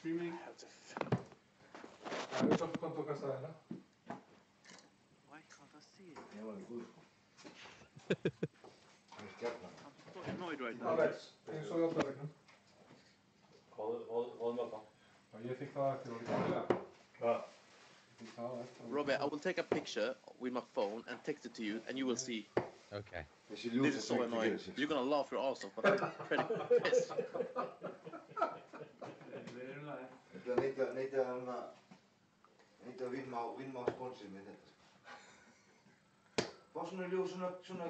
Streaming. I have to... Jag vet inte om du kan kasta henne. Why can't I see it? Jag var god. I'm so annoyed right now. Alex, eins og játtarleiknum. Hvað með það? Já, ég fikk það eftir og líka það. Hvað? Robbie, I will take a picture with my phone and text it to you, and you will see. Okay. This is so annoying. You're gonna laugh your ass off, but I'm pretty pissed. Neita að vinna á sponsið með þetta. Fá svona ljós, svona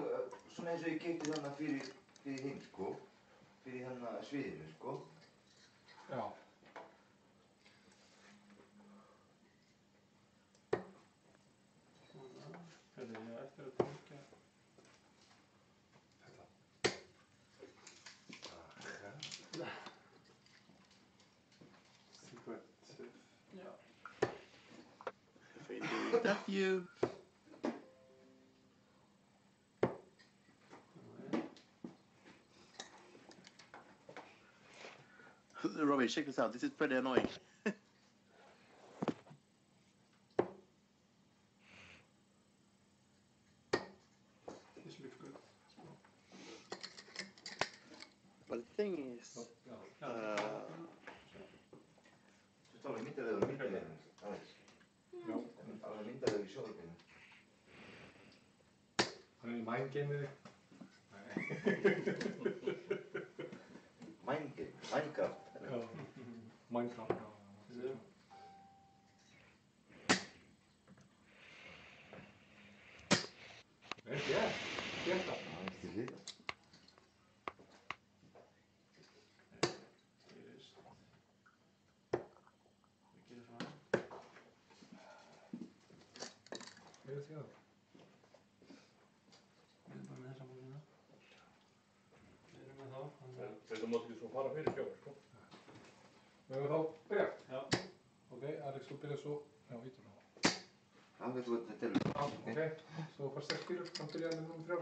eins og ég keypti þarna fyrir hinn, sko. Fyrir þarna sviðinu, sko. Já. Hérna, ég eftir að tengja. Þetta. Secret. Já. If I do that view. Robbie, check this out. This is pretty annoying. This looks good. But the thing is... Þú talar myndarlegur, Alex. Já. Alveg myndarlegur í sjónvarpinu. Hann í mindgameið. Minecraft. Já. Minecraft, já. Vel gert. Gert það. Það er til hlýða. Við gerum svona. Hvað er það? Við erum bara með þessa búina. Við erum með þá. Þetta mátt ekki svo fara fyrir fjóður, sko. Við erum þá byrja. Já. Ok, Alex, þú byrjar svo. Já, ítur ná. Það veit þú að þetta er. Ok, svo þú fær 6 fýrur, hann byrjaði með nummer 3.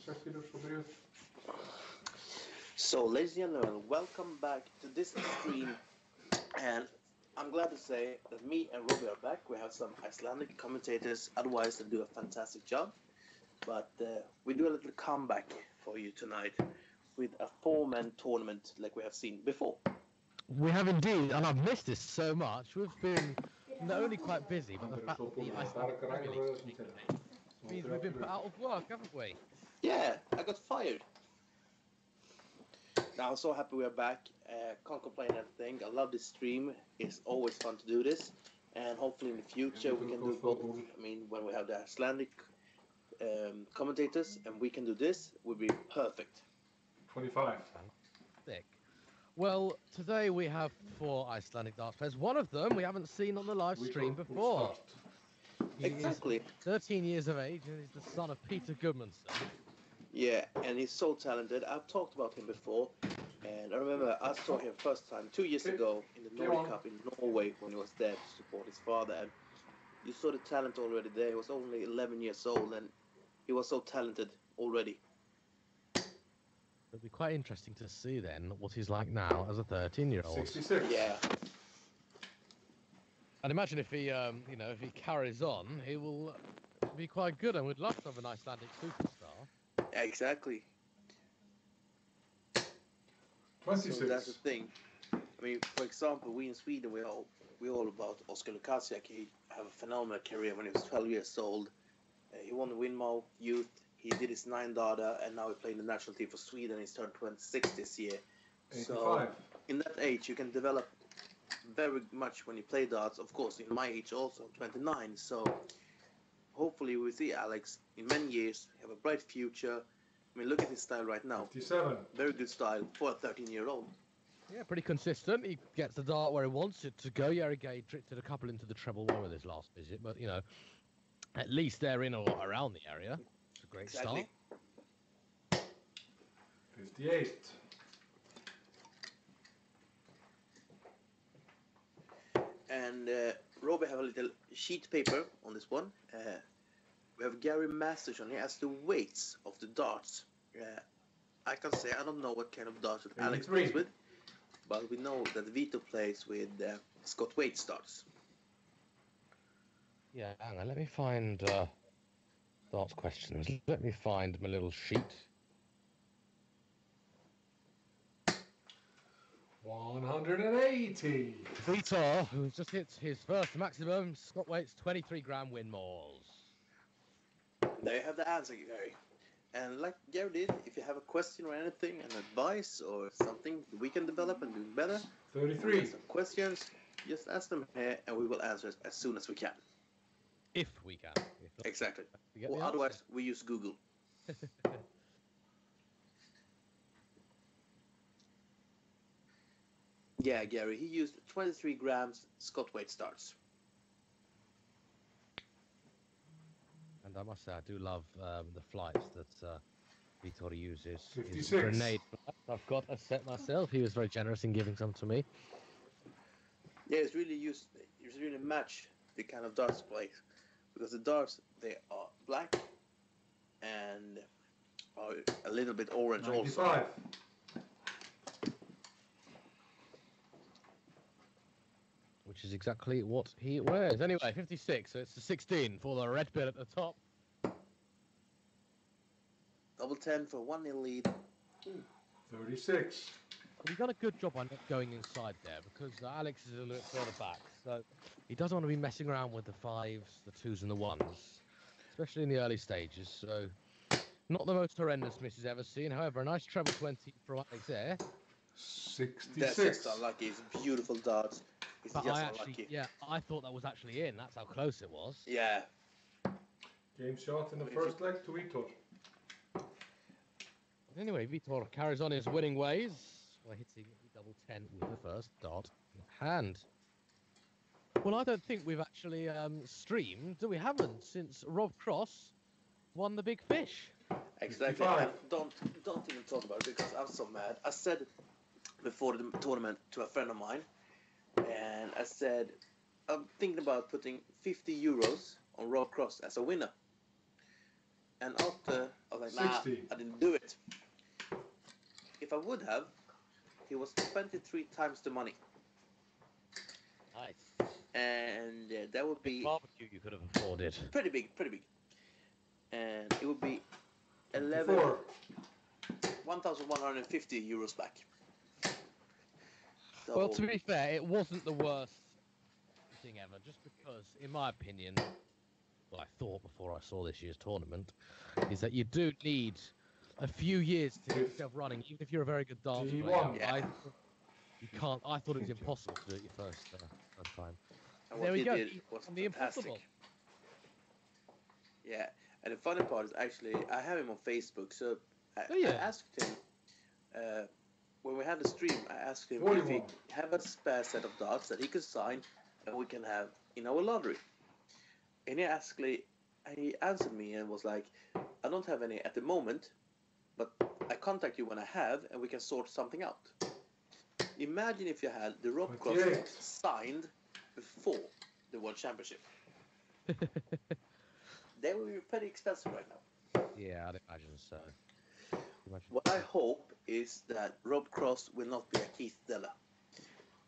6 fýrur, svo byrjuð. So, ladies and gentlemen, welcome back to this stream. And I'm glad to say that me and Robbie are back. We have some Icelandic commentators, otherwise they do a fantastic job. But we do a little comeback for you tonight with a 4-man tournament like we have seen before. We have indeed, and I've missed this so much. We've been not only quite busy, but the fact that the Icelandic Premier League means we've been put out of work, haven't we? Yeah, I got fired. Now I'm so happy we're back. Can't complain anything. I love this stream. It's always fun to do this. And hopefully in the future we can do both. I mean, when we have the Icelandic commentators and we can do this, would be perfect. 25. Thick. Well, today we have 4 Icelandic darts players. One of them we haven't seen on the live stream before. He Exactly. is 13 years of age and he's the son of Peter Gudmundsson. Yeah, and he's so talented. I've talked about him before. And I remember I saw him first time 2 years ago in the Nordic Cup in Norway when he was there to support his father. And you saw the talent already there. He was only 11 years old and he was so talented already. It'll be quite interesting to see then what he's like now as a 13-year-old. 66. Yeah. I'd imagine if he, if he carries on, he will be quite good, and we'd love to have an Icelandic superstar. Exactly. 26. So that's the thing. I mean, for example, we in Sweden, we're all about Oskar Lukasiak. He had a phenomenal career when he was 12 years old. He won the Winmo Youth. He did his 9 data, and now he played in the national team for Sweden. He's turned 26 this year. 85. So in that age, you can develop very much when you play darts. Of course, in my age also, 29. So hopefully we see Alex in many years have a bright future. I mean, look at his style right now. 57. Very good style for a 13-year-old. Yeah, pretty consistent. He gets the dart where he wants it to go. Yeah, he drifted a couple into the treble one with his last visit, but, at least they're in or around the area. It's a great start. 58. And Robbie have a little sheet paper on this one. We have Gary Masterson. He has the weights of the darts. I can say I don't know what kind of darts that Alex plays with, but we know that Vito plays with Scott Waite starts. Yeah, hang on, let me find darts questions. Let me find my little sheet. 180. Vitor, who's just hit his first maximum, Scott Waite's 23-gram win mauls. There you have the answer, Gary. And like Gary did, if you have a question or anything, an advice or something we can develop and do better, 33. some questions, just ask them here and we will answer as soon as we can. If we can. If not, Exactly. we get Or the otherwise, answer. we use Google. Yeah, Gary, he used 23 grams Scott Waite starts. And I must say, I do love the flights that Vitor uses. His 56. grenade flight. I've got a set myself. He was very generous in giving some to me. Yeah, it's really match the kind of darts play, because the darts, they are black and are a little bit orange 95. also. Which is exactly what he wears. Anyway, 56, so it's the 16 for the red bit at the top. Double 10 for 1-0 lead. 36. He's done a good job on not going inside there, because Alex is a little further back, so he doesn't want to be messing around with the 5s, the 2s and the 1s, especially in the early stages. So not the most horrendous miss he's ever seen. However, a nice treble 20 from Alex there. 66. That's just unlucky. It's beautiful darts. It's But just unlucky. I thought that was actually in. That's how close it was. Yeah. Game shot in the first leg to Vitor. Anyway, Vitor carries on his winning ways by hitting the double 10 with the first dart in hand. Well, I don't think we've actually streamed. We haven't, since Rob Cross won the big fish. Exactly. 55. Don't even talk about it, because I'm so mad. I said before the tournament to a friend of mine, and I said, I'm thinking about putting 50 euros on Rob Cross as a winner. And after, I was like, nah, 60. I didn't do it. If I would have, he was 23 times the money. Nice. And that would be Barbecue you could have afforded. pretty big. And it would be 4. 1,150 euros back. So, Well, to be fair, it wasn't the worst thing ever, just because, in my opinion, what I thought before I saw this year's tournament, is that you do need a few years to get yourself running, even if you're a very good dance player. G1. Yeah. I thought it was impossible to do it your first time. and There what we he go. did was On the fantastic. impossible. Yeah, and the funny part is actually I have him on Facebook, so I Oh, yeah. asked him when we had the stream. I asked him if he 41. have a spare set of darts that he could sign and we can have in our lottery. And he answered me and was like, "I don't have any at the moment, but I contact you when I have, and we can sort something out." Imagine if you had the Rob Cross 28. signed before the World Championship. They would be pretty expensive right now. Yeah, I'd imagine so. What I hope is that Rob Cross will not be a Keith Della.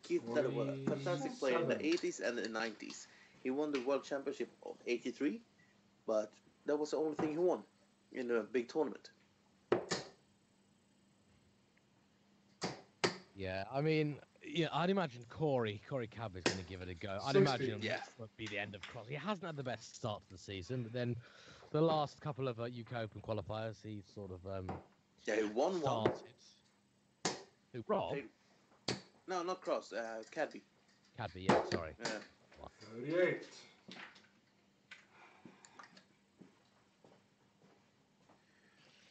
Keith Della was a fantastic player in the 80s and the 90s. He won the World Championship of 83, but that was the only thing he won in a big tournament. Yeah, I mean, yeah, I'd imagine Corey Cabby's going to give it a go. I'd 60. imagine Yeah. this won't be the end of Cross. He hasn't had the best start to the season, but then the last couple of UK Open qualifiers, he sort of Yeah, he won one. started. Who, Rob? No, not Cross. Cadby. Cadby, yeah, sorry. 38.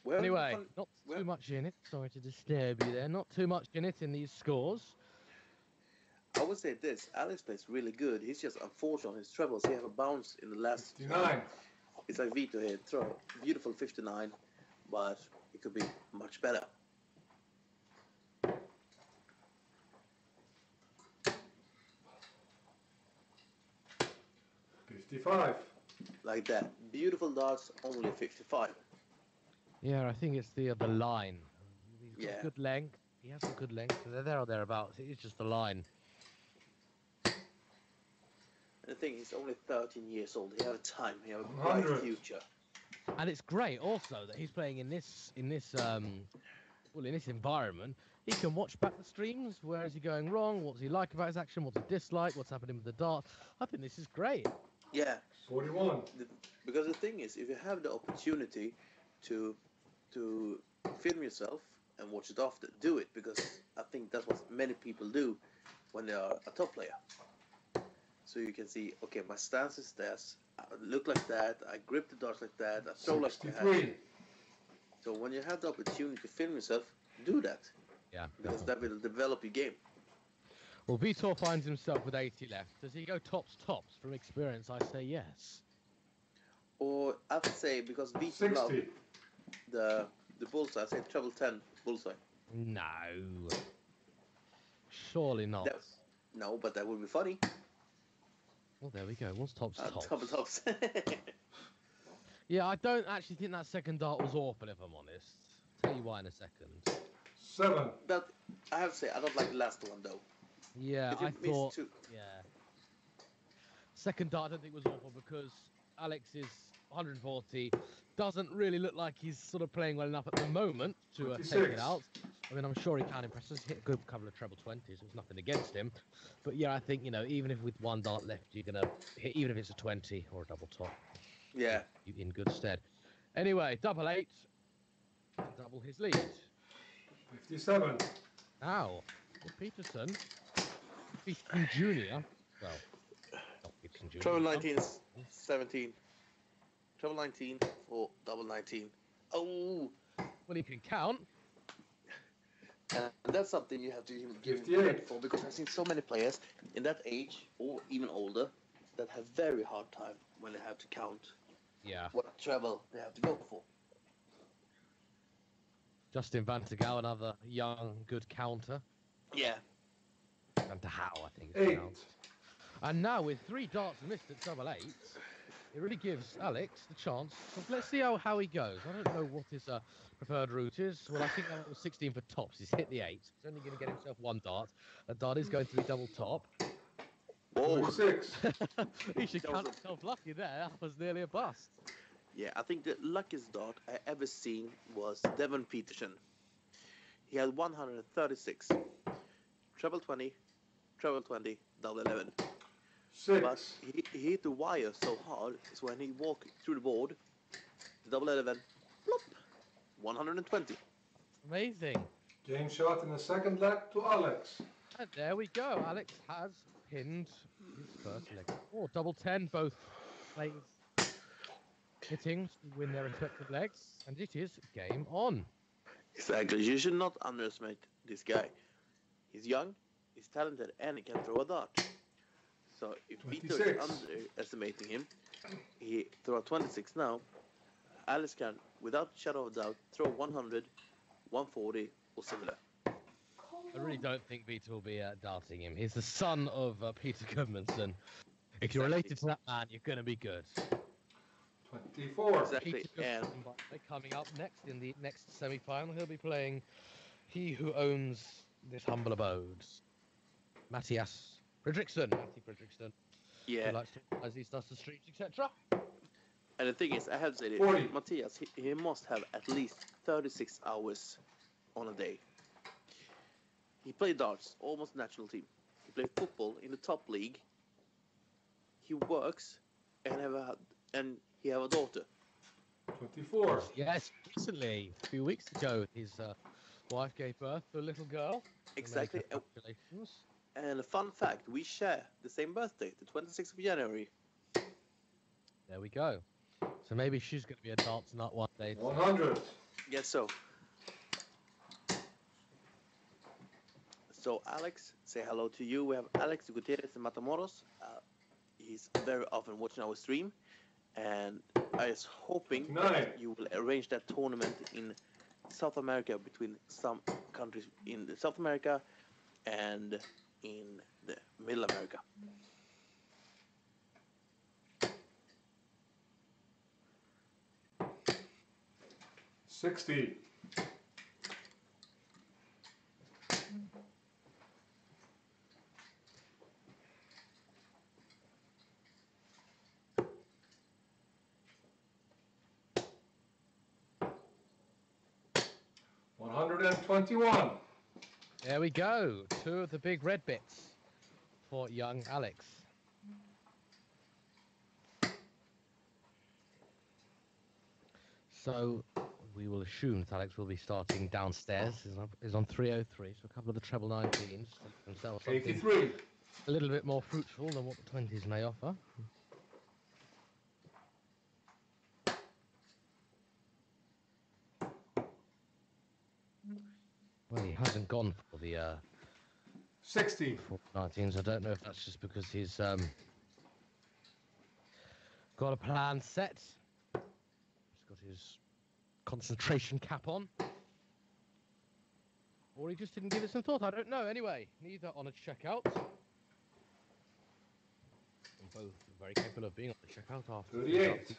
Well, Anyway, fun- not well- too much in it. Sorry to disturb you there. Not too much in it in these scores. I would say this: Alex plays really good. He's just unfortunate on his trebles. He have a bounce in the last. 59. It's like Vito here. Throw beautiful 59, but it could be much better. $55. Like that. Beautiful darts, only 55. Yeah, I think it's the line. He's got Yeah. good length. He has some good length. They're there or thereabouts. It's just the line. And the thing, he's only 13 years old. He has time. He has a 100. bright future. And it's great also that he's playing in this environment. He can watch back the streams. Where is he going wrong? What's he like about his action? What's he dislike? What's happening with the dart? I think this is great. Yeah. 41. Because the thing is, if you have the opportunity to film yourself and watch it after, do it, because I think that's what many people do when they are a top player. So you can see, okay, my stance is this, I look like that, I grip the darts like that, I throw like that. 63. So when you have the opportunity to film yourself, do that. Yeah. Because that will develop your game. Well, Vitor finds himself with 80 left. Does he go tops? From experience, I say yes. Or I would say, because Vitor 60. loved the bullseye, I say treble 10 bullseye. No. Surely not. No, but that would be funny. Well, there we go. What's tops? Tops. Yeah, I don't actually think that second dart was awful, if I'm honest. Tell you why in a second. 7. But I have to say, I don't like the last one though. Yeah, If you I miss thought. two- Yeah. Second dart, I don't think was awful because Alex is 140. Doesn't really look like he's sort of playing well enough at the moment to take 26. it out. I mean, I'm sure he can impress us. He hit a good couple of treble 20s. There's nothing against him. But yeah, I think, even if with one dart left, you're going to hit, even if it's a 20 or a double top, Yeah. you're in good stead. Anyway, double 8. Double his lead. 57. Now, for Peterson, Peterson Jr. Well, not Peterson Jr. Treble 19 is 17. Treble 19 for double 19. Oh! Well, he can count. And that's something you have to give 58. credit for, because I've seen so many players in that age, or even older, that have very hard time when they have to count Yeah. what treble they have to go for. Justin Van der Gouw, another young, good counter. Yeah. Van der Gouw, I think it's 8. pronounced. And now with 3 darts missed at double 8, it really gives Alex the chance. Let's see how he goes. I don't know what his preferred route is. Well, I think that was 16 for tops. He's hit the 8. He's only going to get himself 1 dart. That dart is going to be double top. Whoa! 26. He should That count was himself lucky there. That was nearly a bust. Yeah, I think the luckiest dart I ever seen was Devon Peterson. He had 136. Treble 20, treble 20, double 11. 6. But he hit the wire so hard, so when he walked through the board, the double 11, plop, 120. Amazing. Game shot in the second leg to Alex. And there we go. Alex has pinned his first leg. Oh, double 10, both players hitting to win their respective legs. And it is game on. Exactly. You should not underestimate this guy. He's young, he's talented, and he can throw a dart. So if Vito is 26. underestimating him, he throw a 26 now. Alex can, without a shadow of a doubt, throw 100, 140, or similar. I really don't think Peter will be darting him. He's the son of Peter Gudmundsson. If you're related to that man, you're going to be good. 24. Exactly. Peter And Gudmundsson, by the way, coming up next in the next semi-final, he'll be playing he who owns this humble abode, Matthias Fredriksson. Matty Fredriksson. yeah, Who likes to organise these stuff to streams, etc. and the thing is, I have to say 40. that Matthias, he must have at least 36 hours on a day. He played darts, almost national team. He played football in the top league. He works and he have a daughter. 24. Yes, recently, a few weeks ago, his wife gave birth to a little girl. Exactly. So congratulations. And a fun fact, we share the same birthday, the 26th of January. There we go. So maybe she's going to be a dance nut one day. 100. Guess so. So Alex, say hello to you. We have Alex Gutierrez in Matamoros. He's very often watching our stream. And I was hoping 29. that you will arrange that tournament in South America, between some countries in the South America and in the Middle America. 121. There we go. 2 of the big red bits for young Alex. So we will assume that Alex will be starting downstairs. He's on 303, so a couple of the treble 19s. Himself something 83. a little bit more fruitful than what the 20s may offer. Well, he hasn't gone for the 60. 19s. I don't know if that's just because he's got a plan set. He's got his concentration cap on. Or he just didn't give it some thought. I don't know. Anyway, neither on a checkout. And both very capable of being on the checkout after. 38.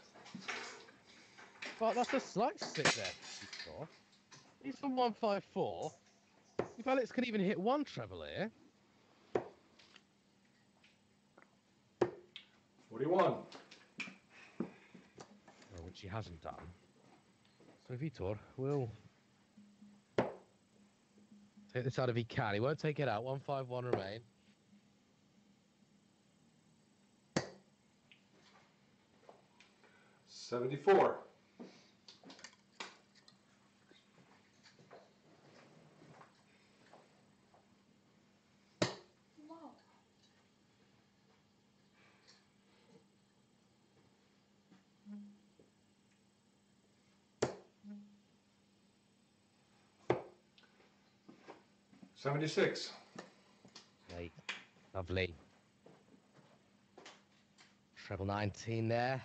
But that's a slight stick there. He's from 154. If Alex can even hit one treble here. 41. Which he hasn't done. So Vitor will take this out if he can. He won't take it out. 151 remain. $74. $76. Right. Lovely. Treble 19 there.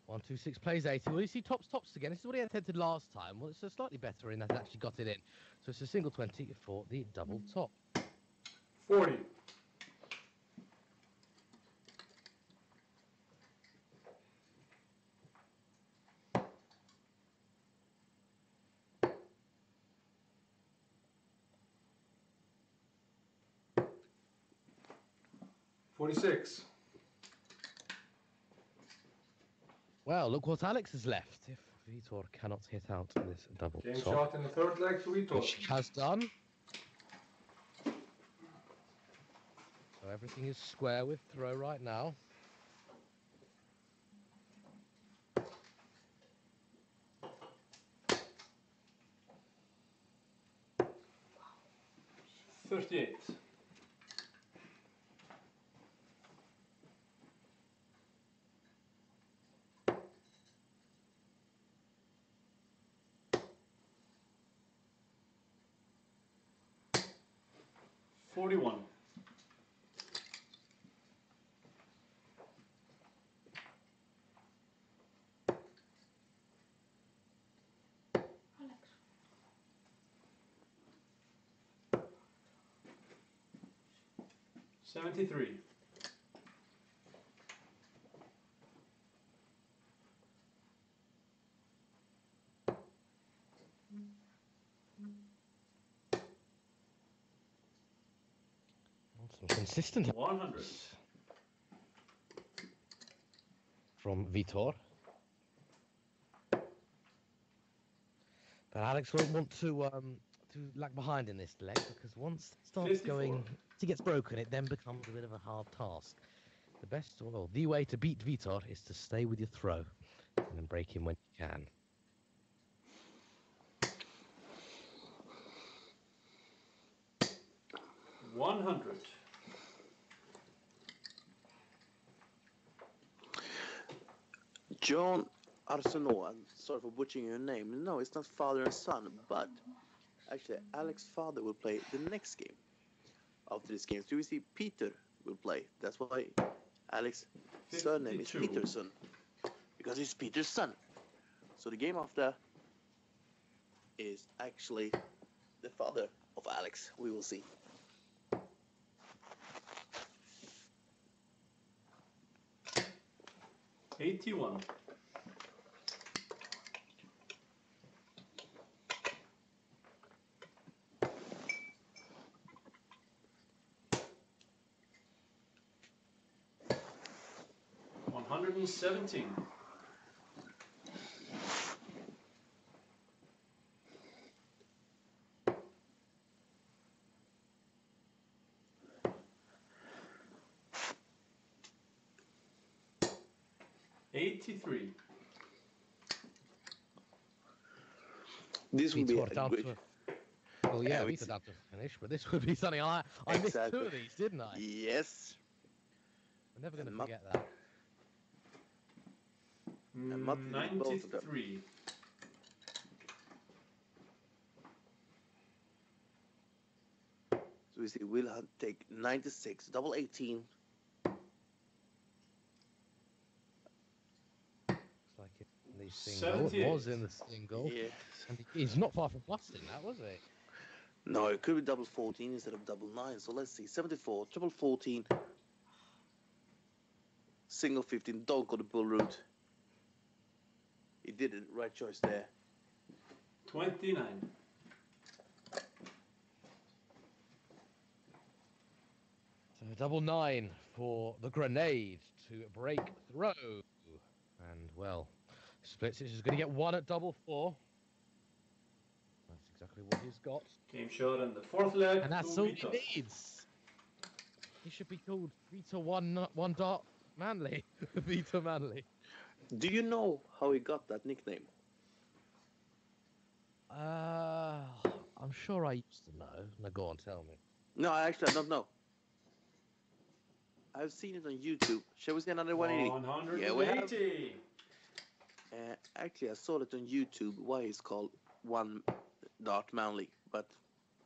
126 plays 80. Well, you see tops again. This is what he attempted last time. Well, it's a slightly better in that it actually got it in. So it's a single 20 for the double top. 40. $46. Well, look what Alex has left. If Vitor cannot hit out this double Game top, shot in the third leg to Vitor. which he has done. So everything is square with throw right now. $38. $41. $73. Some consistent 100. from Vitor. But Alex won't want to lag behind in this leg, because once it starts 54. going, once he gets broken, it then becomes a bit of a hard task. The best, well, the way to beat Vitor is to stay with your throw and then break him when you can. $100. John Arsenault, I'm sorry for butchering your name. No, it's not father and son, but actually Alex's father will play the next game. After this game, so we see Peter will play. That's why Alex's surname is 52. Peterson, because he's Peter's son. So the game after is actually the father of Alex. We will see. $81. $117. 83. This would be Vitor a down great. to. Well, yeah, it's- Vitor down to finish, but this would be something I missed Exactly. 2 of these, didn't I? Yes. I'm never going to And Matt- forget that. And Matti did both of them. 93. So we see Will Hunt take 96, double 18. It's like in the single. It 78. was in the single. Yes. And he's not far from busting that, was he? No, it could be double 14 instead of double 9. So let's see. 74, triple 14, single 15. Don't go the bull route. He did it. Right choice there. 29. So double 9 for the grenade to break throw. And, well, Splits is going to get 1 at double 4. That's exactly what he's got. Game shot in the 4th leg. And that's to all he Vitor. needs. He should be called Vitor one dart Manly. Vitor Manly. Do you know how he got that nickname? I'm sure I used to know. Now go on, tell me. No, actually, I don't know. I've seen it on YouTube. Shall we see another 180? 180. Yeah, we have. Actually, I saw it on YouTube. Why it's called One Dart Manly, but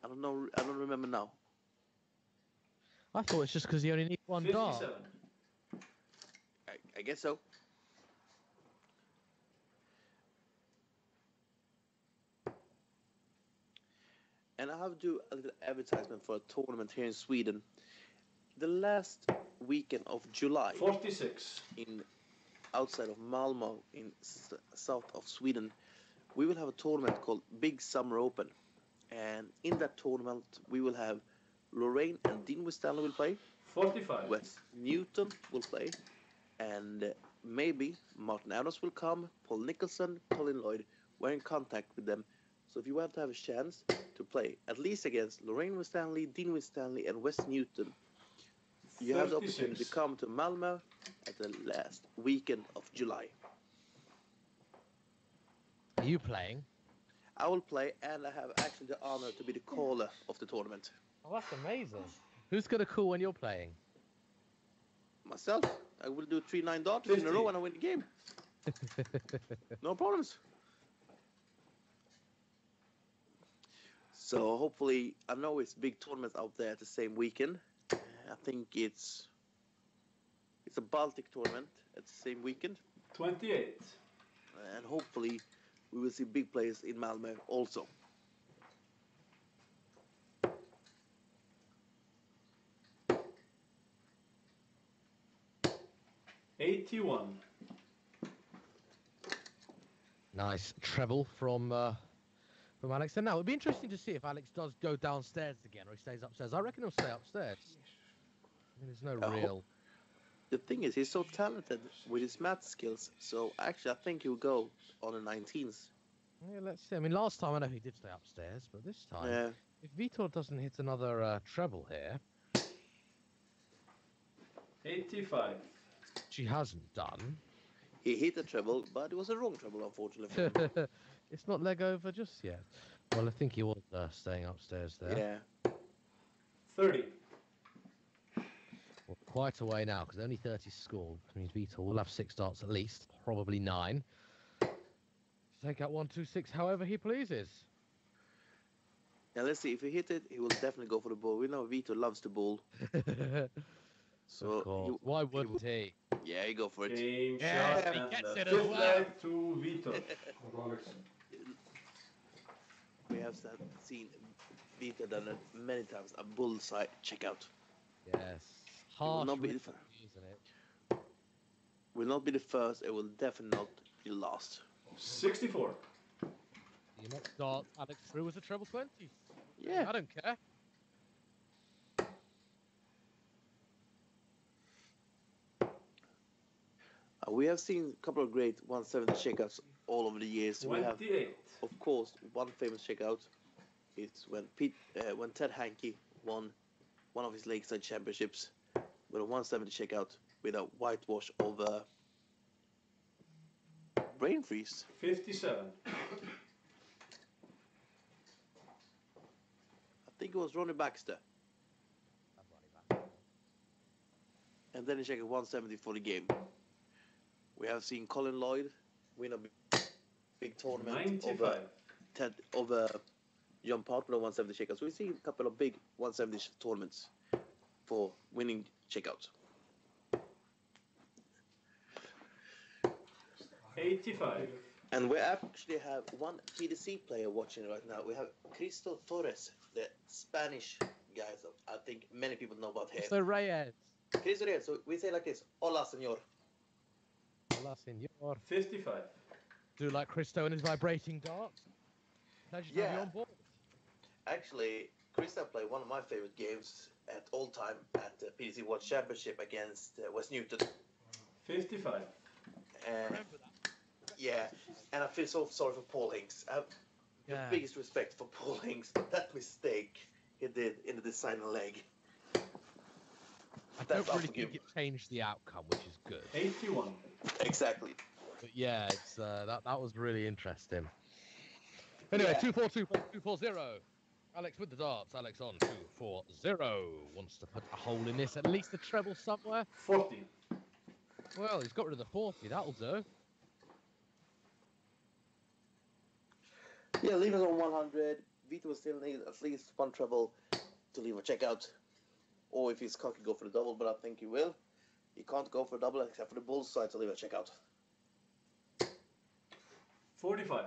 I don't know. I don't remember now. I thought it's just because he only needs 1 dart. 57. I guess so. And I have to do a little advertisement for a tournament here in Sweden. The last weekend of July 46. in outside of Malmö in south of Sweden, we will have a tournament called Big Summer Open. And in that tournament, we will have Lorraine and Dean Westanley will play. 45. Wes Newton will play. And maybe Martin Adams will come. Paul Nicholson, Colin Lloyd. We're in contact with them. So if you want to have a chance to play at least against Lorraine Westanley, Dean Westanley, and Wes Newton, you have the opportunity to 36. come to Malmö at the last weekend of July. Are you playing? I will play, and I have actually the honor to be the caller of the tournament. Oh, that's amazing. Who's going to call when you're playing? Myself, I will do 3-9 darts in a row and I win the game. No problems. So hopefully, I know it's big tournaments out there at the same weekend. I think it's a Baltic tournament at the same weekend, 28. and hopefully we will see big players in Malmö also. $81. Nice treble from Alex. And now it'd be interesting to see if Alex does go downstairs again or he stays upstairs. I reckon he'll stay upstairs. I mean, there's no real. The thing is, he's so talented with his math skills. So actually, I think he'll go on the 19s. Yeah, let's see. I mean, last time I know he did stay upstairs, but this time, Yeah. if Vitor doesn't hit another treble here, 85. which he hasn't done, He hit a treble, but it was a wrong treble, unfortunately. For him. it's not leg over just yet. Well, I think he was staying upstairs there. Yeah. 30. Well, quite a way now, because only 30 scored, which means Vitor will have 6 darts at least, probably 9. Take out 1, 2, 6, however he pleases. Now let's see. If he hit it, he will definitely go for the ball. We know Vito loves the ball. So Of course. Why wouldn't he? Yeah, you go for it. Game Yeah, shot he and gets the it as 5th well. leg to Vitor. Alex. We have seen Vito done it many times. A bullseye checkout. Yes. will Harsh not be reality, the isn't it? Will not be the first. It will definitely not be the last. 64. The next dart Alex threw was a treble 20. Yeah. I don't care. We have seen a couple of great 170 checkouts all over the years. We have, 28. of course, one famous checkout is when Ted Hankey won one of his Lakeside Championships with a 170 checkout with a whitewash of brain freeze. 57. I think it was Ronnie Baxter. And then he checked 170 for the game. We have seen Colin Lloyd win a big tournament 95. over John Partner on 170 checkouts. We see a couple of big 170 tournaments for winning checkouts. 85. And we actually have one PDC player watching right now. We have Cristo Torres, the Spanish guy. So I think many people know about him. So Reyes. Cristo Reyes. So we say like this: Hola, señor. Hola, senor. 55. Do like Cristo and his vibrating darts. Pleasure to have you Yeah. on board. Actually, Cristo played one of my favorite games at all time at the PDC World Championship against West Newton. 55. And Remember that. yeah, and I feel so sorry for Paul Hinks. I have the biggest respect for Paul Hinks, but that mistake he did in the designer leg. I That's don't really unforgivable. think it changed the outcome, which is good. 81. Exactly. But yeah, it's that was really interesting. Anyway, Yeah. 242, 240. Alex with the darts. Alex on 240. Wants to put a hole in this, at least a treble somewhere. 40. Well, he's got rid of the 40. That'll do. Yeah, leave us on 100. Vito will still need at least one treble to leave a checkout. Or if he's cocky, go for the double, but I think he will. He can't go for a double except for the bull's side to leave a checkout. 45.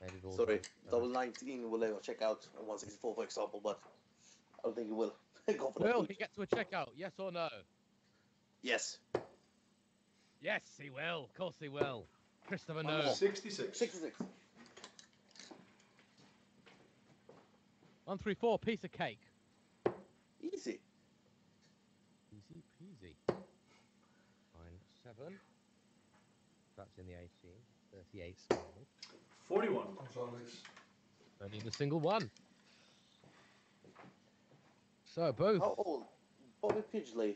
Maybe we'll Sorry, go. double 19 will leave a checkout on 164, for example, but I don't think he will. Go for Will that. he get to a checkout? Yes or no? Yes. Yes, he will. Of course he will. Christopher One knows. more. 66. 66. 134, piece of cake. Easy. Easy peasy. 9-7. That's in the 18. 38 scale. 41. I need a single one. So both. How old? Bobby Pidgley.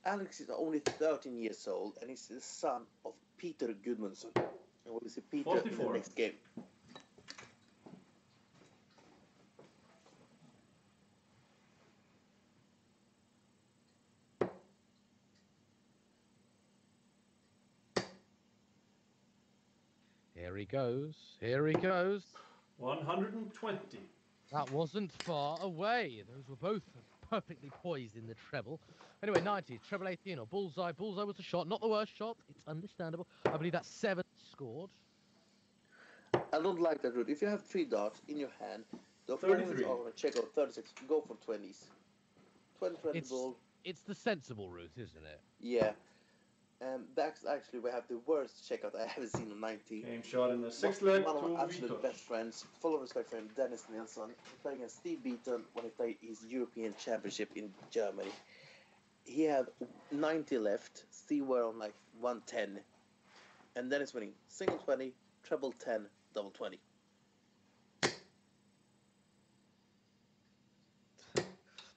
Alex is only 13 years old, and he's the son of Peter Gudmundsson. And we'll see Peter in 44. the next game. Here he goes. Here he goes. 120. That wasn't far away. Those were both perfectly poised in the treble. Anyway, 90, treble 18 or bullseye. Bullseye was the shot, not the worst shot. It's understandable. I believe that's 7 scored. I don't like that route. If you have 3 darts in your hand, the opponents 33. are going to check out 36. Go for 20s. 20, 20 It's- ball. It's the sensible route, isn't it? Yeah. That's actually we have the worst checkout I ever seen on 90. Game shot in the 6th leg One of my to absolute Vito. best friends, full of respect for him, Dennis Nilsson. He played against Steve Beaton when he played his European Championship in Germany. He had 90 left. Steve were on like 110. And Dennis winning single 20, treble 10, double 20.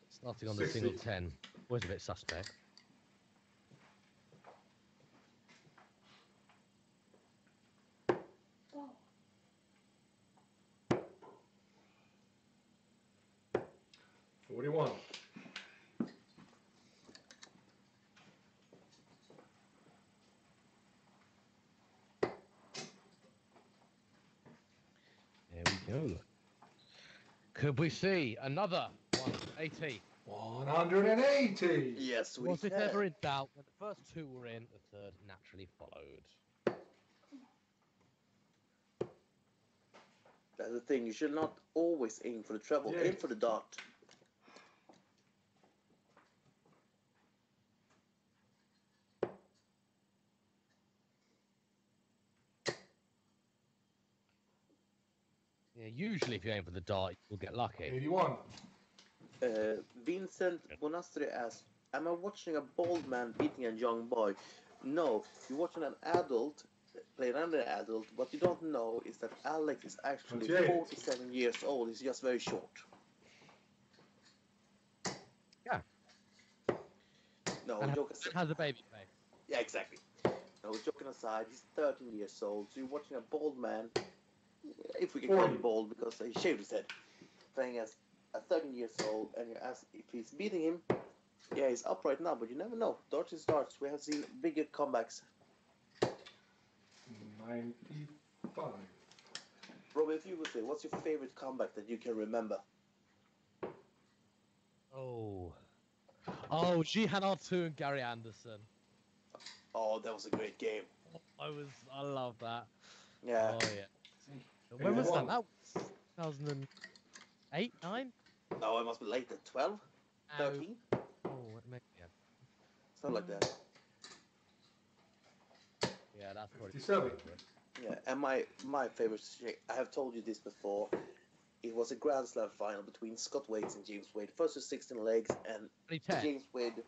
Starting on the 60. single 10. Was a bit suspect. Forty-one. There we go. Could we see another 180? 180. Yes, we Was it can. ever in doubt? When the first 2 were in, the third naturally followed. That's the thing. You should not always aim for the treble. Yeah. Aim for the dart. Yeah, usually if you aim for the dart, you'll get lucky. 81. Vincent Bonastri asks, am I watching a bald man beating a young boy? No, you're watching an adult play another adult. What you don't know is that Alex is actually 28. 47 years old. He's just very short. Yeah. No, And joke aside. has a baby face. Yeah, exactly. No, joking aside, he's 13 years old, so you're watching a bald man, if we can call him bald because he shaved his head, playing as a 13 years old, and you ask if he's beating him. Yeah, he's up right now, but you never know. Darts is darts. We have seen bigger comebacks. 95. Robbie, if you would say, what's your favorite comeback that you can remember? Oh, Jihan R2 and Gary Anderson. Oh, that was a great game. I love that. Yeah. Oh yeah. When was that? That was 2008, 9? No, it must be later. 12? 13? Oh, what make it? Something like that. Yeah, that's probably 57. Yeah, and my favorite, I have told you this before, it was a Grand Slam final between Scott Waits and James Wade. First to 16 legs, and 2010. James Wade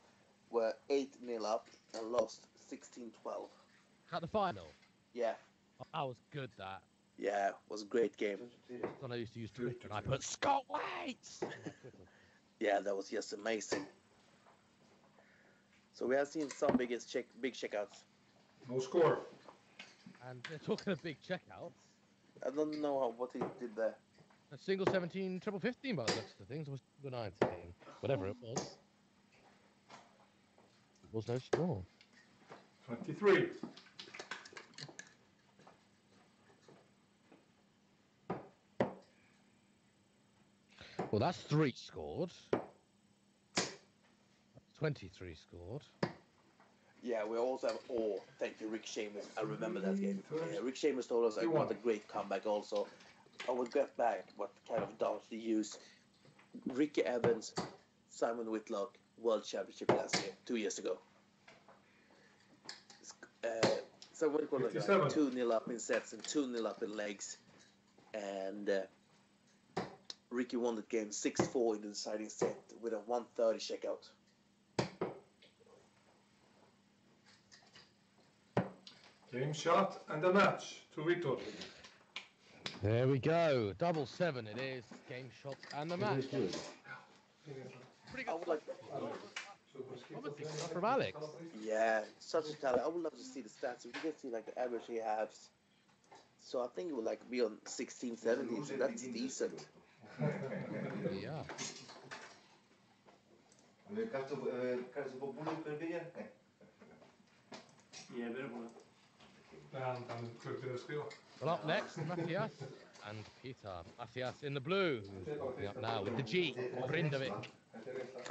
were 8-0 up and lost 16-12. At the final. Yeah, Oh, that was good. That. yeah, it was a great game. When I used to use Twitter, and I put Scott Waits. on my Twitter. Yeah, that was just amazing. So we have seen some big checkouts. No score. And they're talking of big checkouts. I don't know what he did there. A single 17, triple 15 by the looks of things. It was single 19. Whatever it was. It was no score. 23. Well, that's 3 scored. 23 scored. Yeah, we also have thank you, Rick Seamus. I remember that game. Rick Seamus told us like, what a great comeback also. I will get back what kind of darts they use. Ricky Evans, Simon Whitlock, World Championship last year, 2 years ago. Someone called like 2-0 up in sets and 2-0 up in legs. And Ricky won that game 6-4 in the deciding set with a 130 checkout. Game shot and a match to Victor. There we go. 7-7 it is. Game shot and the match. Pretty I good. would like, Obviously, stuff from Alex. yeah, such a talent. I would love to see the stats. If you can see like the average he has. So I think it would like be on 16, 17, so that's decent. Yeah. Kannst du på bordet för början? Yeah, bit of one. Han försökte skriva. Well, up next, Matthias and Peter. Matthias in the blue, who's walking up now with the G, Brindavik.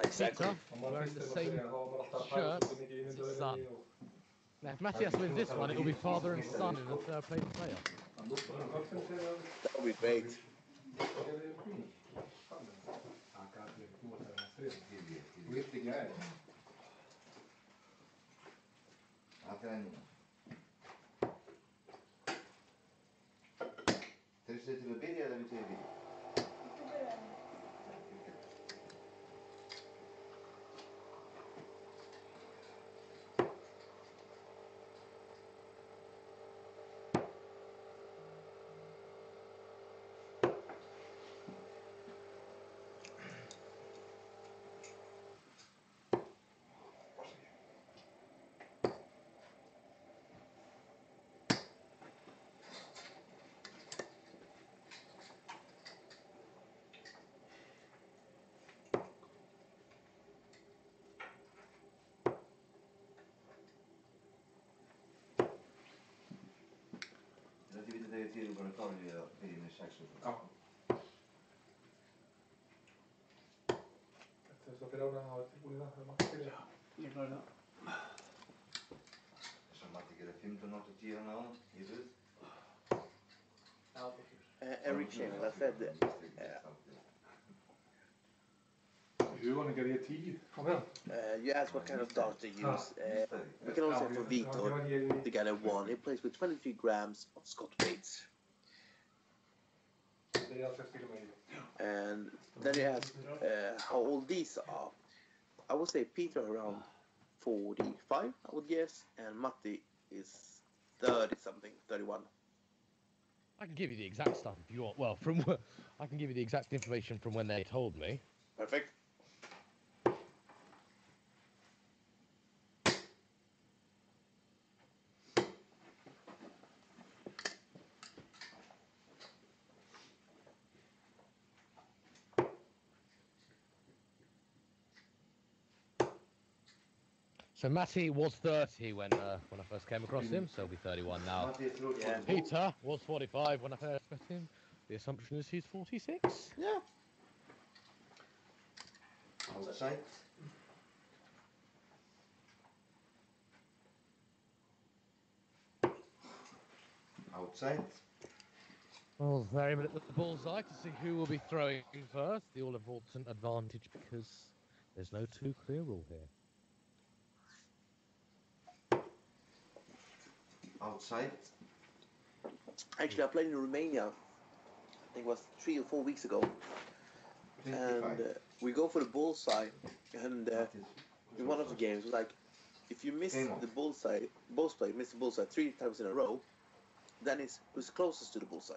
Exactly. Peter wearing the same shirt as his son. Now, if Matthias wins this one, it will be father and son in the third place playoff. That would be great. Trivs du till att börja eller till vi? Jag tycker det är till att ta det in i sex. Ja. Så Fiona har ett bolig där. You know that. Som att det är 15 år till 10 år i bud. Eric Shamel, I said Hur var ni ge 10? Kom igen. you asked what kind of dart they use. We can also say for Vitor, the guy that won, he plays with 23 grams of Scott Waits. Det är allt jag skulle med. And then you ask how old these are. I would say Peter around 45, I would guess, and Matti is 30 something, 31. I can give you the exact stuff if you want. Well, I can give you the exact information from when they told me. Perfect. So Matty was 30 when I first came across him, so he'll be 31 now. Matti throws for Yeah. the ball. Peter was 45 when I first met him. The assumption is he's 46. Yeah. Outside. Outside. Well, very minute at the bullseye to see who will be throwing first. The all-important advantage because there's no too clear rule here. Outside. Actually, I played in Romania. I think it was 3 or 4 weeks ago. 25. And we go for the bullseye. And That is in one of the games, like, if you miss Game on. the bullseye, both play miss the bullseye 3 times in a row, then it's who's closest to the bullseye.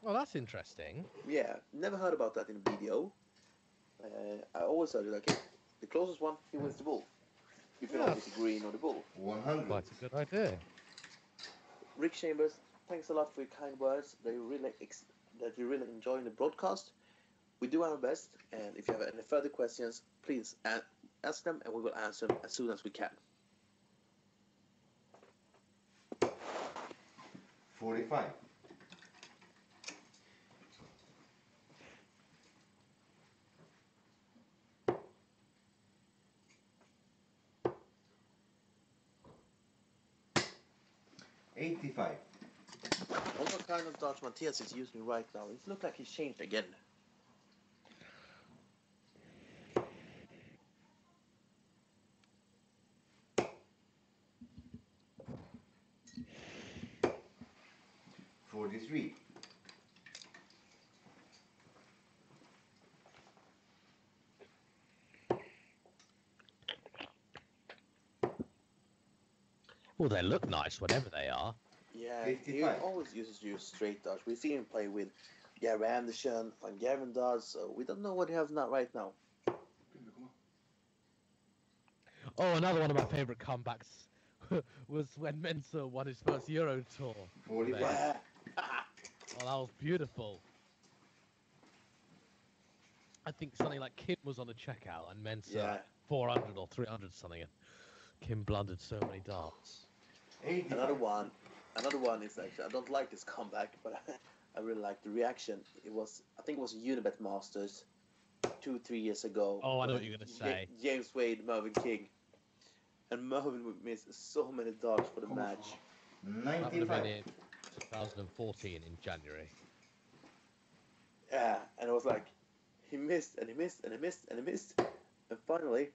Well, that's interesting. Yeah, never heard about that in a video. I always heard it like, okay, the closest one, he wins the bull. If you don't hit the green or the bull. 100. Quite a good idea. Rick Chambers, thanks a lot for your kind words. That you really enjoying the broadcast. We do our best, and if you have any further questions, please ask them, and we will answer them as soon as we can. 45. $85. What kind of dodge Matthias is using right now? It looks like he's changed again. $43. Well, they look nice, whatever they are. Yeah, he 55. always uses you straight dodge. We've seen him play with Gary Anderson, Van Garen does, so we don't know what he has not right now. Oh, another one of my favourite comebacks was when Mensah won his first Euro Tour. 45. Yeah. Oh, that was beautiful. I think something like Kim was on the checkout and Mensah Yeah. 400 or 300 something. And Kim blundered so many darts. 85. Another one is actually, I don't like this comeback, but I really like the reaction. I think it was Unibet Masters 2-3 years ago. Oh, I know what when you're gonna say. James Wade, Mervyn King. And Mervyn would miss so many darts for the match. That would have been 95. in 2014 in January. Yeah, and it was like, he missed, and he missed, and he missed, and he missed. And finally,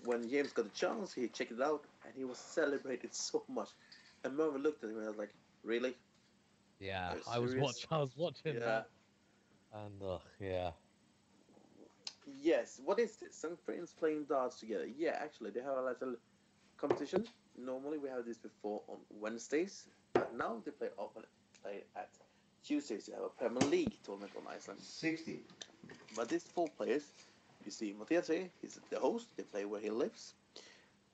when James got a chance, he checked it out, and he was celebrated so much. And Mervyn looked at him and I was like, really? Yeah, Are you I was serious? watching Yeah. that. And yeah. Yes, what is this? Some friends playing darts together. Yeah, actually, they have a little competition. Normally, we have this before on Wednesdays, but now they play at Tuesdays. They have a Premier League tournament on Iceland. 60. But these 4 players, you see Matthias here, he's the host, they play where he lives.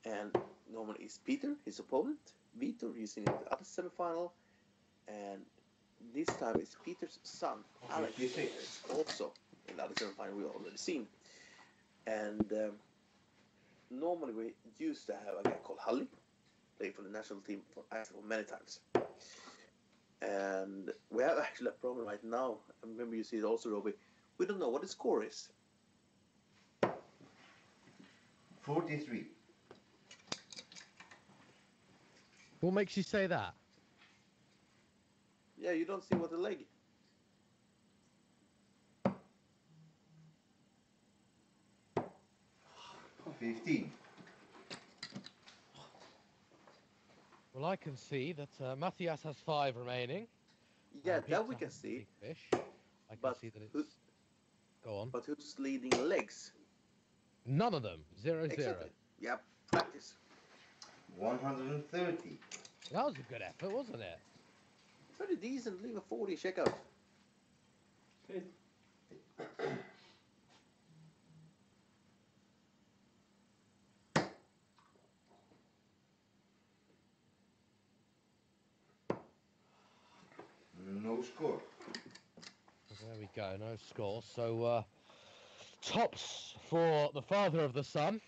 And normally it's Peter, his opponent. Vitor, he's in the other semi-final. And this time it's Peter's son, Alex, 56. is also in the other semi-final we've already seen. And normally we used to have a guy called Hully, played for the national team for Iceland many times. And we have actually a problem right now. I remember you see it also, Robbie. We don't know what the score is. 43. What makes you say that? Yeah, you don't see what the leg. 15. Well, I can see that Matthias has 5 remaining. Yeah, Peter that we can has a see. big fish. I can But see that who- it's... Go on. But who's leading legs? None of them. 0-0. Exactly. Yeah, practice. 130. That was a good effort, wasn't it? Pretty decent. Leave a 40 checkout. No score. There we go, no score. So Tops for the father of the son.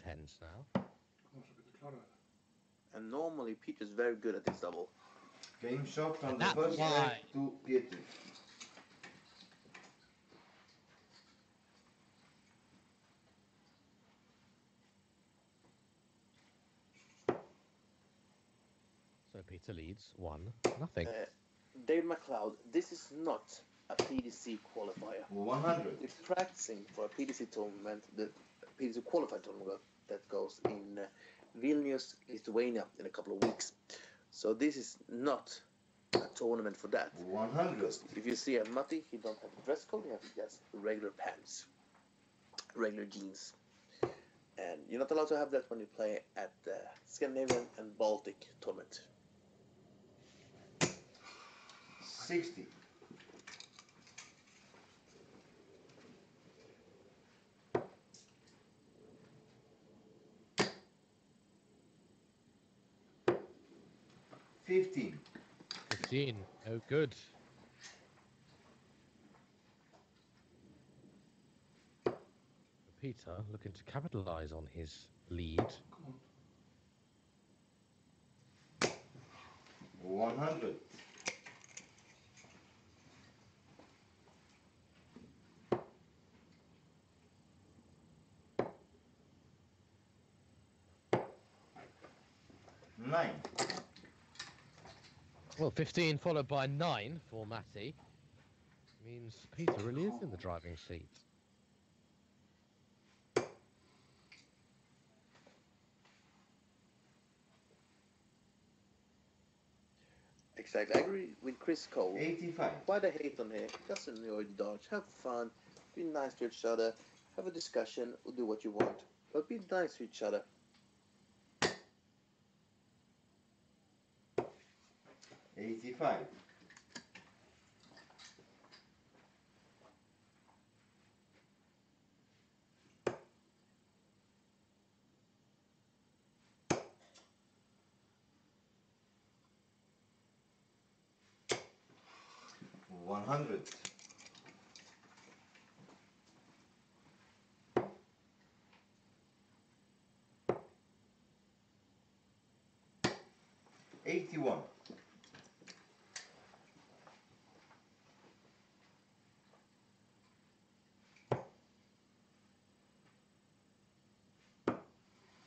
Tens now. Kom så blir du klar över. And normally Peter's very good at this double. Game shot from the That's first why. leg to Peter. So Peter leads 1-0. David McLeod, this is not a PDC qualifier. 100. We're practicing for a PDC tournament, the PDC qualified tournament that goes in Vilnius, Lithuania in a couple of weeks. So this is not a tournament for that. 100. Because if you see a Matti, he don't have a dress code, he has just regular pants, regular jeans. And you're not allowed to have that when you play at the Scandinavian and Baltic tournament. 60. $15. 15. Oh, good. Peter looking to capitalise on his lead. Kom on. 100. $9. Well, 15 followed by 9 for Matty. Means Peter really is in the driving seat. Exactly, I agree with Chris Cole. 85. Why the hate on here? Just enjoy the dodge, have fun, be nice to each other, have a discussion, or do what you want. But be nice to each other. 85. $100. 81.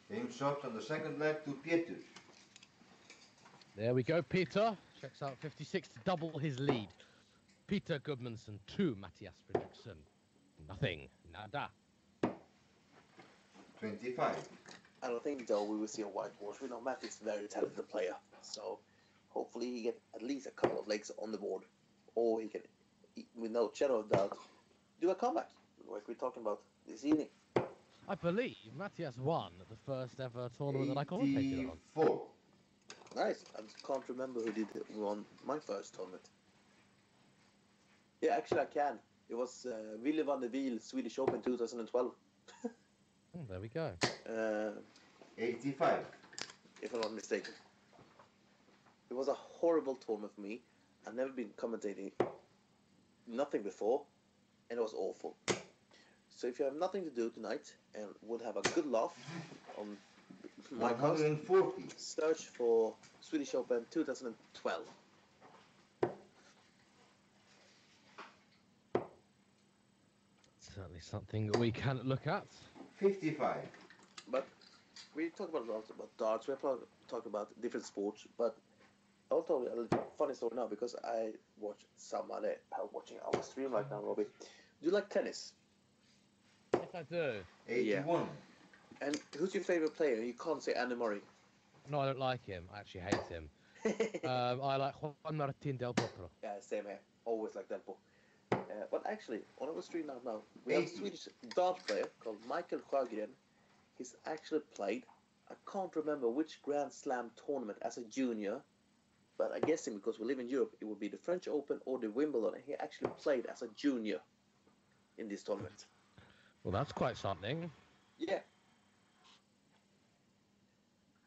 'Game shot on the second leg to Peter. There we go, Peter. Checks out 56 to double his lead. Peter Gudmundsson 2, Mattias Fredriksson. Nothing. Nada. 25. I don't think though we will see a whitewash. We know Matt is a very talented player, so hopefully he get at least a couple of legs on the board, or he can, with no shadow of doubt, do a comeback like we're talking about this evening. I believe Mattias won the first ever tournament that I commentated on. 84. Nice. I can't remember who did it on my first tournament. Yeah, actually I can. It was Ville van der Wiel, Swedish Open 2012. There we go. 85. If I'm not mistaken. It was a horrible tournament for me. I've never been commentating nothing before, and it was awful. So if you have nothing to do tonight and would have a good laugh on my cast, 140. search for Swedish Open 2012. Certainly something that we can look at. 55. But we talk about a lot about darts, we talk about different sports, but I'll tell you a little funny story now because I watch somebody watching our stream right now, Robbie. Do you like tennis? Yes, I do. 81. And who's your favorite player? You can't say Andy Murray. No, I don't like him. I actually hate him. I like Juan Martín del Potro. Yeah, same here. Always like that book. But actually, on our stream now, we have a Swedish dart player called Michael Sjögren. He's actually played, I can't remember which Grand Slam tournament as a junior, but I guess him because we live in Europe, it would be the French Open or the Wimbledon. He actually played as a junior in this tournament. Well, that's quite something. Yeah.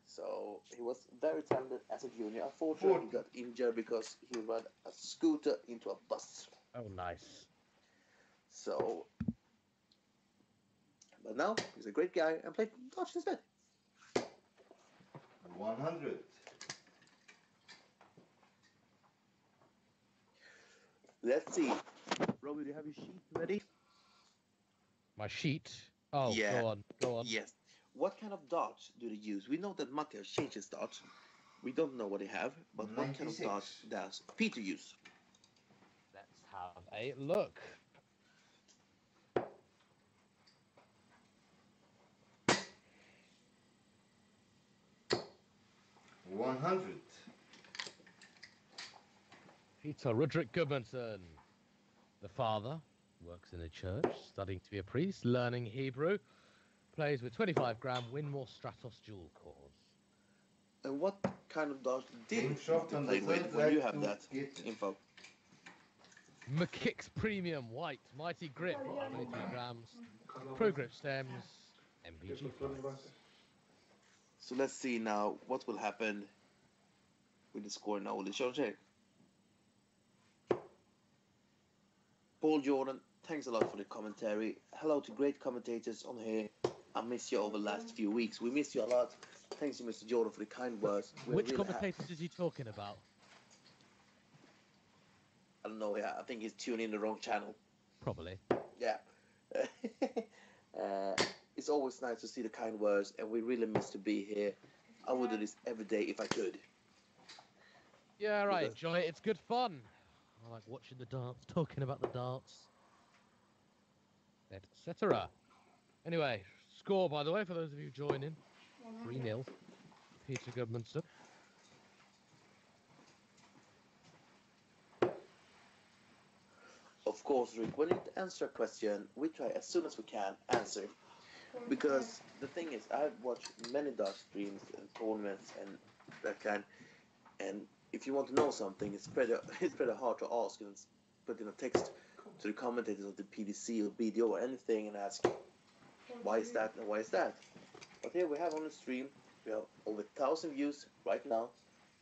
So he was very talented as a junior. Unfortunately, he got injured because he ran a scooter into a bus. Oh, nice. So, but now he's a great guy and played Dutch instead. 100. Let's see. Robbie, do you have your sheet ready? My sheet. Oh, Yeah. go on. Yes. What kind of darts do they use? We know that Matti has changed his darts. We don't know what they have, but what kind of 96. darts does Peter use? Let's have a look. $100. Peter Rudrik Gudmundsson. The father works in a church, studying to be a priest, learning Hebrew, plays with 25-gram Winmore Stratos dual cores. And what kind of darts did Game shot you on play the with third when you leg have to that get info? McKick's Premium White, Mighty Grip, 23 grams, Pro Grip Stems, MPG. So let's see now what will happen with the score now. Will show check. Paul Jordan, thanks a lot for the commentary. Hello to great commentators on here. I miss you over the last few weeks. We miss you a lot. Thanks to Mr. Jordan for the kind words. Which commentators is he talking about? I don't know. Yeah, I think he's tuning in the wrong channel. Probably. Yeah. It's always nice to see the kind words, and we really miss to be here. I would do this every day if I could. Yeah, right. Enjoy it. It's good fun. I like watching the darts, talking about the darts, etc. Anyway, score, by the way, for those of you joining. 3-0. Peter Gudmundsson. Of course, Rick, when you answer a question, we try as soon as we can answer. Because the thing is, I've watched many dart streams and tournaments and that kind. And if you want to know something, it's pretty hard to ask and put in a text to the commentators of the PDC or BDO or anything and ask, why is that and why is that? But here we have on the stream, we have over 1,000 views right now.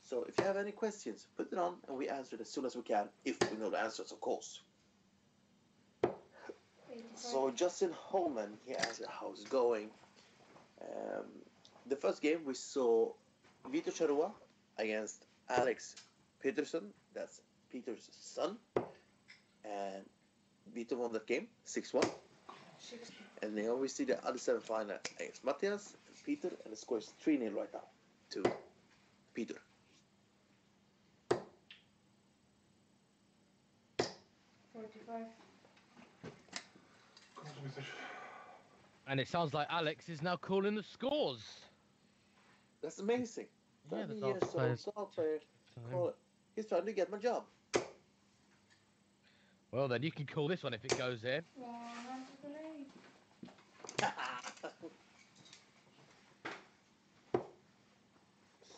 So if you have any questions, put it on and we answer it as soon as we can, if we know the answers, of course. So Justin Holman, he asked how's it going. The first game we saw Vito Charua against Alex Peterson, that's Peter's son, and Vito won that game 6-1. And now we see the other semi-final against Matthias and Peter, and the score is 3-0 right now to Peter. 45. And it sounds like Alex is now calling the scores. That's amazing. Yeah, 30 the years dart old player. Call it. He's trying to get my job. Well, then you can call this one if it goes in.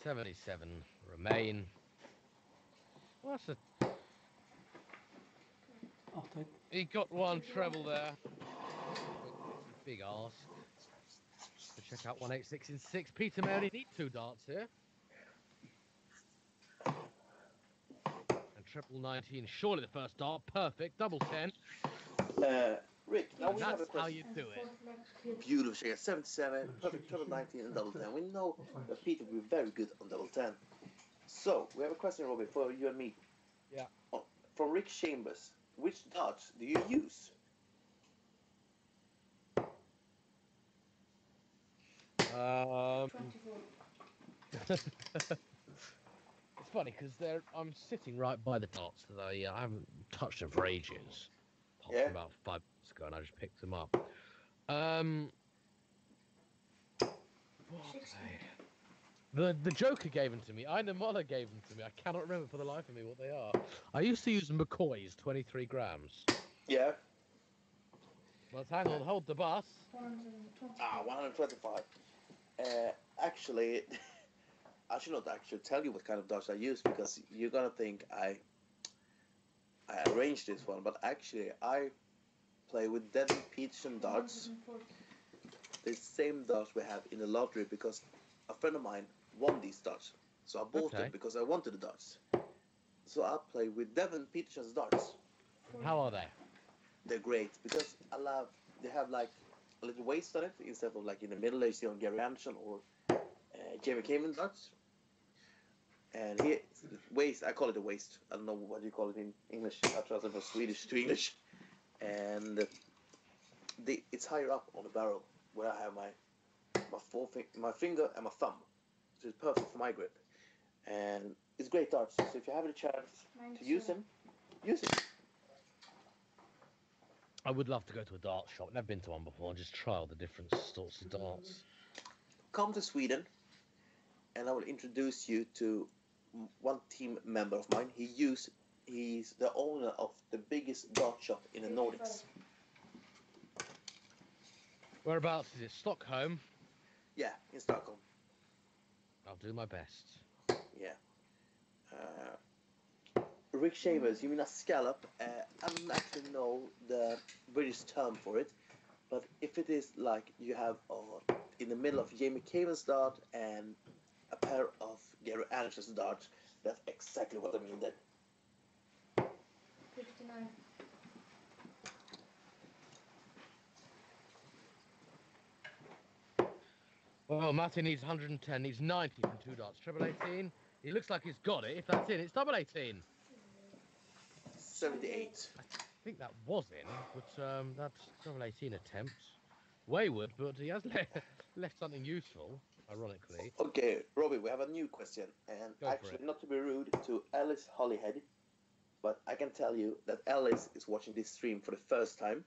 77 remain. Well, that's a... He got one treble there. Big ask. So check out 186 in 6. Peter may only need 2 darts here. And triple 19. Surely the first dart. Perfect. Double 10. Rick, now we have a That's question. how you do it. Beautiful share. 77, perfect triple 19 and double 10. We know that Peter will be very good on double 10. So, we have a question, Robin, for you and me. Yeah. Oh, from Rick Chambers. Which darts do you use? It's funny because I'm sitting right by the darts that I haven't touched them for ages. Apart from about 5 minutes ago, and I just picked them up. The Joker gave them to me. Ina Moller gave them to me. I cannot remember for the life of me what they are. I used to use McCoy's 23 grams. Yeah. Well, hang on, hold the bus. 125. Actually, I should not actually tell you what kind of darts I use because you're gonna think I arranged this one, but actually I play with Devin Peterson darts. The same darts we have in the lottery because a friend of mine won these darts, so I bought them because I wanted the darts. So I play with Devin Peterson's darts. How are they? they're great because they have like a little waist on it instead of like in the middle you see on Gary Anderson or Jamie Cayman darts. And here, waist, I call it a waist. I don't know what you call it in English. I translate from Swedish to English. And it's higher up on the barrel where I have my finger and my thumb, which is perfect for my grip. And it's great darts. So if you have the chance to use them, use it. I would love to go to a dart shop. Never been to one before and just try all the different sorts of darts. Come to Sweden, and I will introduce you to one team member of mine. He's the owner of the biggest dart shop in the Nordics. Whereabouts is it? Stockholm? Yeah, in Stockholm. I'll do my best. Yeah. Rick Shavers, you mean a scallop? I don't actually know the British term for it, but if it is like you have in the middle of Jamie Cayman's dart and a pair of Gary Anderson's darts, that's exactly what I mean then. 59. Well, Matty needs 110, needs 90 from 2 darts. Treble 18. He looks like he's got it. If that's in, it's double 18. 78. I think that was in, but that's double 18 attempt. Wayward, but he has left something useful, ironically. Okay, Robbie, we have a new question. And Go for actually, it. not to be rude to Alice Hollyhead, but I can tell you that Alice is watching this stream for the first time.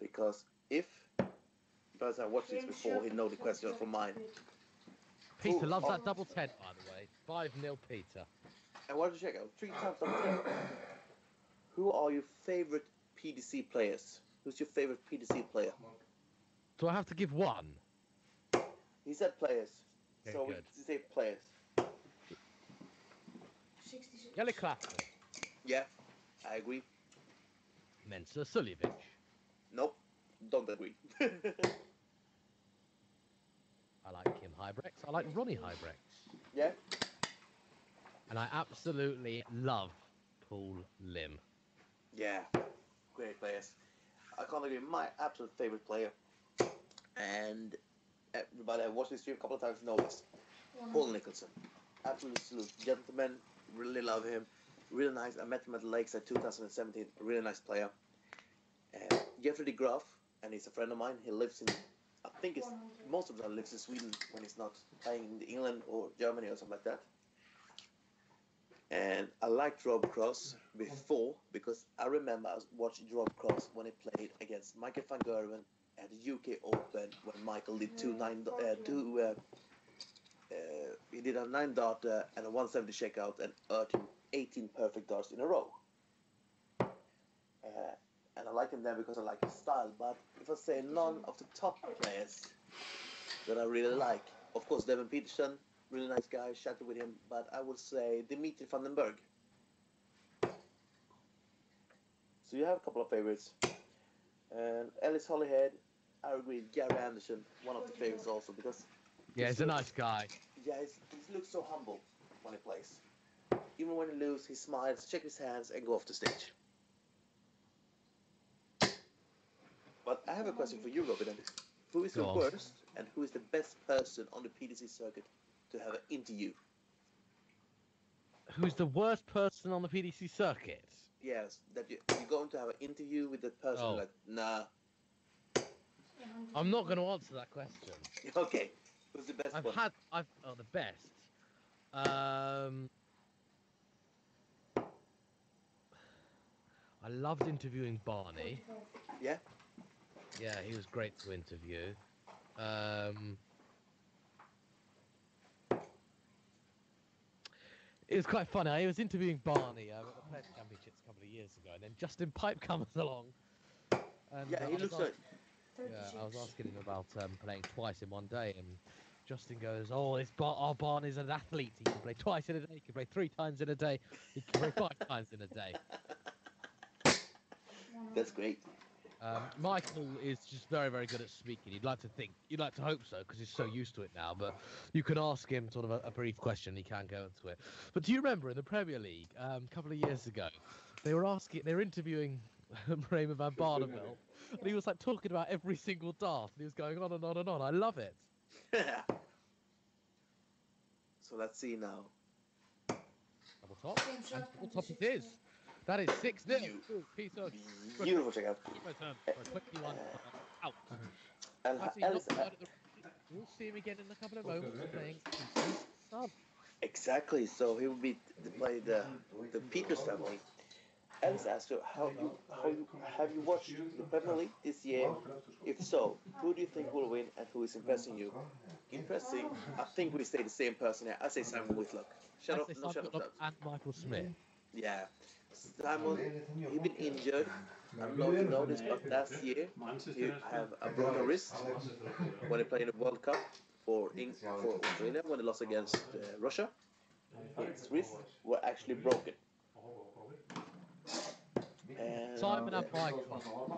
Because if the person watched this before, he'd know the question from mine. Peter loves oh. that double 10, by the way. 5-0 Peter. I wanted to check out 3 times double 10. Who are your favorite PDC players? Who's your favorite PDC player? Do I have to give one? He said players. Okay, so we good. say players. 66. Jelly Clapton. Yeah, I agree. Mensa Suljevic. Nope, don't agree. I like Kim Hybrex. I like Ronnie Hybrex. Yeah, And I absolutely love Paul Lim. yeah, great players. I can't agree. My absolute favorite player, and everybody I've watched this stream a couple of times knows this. Paul Nicholson. Absolute gentleman. Really love him. Really nice. I met him at the Lakes at 2017. Really nice player. Jeffrey de Graaf, and he's a friend of mine. He lives in, I think it's most of the time lives in Sweden when he's not playing in England or Germany or something like that. And I liked Rob Cross before because I remember I watched Rob Cross when he played against Michael van Gerwen at the UK Open when Michael did he did a 9 dart and a 170 checkout and earned him 18 perfect darts in a row. And I like him there because I like his style. But if I say none of the top players that I really like, of course Devin Peterson, really nice guy, chatted with him, but I would say Dimitri Vandenberg. So you have a couple of favorites. And Ellis Hollyhead, I agree, Gary Anderson, one of the favorites also because Yeah, he's a nice guy. yeah, he looks so humble when he plays. Even when he loses, he smiles, shakes his hands, and go off the stage. But I have a question for you, Robin. Who is the Go on. worst and who is the best person on the PDC circuit to have an interview? Who's the worst person on the PDC circuit? Yes, that you're going to have an interview with that person. Oh. Like, nah. I'm not going to answer that question. Okay. Who's the best one? The best. I loved interviewing Barney. 45. Yeah. Yeah, he was great to interview. It was quite funny. I was interviewing Barney at the Pledge Championships a couple of years ago, and then Justin Pipe comes along. And, Yeah, he I was looks like... Yeah, I was asking him about playing twice in one day, and Justin goes, "Oh, our Barney's an athlete. He can play twice in a day. He can play 3 times in a day. He can play 5 times in a day." That's great. Michael is just very, very good at speaking. You'd like to hope so, because he's so used to it now. But you can ask him sort of a brief question. He can go into it. But do you remember in the Premier League a couple of years ago, they were interviewing Raymond van Barneveld, and he was like talking about every single dart, and he was going on and on and on. I love it. So let's see now. Double top, Same and shot, double top it 26. is. That is 6-0. Beau- Ooh, Peter. Beautiful checkout. My turn. For 21. Out. And Actually, Alice, not quite at the... We'll see him again in a couple of moments playing Peter's sub. exactly. So he will be to play the Peters family. Alice asked you how you have you watched the Premier League this year? If so, who do you think will win and who is impressing you? Impressing, I think we say the same person here. I say Simon Whitlock. Shut up, no shut up. And Michael Smith. Yeah. Simon, he been injured. I don't know if you noticed, but last year he have a broken wrist when he played in the World Cup for Australia when they lost against Russia. His wrists were actually broken. And, Simon and Michael,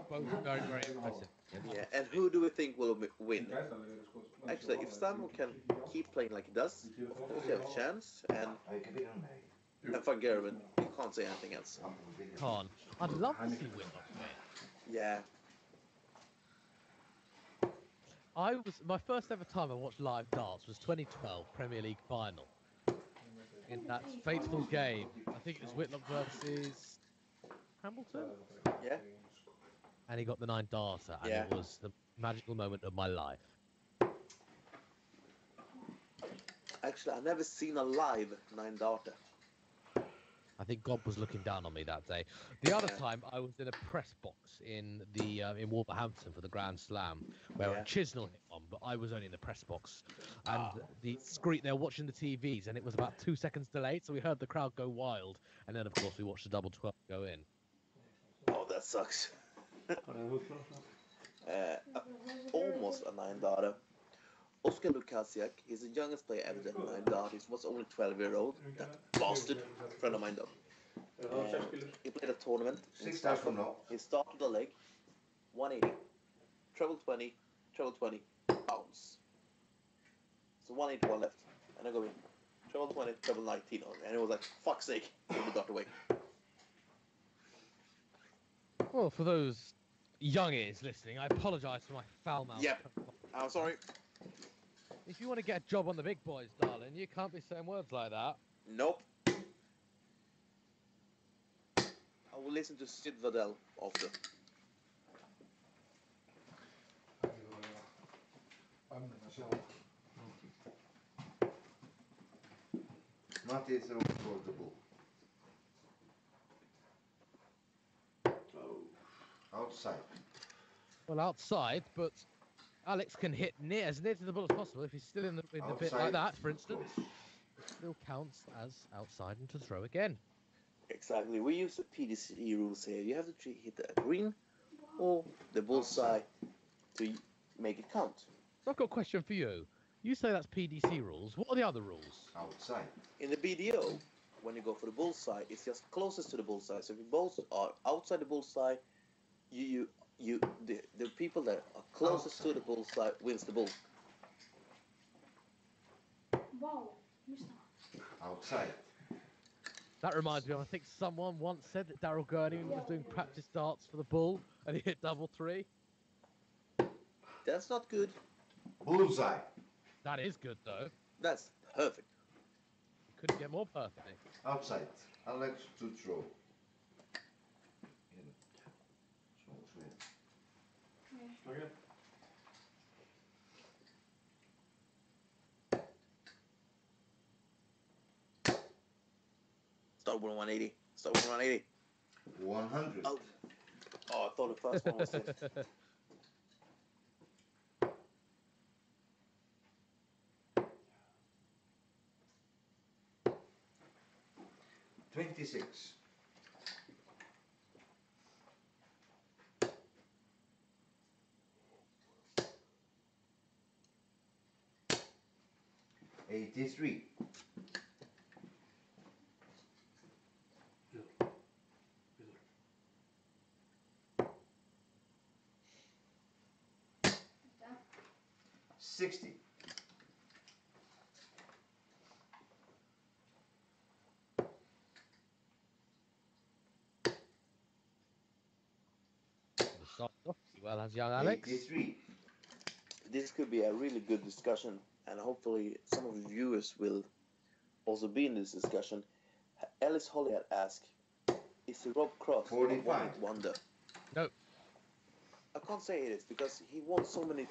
both very, very impressive. yeah, and who do we think will win? Actually, if Simon can keep playing like he does, of course you have a chance. And Van Gerwen, you can't say anything else. Can't. I'd love to see Whitlock win. Yeah. My first ever time I watched live darts was 2012 Premier League final. In that fateful game, I think it was Whitlock versus Hamilton, Yeah. and he got the 9 darter, and Yeah. it was the magical moment of my life. Actually, I've never seen a live 9 darter. I think God was looking down on me that day. The other Yeah. time, I was in a press box in Wolverhampton for the Grand Slam, where Yeah. Chisnell hit one, but I was only in the press box, and the screen they were watching the TVs, and it was about 2 seconds delayed, so we heard the crowd go wild, and then of course we watched the double 12 go in. Oh, that sucks. Almost a 9 darter. Oskar Lukasiak, he's the youngest player ever to 9 darters. He was only 12-year-old. That bastard, friend of mine though. He played a tournament in Stockholm. He started the leg, 180, treble 20, bounce. So 181 left, and I go in, treble 20, treble 19 on, and it was like, fuck's sake, give the dart away. Well, for those young ears listening, I apologise for my foul mouth. Yep. I'm sorry. If you want to get a job on the big boys, darling, you can't be saying words like that. Nope. I will listen to Sid Vadell after. Matti throws for the ball. Outside. Well, outside, but Alex can hit as near to the ball as possible if he's still in the bit like that, for instance. Still counts as outside and to throw again. Exactly. We use the PDC rules here. You have to hit the green or the bullseye to make it count. So I've got a question for you. You say that's PDC rules. What are the other rules? Outside. In the BDO, when you go for the bullseye, it's just closest to the bullseye. So if you both are outside the bullseye, the people that are closest to the bullseye wins the bull. Wow, missed Outside. That reminds me of, I think someone once said that Daryl Gurney was doing practice darts for the bull and he hit double 3. That's not good. Bullseye. That is good though. That's perfect. You couldn't get more perfect. Outside. Alex to throw. In. Small swing. Okay. Start with 180. Start with 180. 100. Oh, I thought the first one was it. 26. $83. that. 60. started off pretty well, has young Alex. 83. This could be a really good discussion, and hopefully some of the viewers will also be in this discussion. Ellis Holly had asked, is the Rob Cross a 45. one-hit wonder? No. I can't say it is because he won so many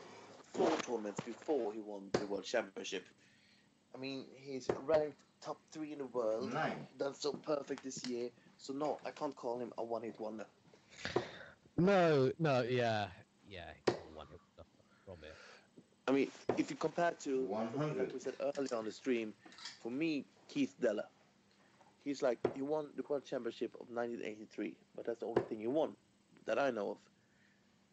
floor tournaments before he won the World Championship. I mean, he's ranked top 3 in the world, 9. done so perfect this year. So no, I can't call him a one-hit wonder. No, yeah, one hit from it. I mean, if you compare to 100. like we said earlier on the stream, for me, Keith Della, he won the World Championship of 1983, but that's the only thing he won that I know of.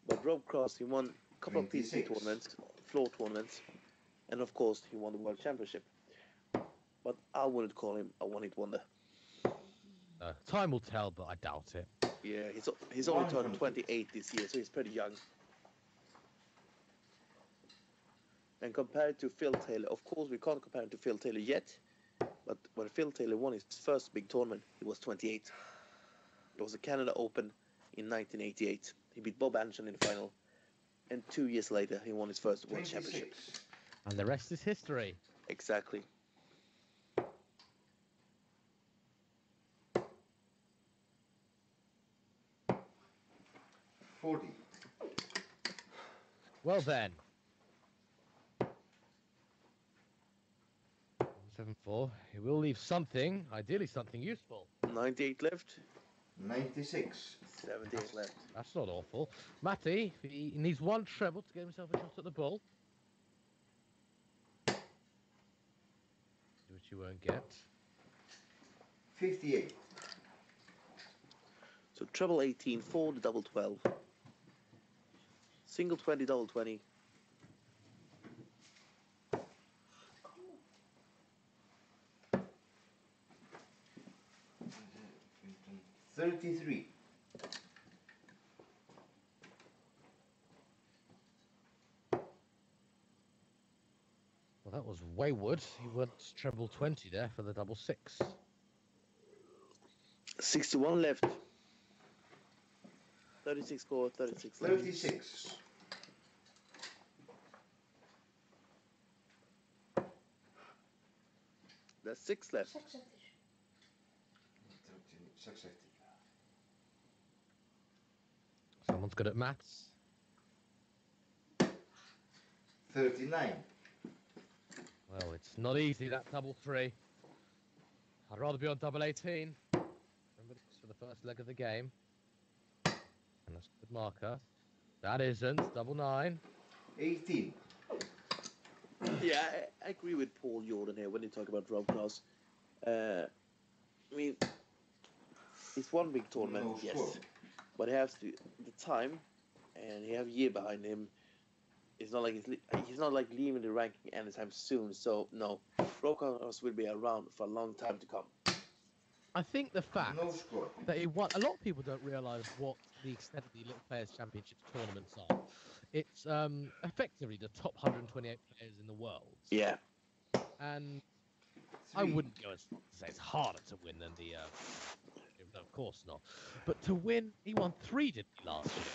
But Rob Cross, he won a couple of PDC 26. tournaments, floor tournaments, and of course he won the World Championship. But I wouldn't call him a one-hit wonder. Time will tell, but I doubt it. Yeah, he's only turned 100. 28 this year, so he's pretty young. And compared to Phil Taylor, of course we can't compare him to Phil Taylor yet, but when Phil Taylor won his first big tournament, he was 28. It was the Canada Open in 1988. He beat Bob Anderson in the final, and 2 years later he won his first World 26. Championship. And the rest is history. Exactly. $40. Well then. 7-4. He will leave something, ideally something useful. 98 left, 96. 78 left. That's not awful. Matty, he needs one treble to get himself a shot at the ball. Which you won't get. 58. So treble 18 for the double 12. Single 20, double 20. $33. Well, that was wayward. He went treble 20 there for the double 6. 61 left. 36 score, 36 left. 36. That's 6 left. 6 eftir. 36. Someone's good at maths. 39. Well, it's not easy, that double 3. I'd rather be on double 18. Remember, this for the first leg of the game. And that's a good marker. That isn't. Double 9. 18. Yeah, I agree with Paul Jordan here when you talk about Rob Klaus. I mean, it's one big tournament, No yes. score. But he has the time, and he have a year behind him. It's not like he's not like leaving the ranking anytime soon. So no, Rob Klaus will be around for a long time to come. I think the fact No score. that he won, a lot of people don't realise what the extent of the Little Players Championship tournaments are. It's effectively the top 128 players in the world. Yeah. And I 3. wouldn't go as far to say it's harder to win than the. No, of course not. But to win, he won 3, didn't he, last year?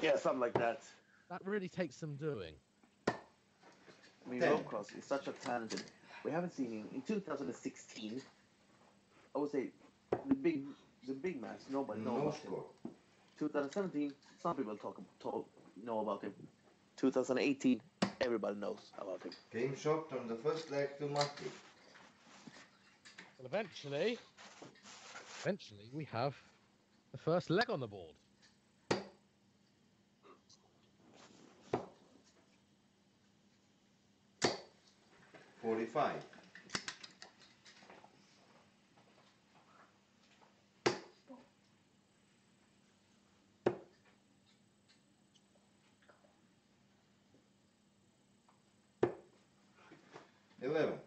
Yeah, something like that. That really takes some doing. I mean, 10. Rob Klaus is such a talented. We haven't seen him in 2016. I would say the big match. Nobody knows No about score. him. 2017, some people know about him. 2018, everybody knows about him. Game shot on the first leg to Matti. Well, eventually, we have the first leg on the board. $45. $11.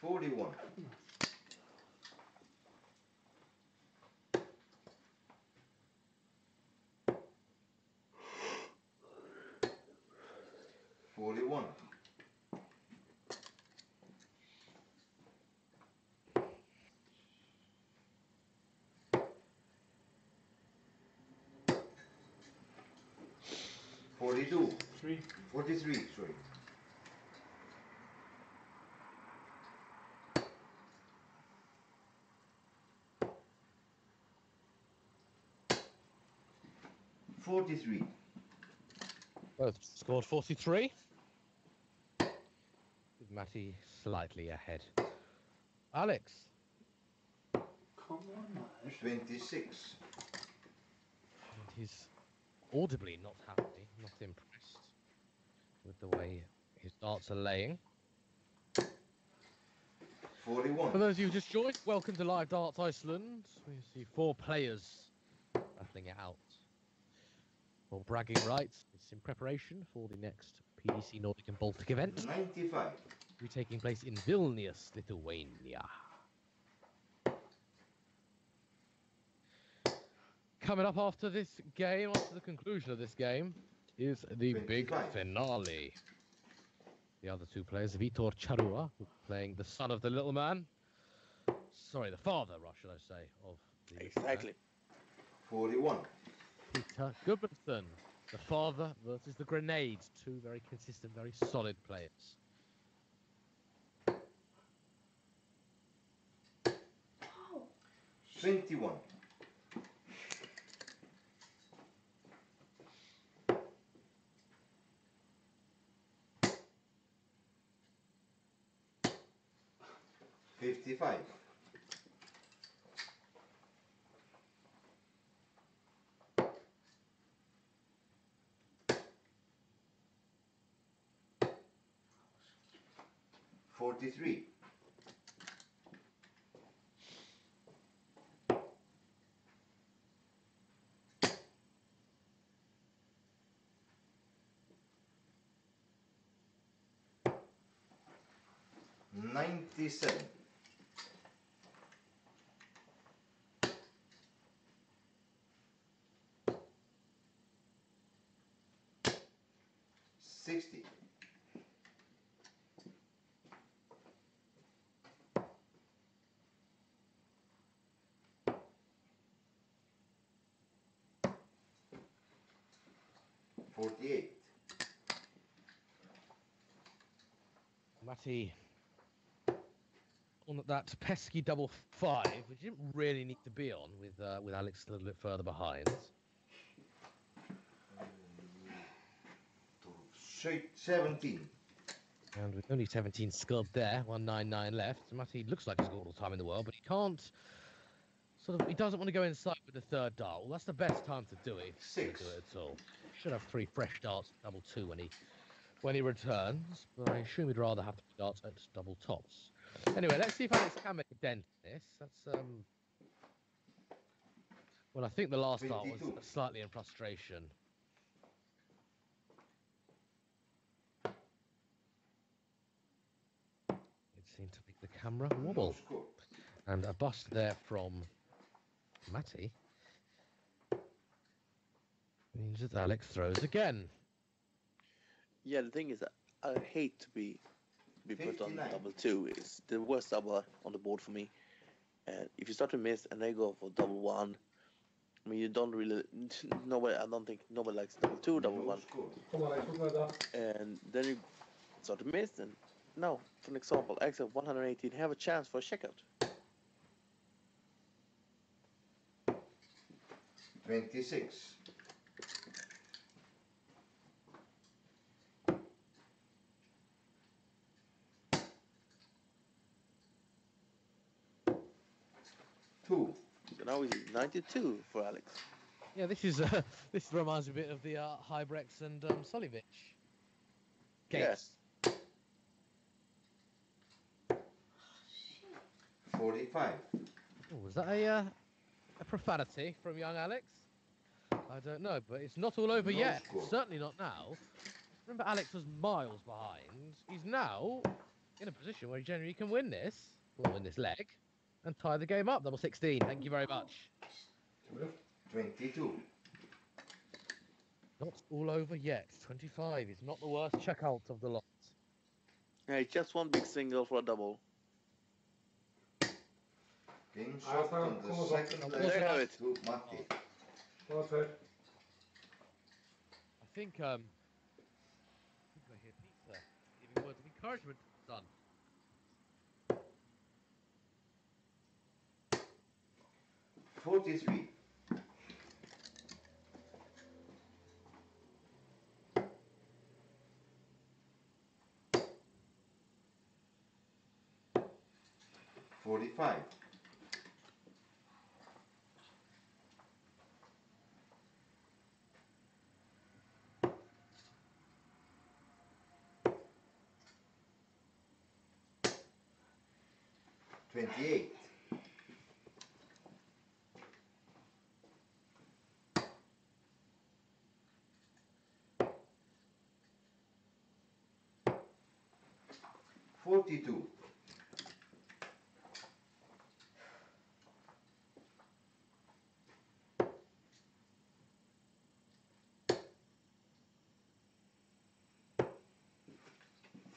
$41. $41. 42. 3. 43, sorry. $43. Both scored 43. With Matty slightly ahead. Alex. Come on, man. 26. And he's audibly not happy, not impressed with the way his darts are laying. 41. For those of you who just joined, welcome to Live Darts Iceland. We see 4 players battling it out for bragging rights. It's in preparation for the next PDC Nordic and Baltic event. 95. To be taking place in Vilnius, Lithuania. Coming up after this game, after the conclusion of this game, is the 25. big finale. The other 2 players, Vitor Charua, playing the son of the little man. Sorry, the father, should I say, of the Exactly. 41. Peter Gudmundsson, the father versus the Grenades. 2 very consistent, very solid players. Wow. 21. 55. 43. 97. 60. 48. Matty on that pesky double 5, which you didn't really need to be on with Alex a little bit further behind. 17. And with only 17 scored there, 199 left, Matty looks like he's got all the time in the world, but he can't he doesn't want to go inside with the 3rd dart. Well, that's the best time to do it. If he's gonna 6. do it at all. Should have 3 fresh darts at double 2 when he returns, but I assume he'd rather have 3 darts at double tops. Anyway, let's see if Alex can make a dent in this. That's well, I think the last dart was 22. slightly in frustration. It seemed to make the camera No wobble. score. And a bust there from Matty means that Alex throws again. Yeah, the thing is that I hate to be put on 59. double 2. It's the worst double on the board for me. And if you start to miss and they go for double 1, I mean, you don't really. I don't think nobody likes double 2, double No 1. score. Come on, Alex, look at that. And then you start to miss. And now, for an example, Alex at 118 have a chance for a checkout. 26. 2. So now it's 92 for Alex. Yeah, this reminds me a bit of the Hybrex and Solivic games. Yes. 45. Oh, was that a profanity from young Alex? I don't know, but it's not all over No yet. score. Certainly not now. Remember, Alex was miles behind. He's now in a position where he generally can win this, or win this leg, and tie the game up. Double 16. Thank you very much. 22. Not all over yet. 25 is not the worst checkout of the lot. Hey, just one big single for a double. Game shot on the second There you have leg it. to Matti. Well played. I think encouragement, son. 43. 45. 28. 42.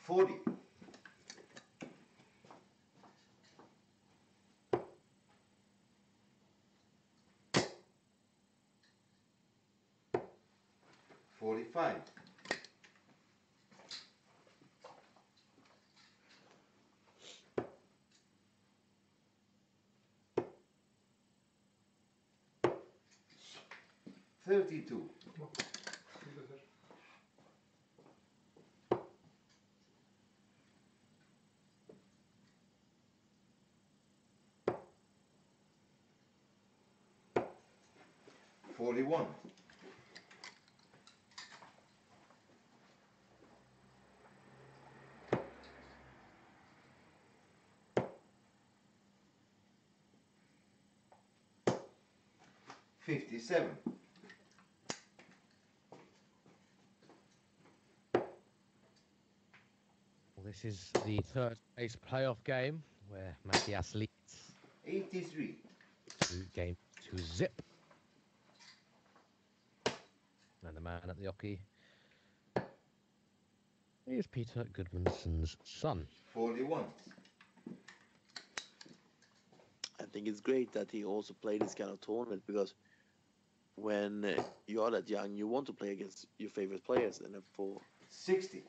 40. 45. 32. Inte där. 41. 57. Well, this is the third place playoff game where Matthias leads 83. 2-0. And the man at the hockey is Peter Goodmanson's son. 41. I think it's great that he also played this kind of tournament because when you are that young, you want to play against your favorite players, and for 60.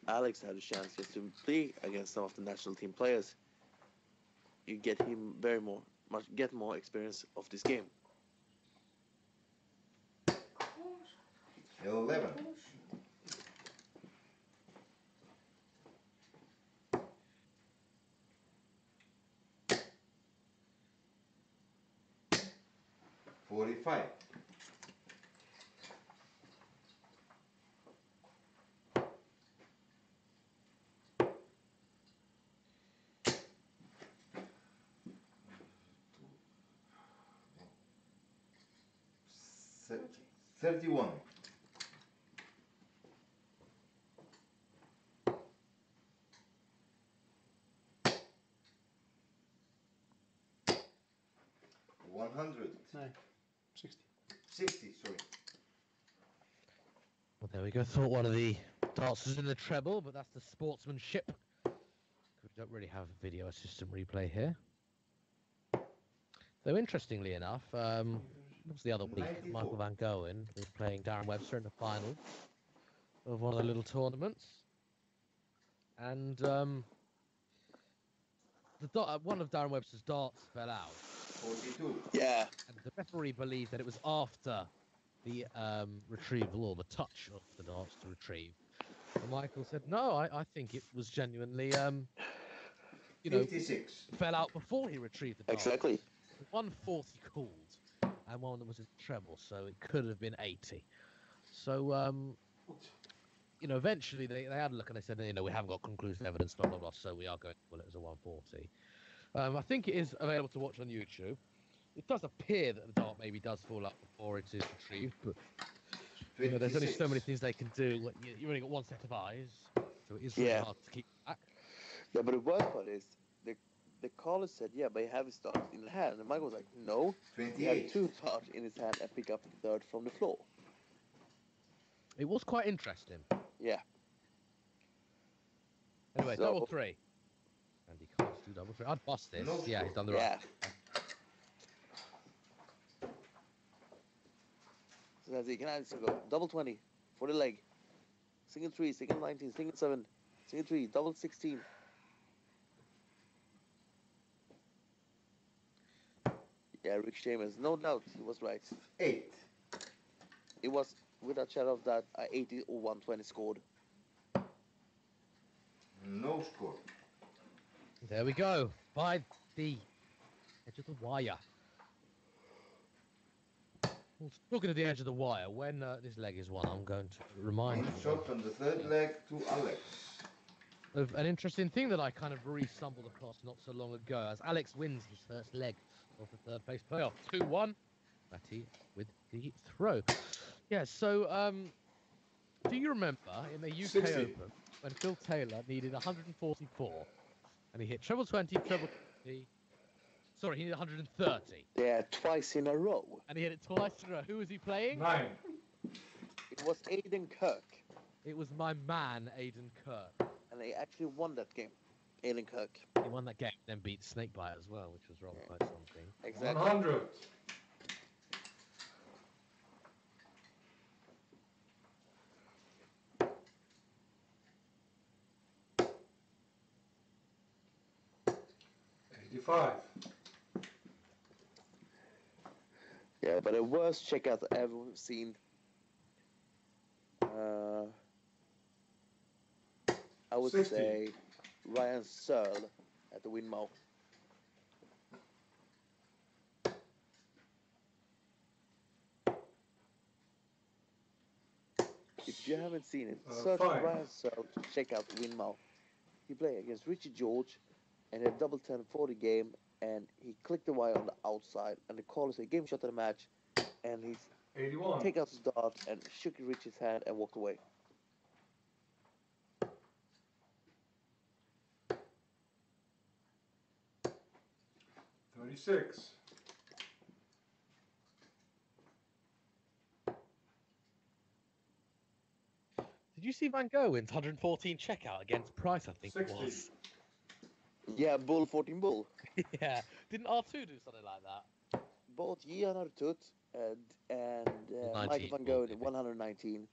Alex had a chance just to play against some of the national team players. You get him get more experience of this game. 11. 45. 31. 100. Nej, 60. 60, sorry. Well, there we go. Thought one of the darts was in the treble, but that's the sportsmanship. We don't really have video assistant replay here. Though interestingly enough, what was the other week? 94. Michael Van Goen was playing Darren Webster in the final of one of the little tournaments, and one of Darren Webster's darts fell out. 42. Yeah. And the referee believed that it was after the retrieval or the touch of the darts to retrieve. And Michael said, no, I think it was genuinely, 56. fell out before he retrieved the darts. Exactly. 140 called, and one that was in treble, so it could have been 80. So, eventually they had a look and they said, we haven't got conclusive evidence, blah, blah, blah, so we are going to call it as a 140. I think it is available to watch on YouTube. It does appear that the dart maybe does fall up before it is retrieved, but there's only so many things they can do. You've only got one set of eyes, so it is really hard to keep back. Yeah, but the worst part is the caller said, yeah, but he have his dart in the hand. And Michael was like, no, he had 28. 2 darts in his hand and pick up the third from the floor. It was quite interesting. Yeah. Anyway, So- double three. And he can't do double three. I'd bust this. No Yeah, he's done the Yeah. right. So as he can actually go double 20 for the leg, single 3, single 19, single 7, 63, double 16. Yeah, Rick Shamus, no doubt, he was right. 8. It was, without shadow of doubt, 80 or 120 scored. No score. There we go. By the edge of the wire. Well, talking of the edge of the wire, when this leg is won, I'm going to remind One you shot on the third leg to Alex. of an interesting thing that I kind of re-stumbled across not so long ago, as Alex wins his first leg of the third place playoff. 2-1. Matty with the throw. Yeah, so do you remember in the UK 60. Open when Phil Taylor needed 144 and he hit treble 20, treble 20, sorry, he needed 130 Yeah, twice in a row. and he hit it twice in a row. Who was he playing? 9. It was Aiden Kirk, It was my man, Aidan Kirk. and they actually won that game. Aiden Kirk. He won that game, then beat Snakebite as well, which was rather quite something. Exactly. 100. $85. Yeah, but the worst checkout I've ever seen. I would 60. say Ryan Searle at the windmill. If you haven't seen it, search 5. Ryan Searle to check out the windmill. He played against Richie George and a double 10-40 game, and he clicked the wire on the outside, and the caller said game shot of the match, and he 81. take out his dart and shook Richie's hand and walked away. $36. Did you see Van Gogh wins 114 checkout against Price, I think 60. it was? Yeah, bull 14 bull. Yeah. Didn't R2 do something like that? Both Gian Artut and Michael 19 Van Gogh bull, did 119.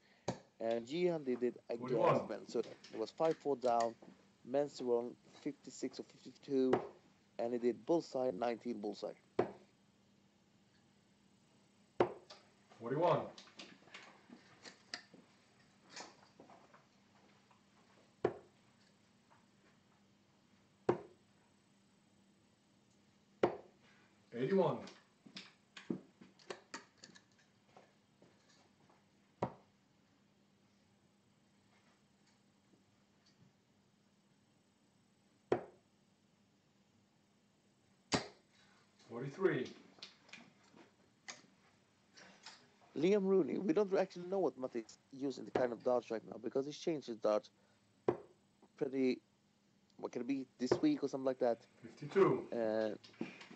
And Gian did it against 41. men. So it was 5-4 down. Men's were on 56 or 52. And he did bullseye, 19 bullseye. 41. $81. $43. Liam Rooney, we don't actually know what Matty's using the kind of darts right now because he's changed his dart pretty, what can it be, this week or something like that. 52.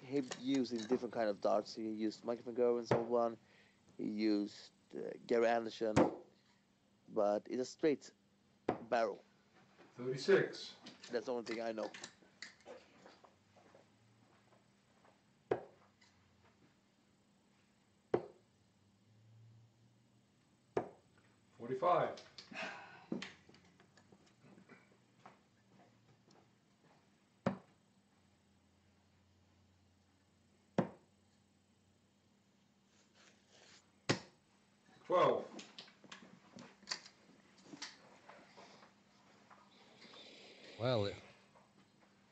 He using different kind of darts. He used Michael Van Gogh and so on. He used Gary Anderson, but it's a straight barrel. 36. That's the only thing I know. $45. $12. Well,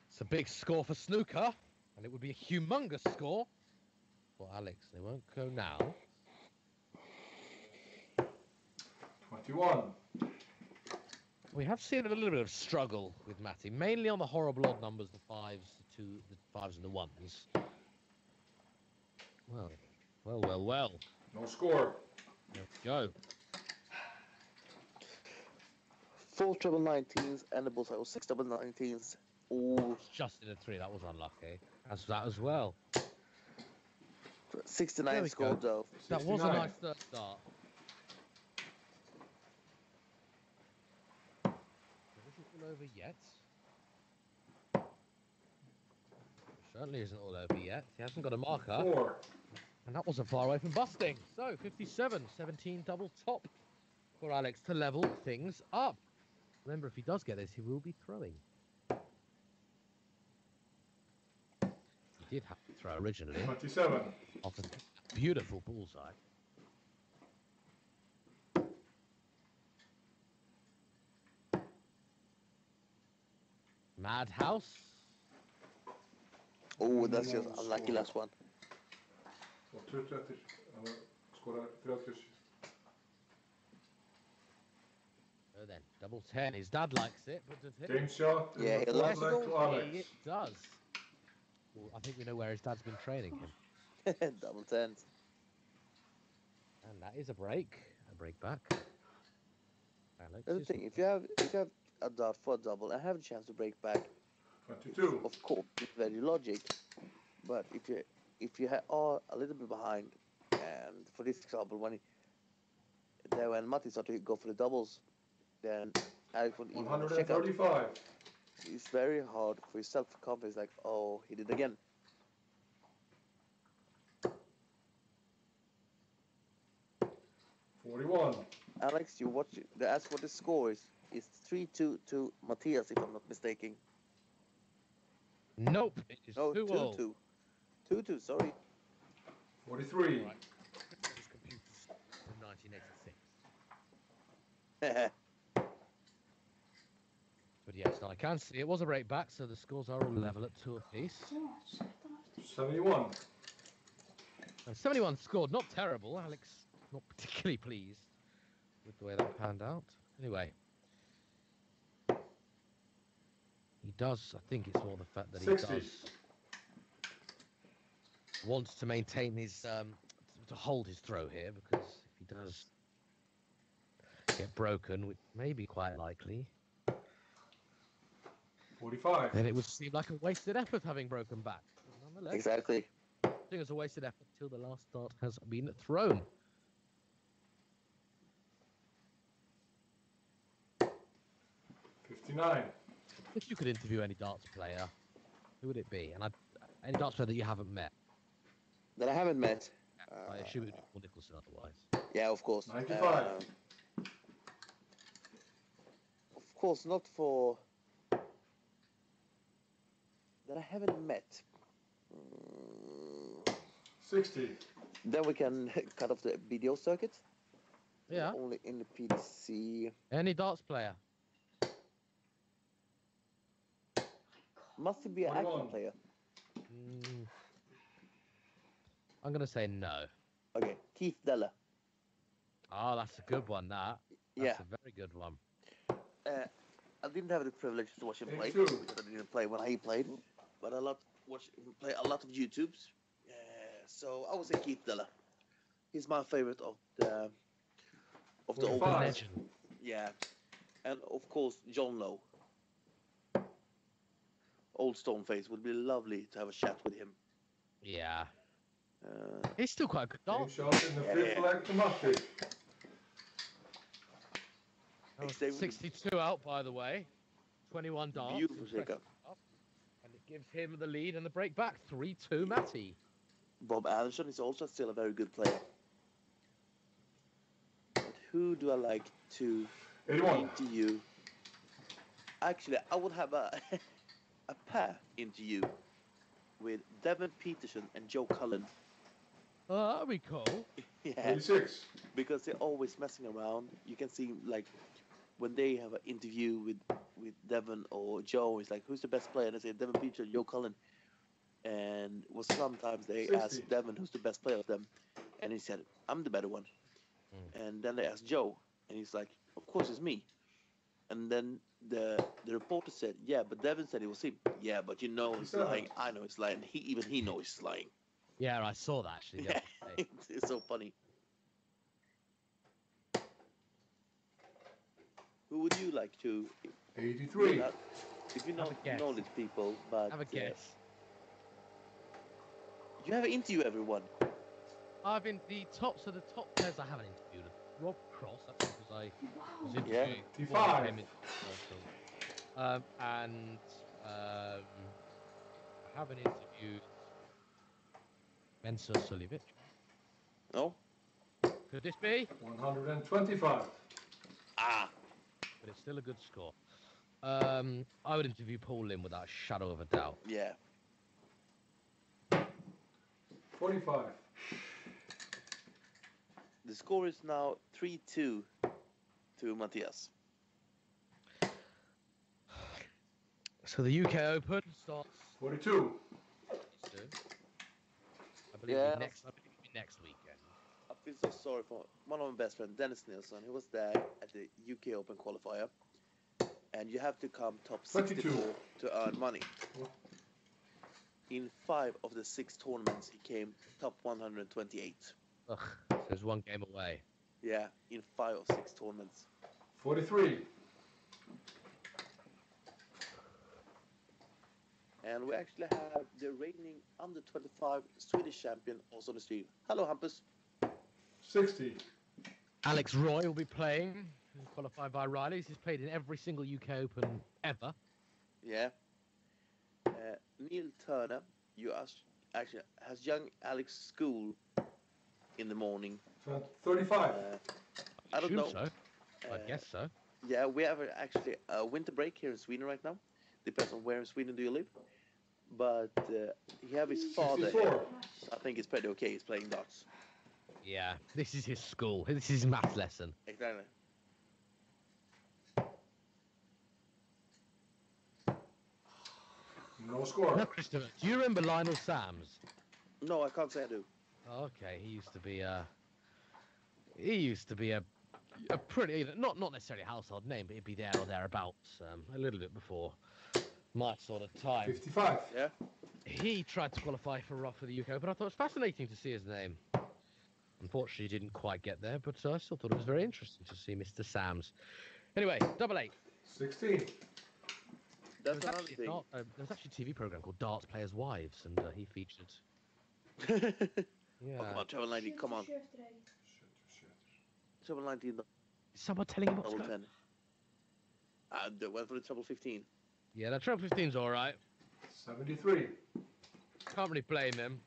it's a big score for snooker, and it would be a humongous score for Alex. They won't go now. 21. We have seen a little bit of struggle with Matty, mainly on the horrible odd numbers, the fives, the fives and the ones. Well. No score. There we go. 4 treble 19s and the bullseye, or 6 double 19s. Ooh, Just in a three, that was unlucky. As that as well. 69 There we scored though. That was a 69. nice third start. It isn't all over yet. It certainly isn't all over yet. He hasn't got a marker. 4. And that wasn't far away from busting. So, 57, 17 double top for Alex to level things up. Remember, if he does get this, he will be throwing. He did have to throw originally. 27. Off a beautiful bullseye. Madhouse. Oh, that's just unlucky last one. Og 20 eftir. Hann skorar 37. So then, double 10. His dad likes it, but does he? Game shot. Yeah, he Fourth likes leg to Alex. It does. Well, I think we know where his dad's been training him. Double tens. And that is a break back. Alex That's the is- thing. If you have a dart for a double and have a chance to break back, 22. of course, it's very logic. But if you are a little bit behind, and for this example, when Matti started to go for the doubles, then Alex would even check out. 135. It's very hard for your self-confidence. Like, oh, he did it again. 41. Alex, you watch. As for the score is 3-2 to Matthias, if I'm not mistaken. Nope. It is No, 2-2. 2-2. 2-2. Sorry. 43. Right. His computer's from 1986. But yes, I can see it was a break back, so the scores are all level at 2 apiece. Joo, 17. 71. And 71 scored, not terrible. Alex not particularly pleased with the way that panned out. Anyway, he does. I think it's more the fact that he 60. does wants to maintain his to hold his throw here, because if he does get broken, which may be quite likely, 45. then it would seem like a wasted effort having broken back. But nonetheless, Exactly. I think it's a wasted effort till the last dart has been thrown. 59. If you could interview any darts player, who would it be? And any darts player that you haven't met. That I haven't met. I assume it would be Paul Nicholson otherwise. Yeah, of course. 95. Of course, not for that I haven't met. 60. Then we can cut off the video circuit. Yeah. Only in the PDC. Any darts player. Must it be an 21. active player? Mm, I'm going to say no. Okay, Keith Della. Oh, that's a good one, that. That's Yeah. a very good one. I didn't have the privilege to watch him play 82. because I didn't play when he played, but I watch him play a lot of YouTubes. So I would say Keith Della. He's my favorite of the old 45. Legend. Yeah, and of course John Lowe. Old Stoneface would be lovely to have a chat with him. Yeah. Uh, He's still quite a good Game dart. shot in the Yeah, fifth yeah. leg to Matti. That was Extremely- 62 out, by the way. 21 darts. Beautiful Impressive shake-up. stuff. And it gives him the lead and the break back. 3-2, Matty. Bob Anderson is also still a very good player. But who do I like to 81. interview? Actually, I would have a a pair interview with Devin Peterson and Joe Cullen. Oh, that'd be cool. Yeah, 86. because they're always messing around. You can see like when they have an interview with Devin or Joe, it's like, who's the best player? And they say Devin Peterson, Joe Cullen. And well, sometimes they 60. ask Devin who's the best player of them, and he said, I'm the better one. And then they asked Joe, and he's like, of course it's me. And then the reporter said, yeah, but Devin said it was him. Yeah, but you know he's lying. I know he's lying. He knows he's lying. Yeah, I saw that actually. the Yeah, other day. it's so funny. Who would you like to? 83. If you Have know a guess. these people, but Have a guess. you have an interview everyone. I've been the top players I haven't interviewed. Rob Cross, that's because I was Wow. Yeah. interviewing 55. him in and I haven't interviewed Mensa Suljevic. No? Could this be? 125. Ah, but it's still a good score. I would interview Paul Lim without a shadow of a doubt. Yeah. 45. The score is now 3-2 to Matthias. So the UK Open starts 42. soon. I believe Yeah. next weekend. I feel so sorry for one of my best friends, Dennis Nilsson. He was there at the UK Open qualifier. And you have to come top 64 22. to earn money. What? In 5 of the 6 tournaments, he came top 128. Ugh, so there's one game away. Yeah, in 5 of 6 tournaments. 43. And we actually have the reigning under 25 Swedish champion also on the stream. Hello, Hampus. 60. Alex Roy will be playing. He's qualified by Riley's. He's played in every single UK Open ever. Yeah. Neil Turner, you actually has young Alex school in the morning. 35. I don't Assume know. so. I guess so. Yeah, we have actually a winter break here in Sweden right now. Depends on where in Sweden do you live. But he have his father. 64. I think it's pretty okay. He's playing darts. Yeah, this is his school. This is his math lesson. Exactly. No score. Now, Christopher, do you remember Lionel Sams? No, I can't say I do. Okay, he used to be a pretty not necessarily a household name, but he'd be there or thereabouts. A little bit before my sort of time. 55. Yeah. He tried to qualify for the UK, but I thought it was fascinating to see his name. Unfortunately, he didn't quite get there, but I still thought it was very interesting to see Mr. Sams. Anyway, 88. 16. That's There another thing. was actually a TV program called Darts Players' Wives, and he featured. Yeah. Oh, come on, Travel 90, come on. Travel 19, Is someone telling him what's double going 10. They went for the Treble 15. Yeah, that Treble 15's all right. 73. Can't really blame him.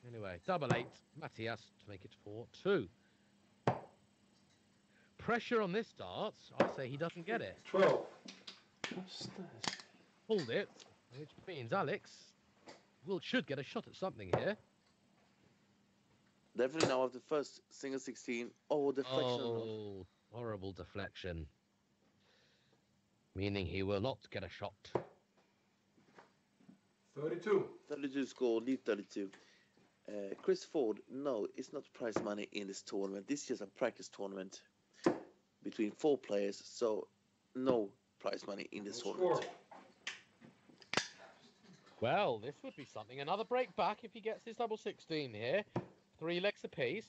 Anyway, 88. Matthias to make it 4-2. Pressure on this darts. I say he doesn't get it. 12. Pulled it, which means Alex should get a shot at something here. Definitely now of the first single 16. Oh, deflection. Oh, horrible deflection. Meaning he will not get a shot. 32. 32 score, lead 32. Chris Ford, no, it's not prize money in this tournament. This is just a practice tournament between 4 players, so no prize money in this No tournament. score. Well, this would be something. Another break back if he gets his double 16 here. 3 legs apiece,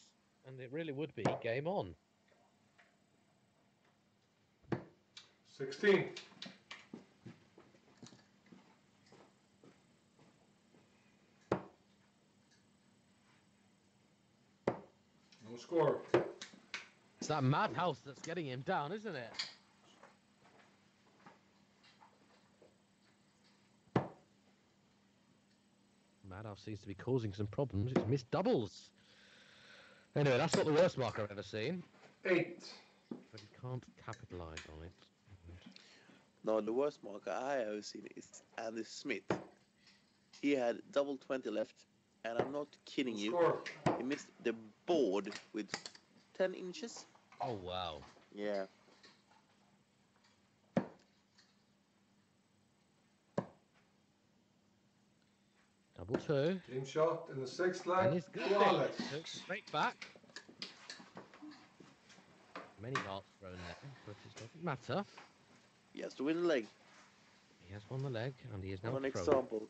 and it really would be game on. 16. No score. It's that madhouse that's getting him down, isn't it? Madhouse seems to be causing some problems. It's missed doubles. Anyway, that's not the worst mark I've ever seen. 8. But he can't capitalise on it. No, the worst marker I have ever seen is Andy Smith. He had double 20 left, and I'm not kidding No you. score. He missed the board with 10 inches. Oh, wow. Yeah. Double 2. Team shot in the 6th And leg. he's got To Alex. it. Straight back. Many darts thrown there, but it doesn't matter. He has to win the leg. He has won the leg, and he is now For an thrown. example,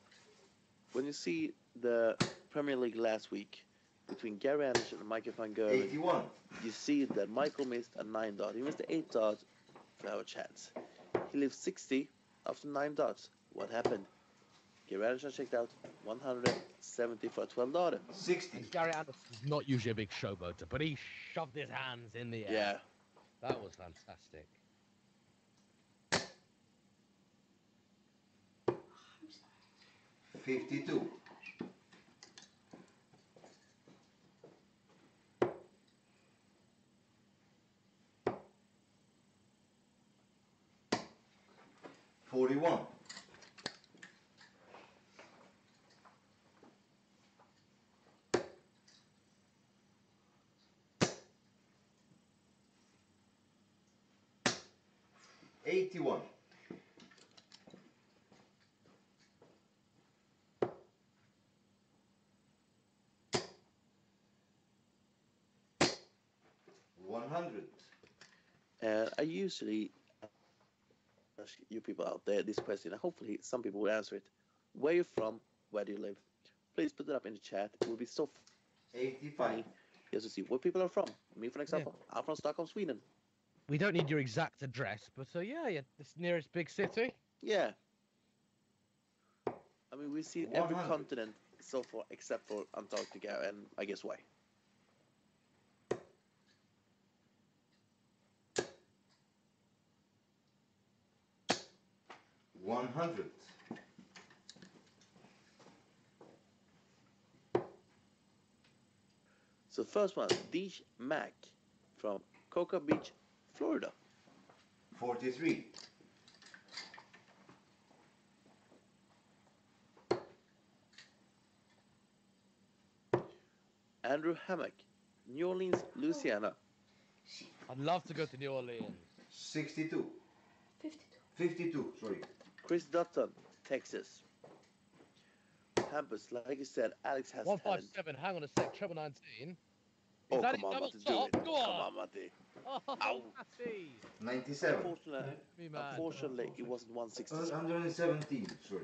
when you see the Premier League last week between Gary Anderson and Michael van Gerwen, 81. you see that Michael missed a 9 dart. He missed the 8 dart to have a chance. He lived 60 after 9 darts. What happened? Gary Anderson checked out 170 for a 12 dart. 60. Mm. Gary Anderson's not usually a big showboater, but he shoved his hands in the air. Yeah. That was fantastic. $52. 41. $81. $100. And I usually ask you people out there this question, and hopefully some people will answer it. Where are you from? Where do you live? Please put it up in the chat. It will be so 85. funny just to see where people are from. Me, for example, I'm from Stockholm, Sweden. We don't need your exact address, but yeah, this nearest big city. Yeah. I mean, we've seen every 100. continent so far except for Antarctica, and I guess why. $100. So first one, Deej Mac from Cocoa Beach, Florida. 43. Andrew Hammock, New Orleans, Louisiana. I'd love to go to New Orleans. 62. 52. 52, sorry. Chris Dutton, Texas. Hampus, like you said, Alex has talent. 157. Hang on a sec. Treble 19. Oh, Is that come on, double Matti, do top? it. Go Come on. on, Matti. Oh, Ow. Matty. 97. Unfortunately, it wasn't 166. 117, sorry.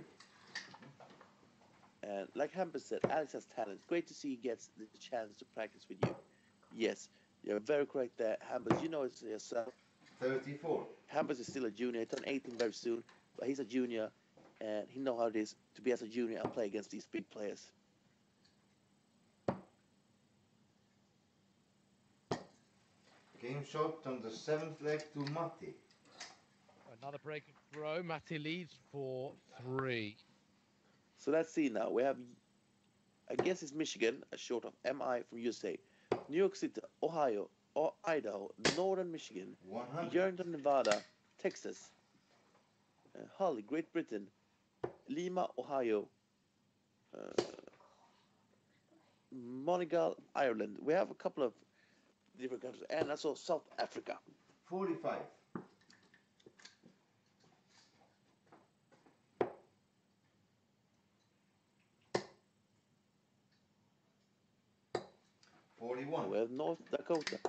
And like Hampus said, Alex has talent. Great to see he gets the chance to practice with you. Yes, you're very correct there. Hampus, you know it yourself. 34. Hampus is still a junior. He turned 18 very soon, but he's a junior, and he knows how it is to be as a junior and play against these big players. Game shot on the 7th leg to Matti. Another break of throw. Matty leads for 3. So let's see now. We have, I guess it's Michigan, a short of MI from USA. New York City, Ohio, or Idaho, Northern Michigan, 100. Yarrington, Nevada, Texas, Hull, Great Britain, Lima, Ohio, Monegal, Ireland. We have a couple of different countries, and also South Africa. 45. We have North Dakota.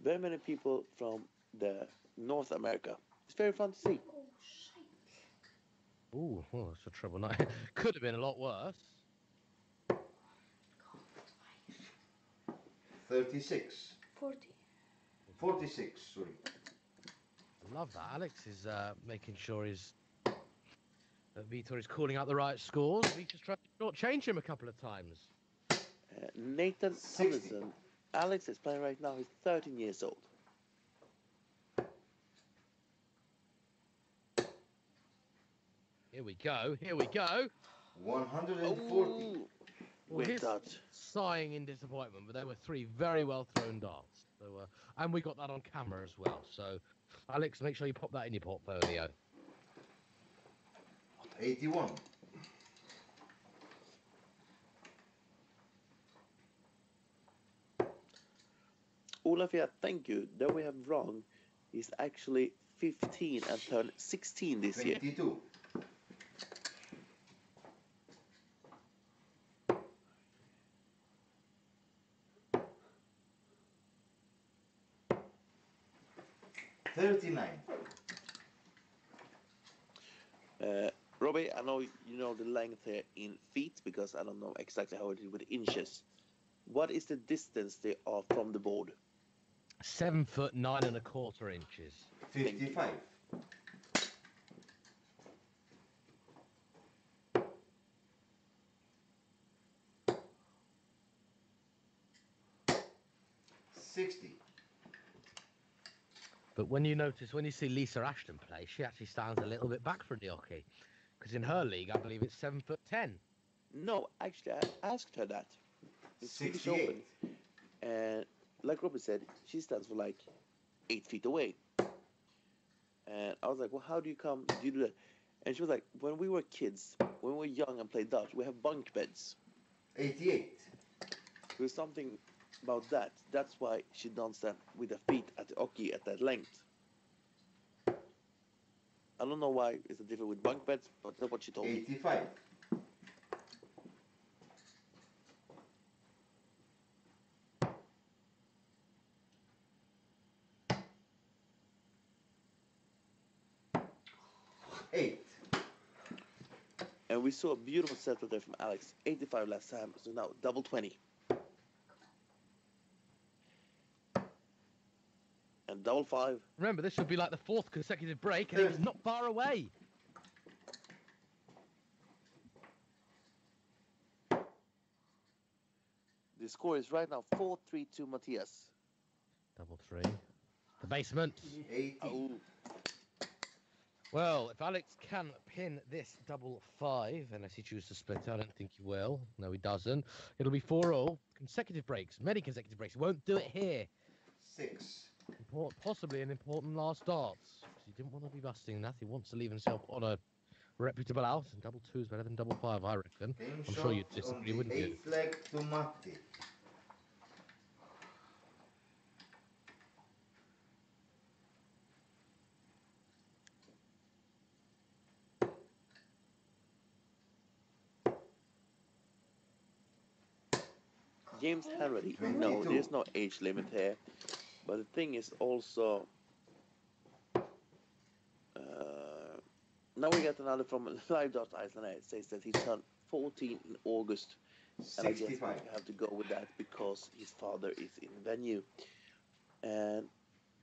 Very many people from the North America. It's very fun to see. Oh, shit. Ooh, oh, that's a treble 9. Could have been a lot worse. 36. 40. 46, sorry. I love that. Alex is making sure that Vitor is calling out the right scores. Vitor's trying to shortchange him a couple of times. Nathan 60. Tomlinson. Alex is playing right now. He's 13 years old. Here we go. Here we go. 140. Ooh, Well, with he's that. sighing in disappointment, but there were 3 very well thrown darts. So, and we got that on camera as well. So, Alex, make sure you pop that in your portfolio. 81. Olafia, thank you. That we have wrong. He's actually 15 and turned 16 this year. 22. $39. Robbie, I know you know the length here in feet because I don't know exactly how it is with inches. What is the distance they are from the board? 7 foot 9 1/4 inches. 55. $60. But when you see Lisa Ashton play, she actually stands a little bit back from the hockey. Because in her league, I believe it's 7 foot 10. No, actually, I asked her that. In Swedish 68. Open. And like Robbie said, she stands for like 8 feet away. And I was like, well, how do you do that? And she was like, when we were kids, when we were young and played Dutch, we have bunk beds. 88. There's something about that. That's why she don't stand with her feet at the hockey at that length. I don't know why it's different with bunk beds, but that's what she told me. 85. Eight. And we saw a beautiful set there from Alex. 85 last time, so now double 20. And double 5. Remember, this should be like the 4th consecutive break, and he was not far away. The score is right now 4-3 to Matthias. Double 3. The basement. 80. Oh. Well, if Alex can pin this double 5, unless he chooses to split it, I don't think he will. No, he doesn't. It'll be 4-all. Consecutive breaks, many consecutive breaks. He won't do it here. 6. Possibly an important last darts. He didn't want to be busting that. He wants to leave himself on a reputable out. And double 2 is better than double 5, I reckon. Game I'm shot sure you'd on disagree, the wouldn't you? 8th leg to Matti. James Henry. 22. No, there's no age limit here. But the thing is also... now we get another from Live.Iceland. It says that he turned 14 in August. And I guess we 65. have to go with that because his father is in venue. And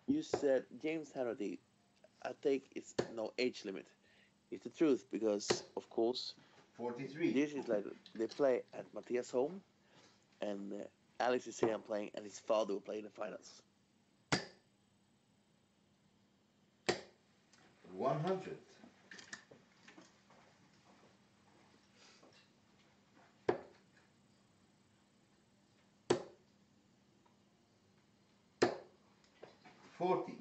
you said James Henry, I think it's no age limit. It's the truth because, of course, 43. this is like they play at Matthias' home, and Alex is here and playing, and his father will play in the finals. 100. $40.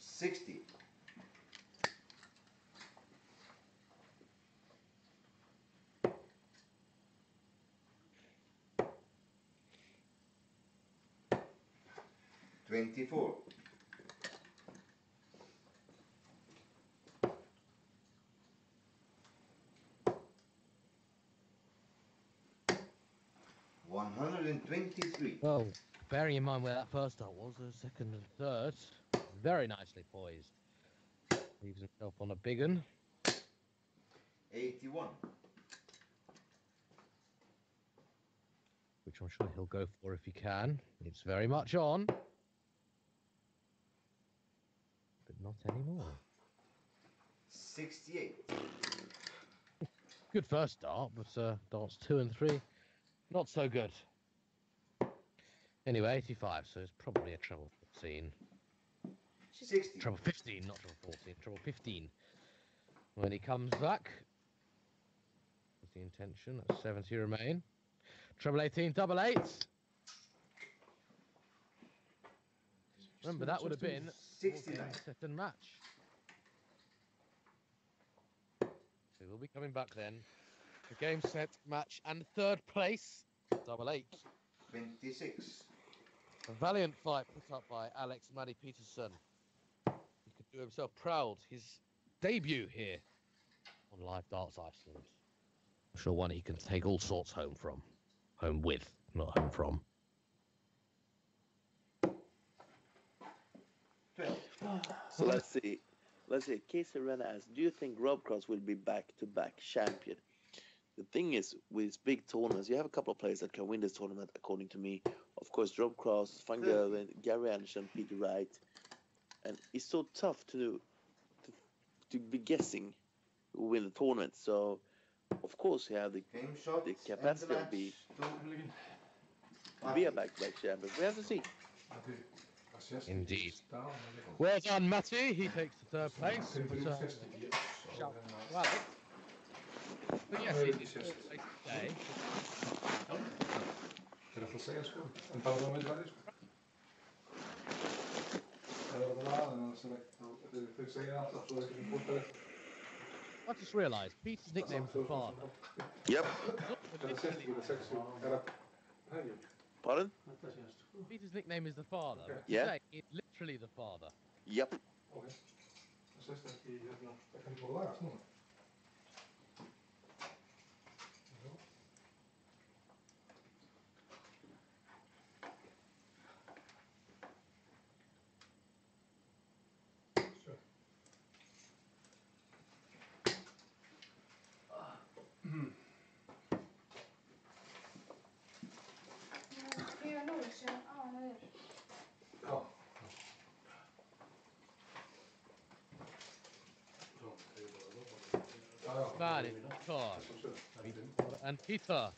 60. 24. 123. Well, bearing in mind where that first dart was, the second and third, very nicely poised. Leaves himself on a big one. 81. Which I'm sure he'll go for if he can. It's very much on. But not anymore. 68. Good first dart, but darts 2 and 3, not so good. Anyway, 85, so it's probably a treble 14. 60. Treble 15, not treble 14, treble 15. When he comes back, with the intention, that's 70 remain. Treble 18, double 8. Remember, that would have been 69. second match. So we'll be coming back then. The game, set, match, and third place, double 8. 26. A valiant fight put up by Alex Maddie Peterson. He could do himself proud. His debut here on Live Darts Iceland. I'm sure one he can take all sorts home from. Home with, not home from. 12. So let's see. Casey Renner asks, do you think Rob Cross will be back-to-back champion? The thing is, with big tournaments, you have a couple of players that can win this tournament, according to me. Of course, Rob Cross, Van Gerwen, Gary Anderson, Peter Wright. And it's so tough to be guessing who will win the tournament. So, of course, you have the Game shot. capacity to be a back-to-back champion. We have to see. Indeed. Well done, Matty. He takes the third place. Shout to Alex. But yes, it is a today. segja sko, en það var með verið sko. Það var það en það er ekki, þau segja alltaf svo ekki sem fólkar. I just realised Peter's nickname is the father. Yep. Pardon? Peter's nickname is the father. Okay. Yeah. It's literally the father. Yep. Okay. Það sést ekki hérna, það kann bara lagast núna. Man, it's Car. And Peter,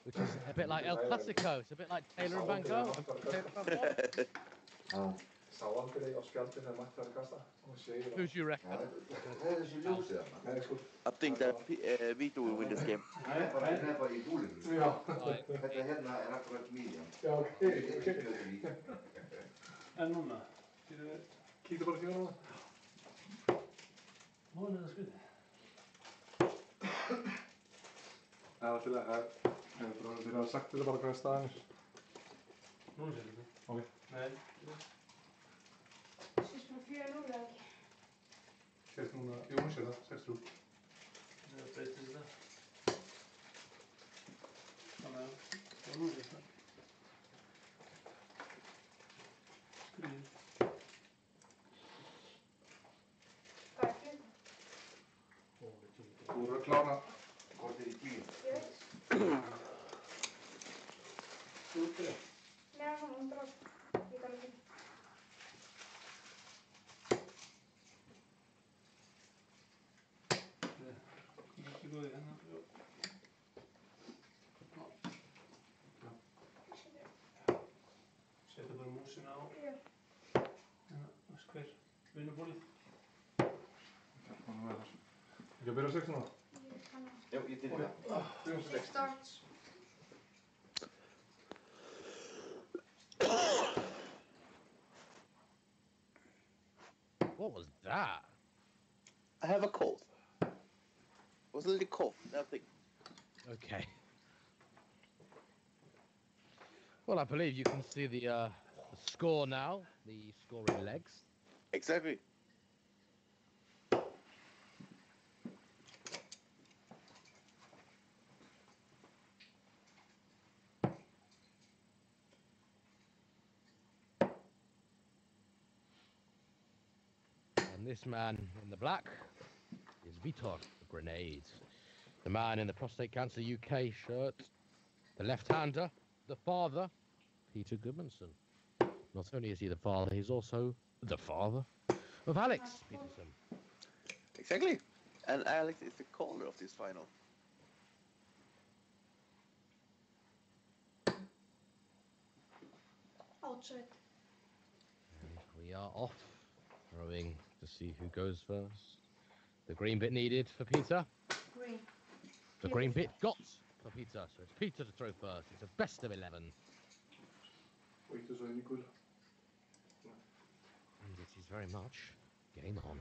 which is a bit like El Clasico. It's a bit like Taylor and Van Gogh. Sá aldrei á spjaldinu þegar mætti að kasta. Who do you reckon? Það er þessi ljósið þarna. Nei, sko. I think that Vito will win this game. Það er bara í búlinu. Já. Þetta hérna er akkurat mídjan. Já, ok. En núna? Kíktu bara ekki á það. Nú er það skriðið. Það er alltaf það. Þeir hafa sagt þetta bara hvað staðan er. Nú er þetta. Ok. Nei. Sést bara 4-0 eða ekki? Sést núna, jú, hún sér það, 6-3. Það breytist þetta. Þannig að, og nú er þetta. Skriðið. Hvað er klukkan? Þú voru að klára. Hvort er í 10? Ég veit. Þú ert það. Nei, hann undir á. Ég kann ekki. Ekki góðið hérna. Setja bara músina á. Hérna, hver vinnubólið. Ekki að byrja á 6 núna? Ég kann það. Já, ég til í það. Six starts. What was that? I have a cold. It was a little cold, nothing. Okay. Well, I believe you can see the score now, the scoring legs. Exactly. And this man in the black is Vitor, the Grenade. The man in the Prostate Cancer UK shirt, the left-hander, the father, Peter Goodmanson. Not only is he the father, he's also the father of Alex Peterson. Exactly. And Alex is the caller of this final. Outside. And we are off, throwing to see who goes first. The green bit needed for Peter. Green. The green bit got for Peter. So it's Peter to throw first. It's a best of 11. Wait, there's only good. And it is very much game on.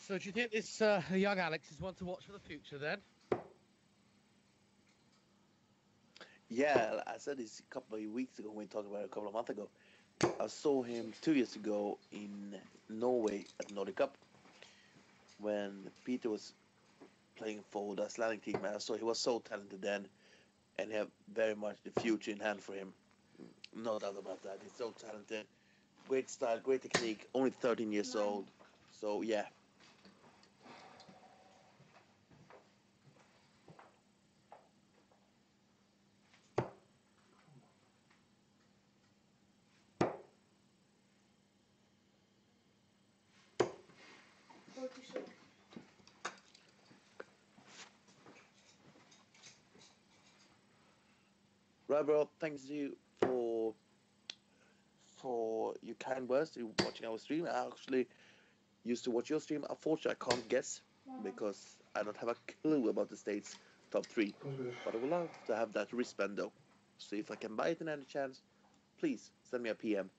So do you think this young Alex is one to watch for the future then? Yeah, I said this a couple of weeks ago when we talked about it a couple of months ago. I saw him 2 years ago in Norway at Nordic Cup when Peter was playing for the Icelandic team. And I saw he was so talented then, and he had very much the future in hand for him. No doubt about that. He's so talented, great style, great technique. Only 13 years old. So yeah. Right, bro. Thanks to you for your kind words to watching our stream. I actually used to watch your stream. Unfortunately, I can't guess because I don't have a clue about the state's top 3. But I would love to have that wristband though. So if I can buy it in any chance, please send me a PM.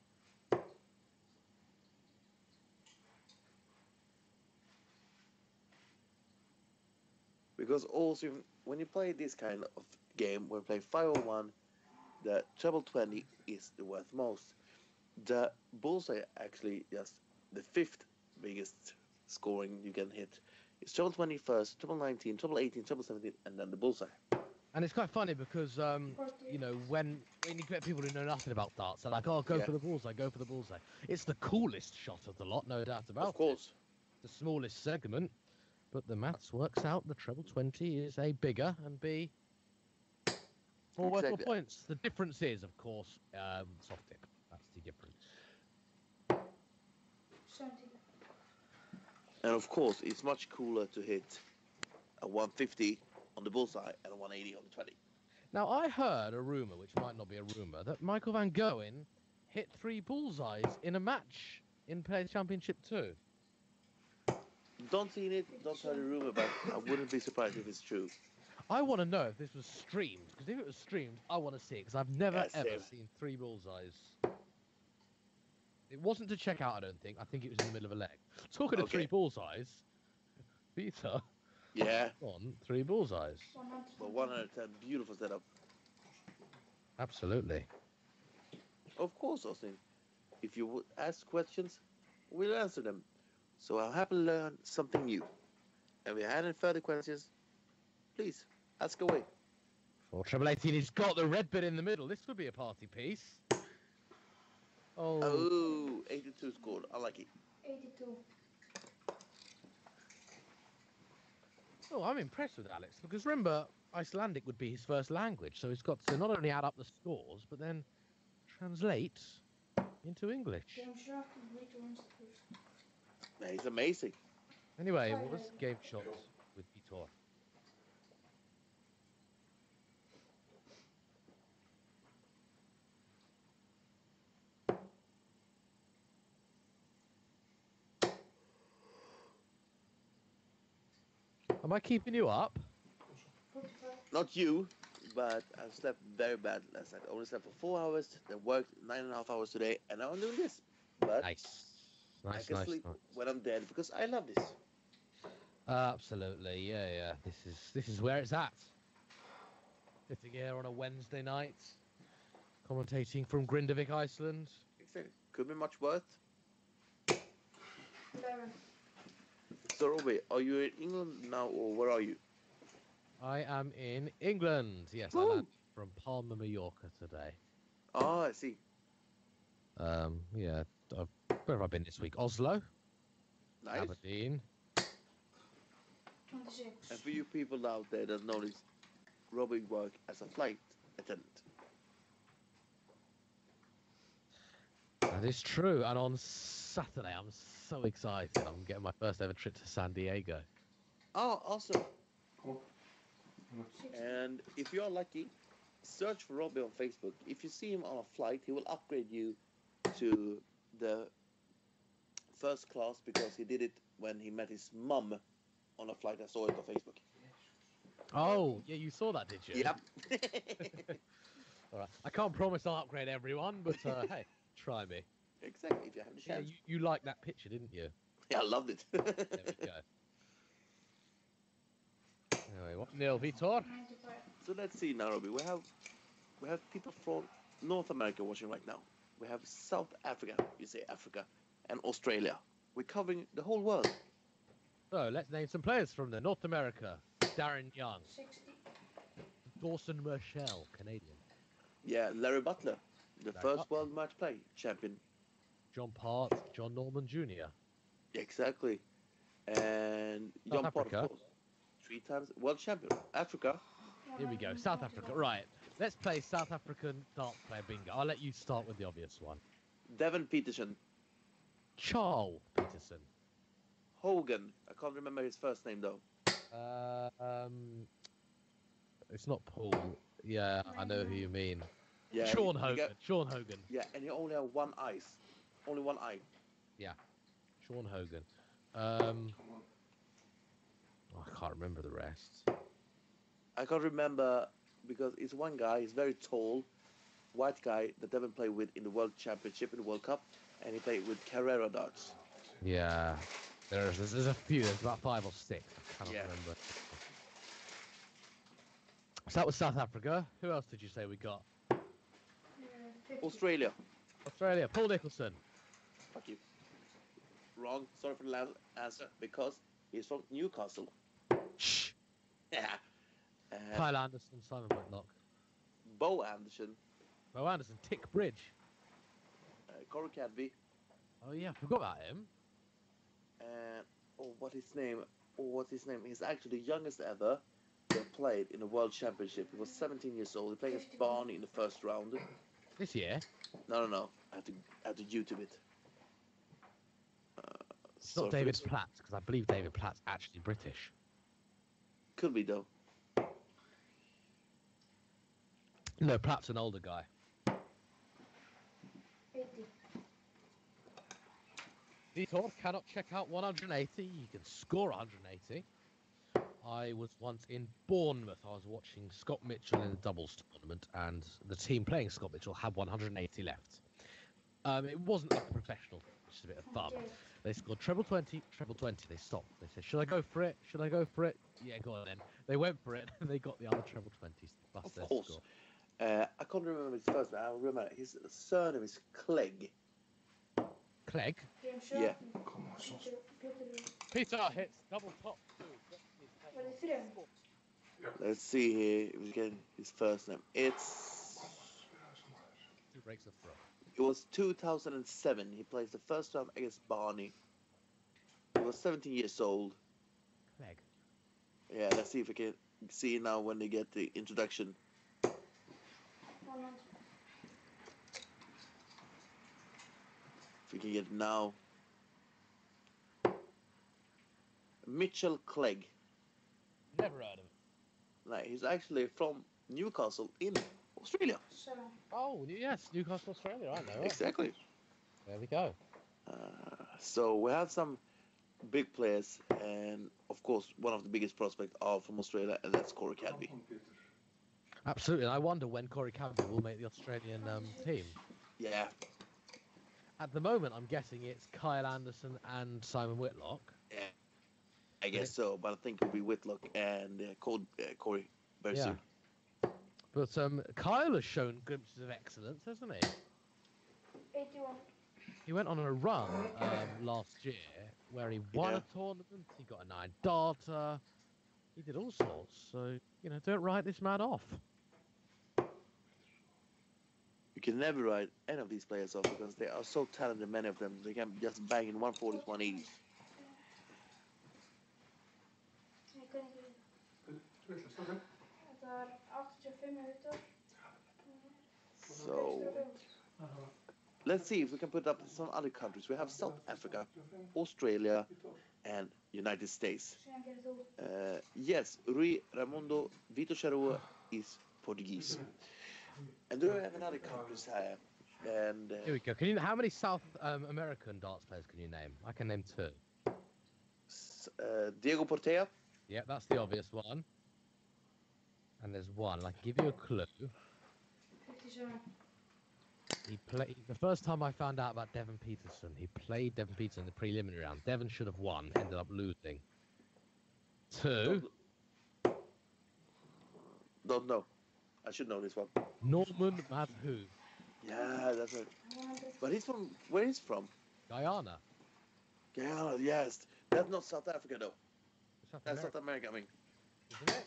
Because also when you play this kind of game, when you play 501, the treble 20 is the worth most. The bullseye actually just the 5th biggest scoring you can hit. It's treble 20 first, treble 19, treble 18, treble 17, and then the bullseye. And it's quite funny because, you know, when you get people who know nothing about darts, they're like, oh, go for the bullseye, go for the bullseye. It's the coolest shot of the lot, no doubt about it. Of course. The smallest segment, but the maths works out. The treble 20 is A, bigger, and B, more worth more points. The difference is, of course, soft tip. That's the difference. And of course, it's much cooler to hit a 150 on the bullseye and a 180 on the 20. Now, I heard a rumour, which might not be a rumour, that Michael van Gogh hit 3 bullseyes in a match in Players Championship 2. Don't see it, don't heard a rumour, but I wouldn't be surprised if it's true. I want to know if this was streamed, because if it was streamed, I want to see it, because I've never, ever seen 3 bullseyes. It wasn't to check out, I don't think. I think it was in the middle of a leg. Talking of 3 bullseyes, Peter. Yeah. On 3 bullseyes. For 110, beautiful setup. Absolutely. Of course, Austin. If you would ask questions, we'll answer them. So I'll happily learn something new. And if you have any further questions, please ask away. For treble 18, he's got the red bit in the middle. This would be a party piece. Oh, 82 scored. I like it. 82. Oh, I'm impressed with Alex, because remember, Icelandic would be his first language, so he's got to not only add up the scores, but then translate into English. Yeah, he's amazing. Anyway, what was game shots with Vitor? Am I keeping you up? Not you, but I've slept very bad last night. I only slept for 4 hours, then worked 9.5 hours today, and now I'm doing this. But nice. I can sleep when I'm dead because I love this. Absolutely, yeah. This is where it's at. Sitting here on a Wednesday night, commentating from Grindavik, Iceland. Exactly. Could be much worse. 11. So, Robbie, are you in England now, or where are you? I am in England. Yes, I landed from Palma, Mallorca today. Oh, I see. Yeah. Where have I been this week? Oslo. Nice. Aberdeen. 26. And for you people out there that know this, Robbie worked as a flight attendant. That is true. And on Saturday, I'm so excited. I'm getting my first ever trip to San Diego. Oh, awesome. And if you're lucky, search for Robbie on Facebook. If you see him on a flight, he will upgrade you to the first class because he did it when he met his mum on a flight. I saw it on Facebook. Oh, yeah, you saw that, did you? Yep. All right. I can't promise I'll upgrade everyone, but hey, try me. Exactly, if you have the chance. Yeah, you liked that picture, didn't you? Yeah, I loved it. There we go. Anyway, what nil, Vitor? 95. So let's see, Nairobi. We have people from North America watching right now. We have South Africa, you say Africa, and Australia. We're covering the whole world. So let's name some players from there. North America, Darren Young, 60. Dawson Marshall, Canadian, Yeah, Larry Butler, the Larry first Butler. world match play champion. John Part, John Norman Jr. Exactly. And South John Potter, Africa. of course, 3 times world champion. Africa. Here we go, South Africa. Right, let's play South African darts player bingo. I'll let you start with the obvious one. Devon Peterson. Charles Peterson. Hogan. I can't remember his first name though. It's not Paul. Yeah, I know who you mean. Yeah, Sean you Hogan. get- Sean Hogan. Yeah, and he only had one eye. Only one eye. Sean Hogan. I can't remember the rest. I can't remember because it's one guy. He's very tall, white guy that Devon played with in the World Championship in the World Cup, and he played with Carrera darts. Yeah, there's a few. There's about 5 or 6. I cannot Yeah. remember. So that was South Africa. Who else did you say we got? 50. Australia. Australia. Paul Nicholson. Fuck you. Wrong. Sorry for the loud answer because he's from Newcastle. Shh. Yeah. Kyle Anderson. Simon Whitlock. Bo Anderson. Bo Anderson. Tick Bridge. Corey Cadby. Oh yeah, I forgot about him. And what's his name? He's actually the youngest ever that played in the World Championship. He was 17 years old. He played against Barney in the first round. This year. No. I have to YouTube it. It's not David Platt, because I believe David Platt's actually British. Could be though. No, Platt's an older guy. 80. Vitor cannot check out 180. You can score 180. I was once in Bournemouth. I was watching Scott Mitchell in the doubles tournament, and the team playing Scott Mitchell had 180 left. It wasn't like a professional, which is a bit of fun. They scored treble 20, treble 20. They stopped. They said, "Should I go for it? Should I go for it?" Yeah, go on then. They went for it, and they got the other treble 20s. Plus Of their course. score. I can't remember his first name. I remember his surname is Clegg. Clegg. James Yeah. Peter. Peter hits double top 2. Var det 3? Let's see here if we get his first name. It's 2 breaks of throw. It was 2007. He plays the first time against Barney. He was 17 years old. Clegg. Yeah, let's see if we can see now when they get the introduction. 100. If we can get it now. Mitchell Clegg. Never heard of him. Like, he's actually from Newcastle in Australia. 7. Oh, yes, Newcastle, Australia. I know it. Exactly. There we go. So we have some big players, and of course, one of the biggest prospects are from Australia, and that's Corey Cadby. Absolutely. And I wonder when Corey Cadby will make the Australian team. Yeah, At the moment, I'm guessing it's Kyle Anderson and Simon Whitlock. I guess so, but I think it'll be Whitlock and Corey very Yeah. soon. But Kyle has shown glimpses of excellence, hasn't he? 81. He went on a run last year where he won Yeah. a tournament, he got a 9 darter, he did all sorts. So, don't write this man off. You can never write any of these players off because they are so talented, many of them. They can just bang in 140s, 180s. Jag kan inte. Vitlaust, Det var 85 minuter. So let's see if we can put up some other countries. We have South Africa, Australia, and United States. Så jag kan inte. Yes, Rui Raimundo Vitor Charrua is Portuguese. And then we have another countries here. And Here we go. How many South American darts players can you name? I can name 2. Diego Portela. Yeah, that's the obvious one. And there's one. I can give you a clue. 57. He played the first time I found out about Devon Peterson. He played Devon Peterson in the preliminary round. Devon should have won, ended up losing. Don't know. I should know this one. Norman Madhu, Yeah, that's it. But he's from where he's from? Guyana. Yeah, yes. That's not South Africa though. South That's America, South America. I mean, isn't it?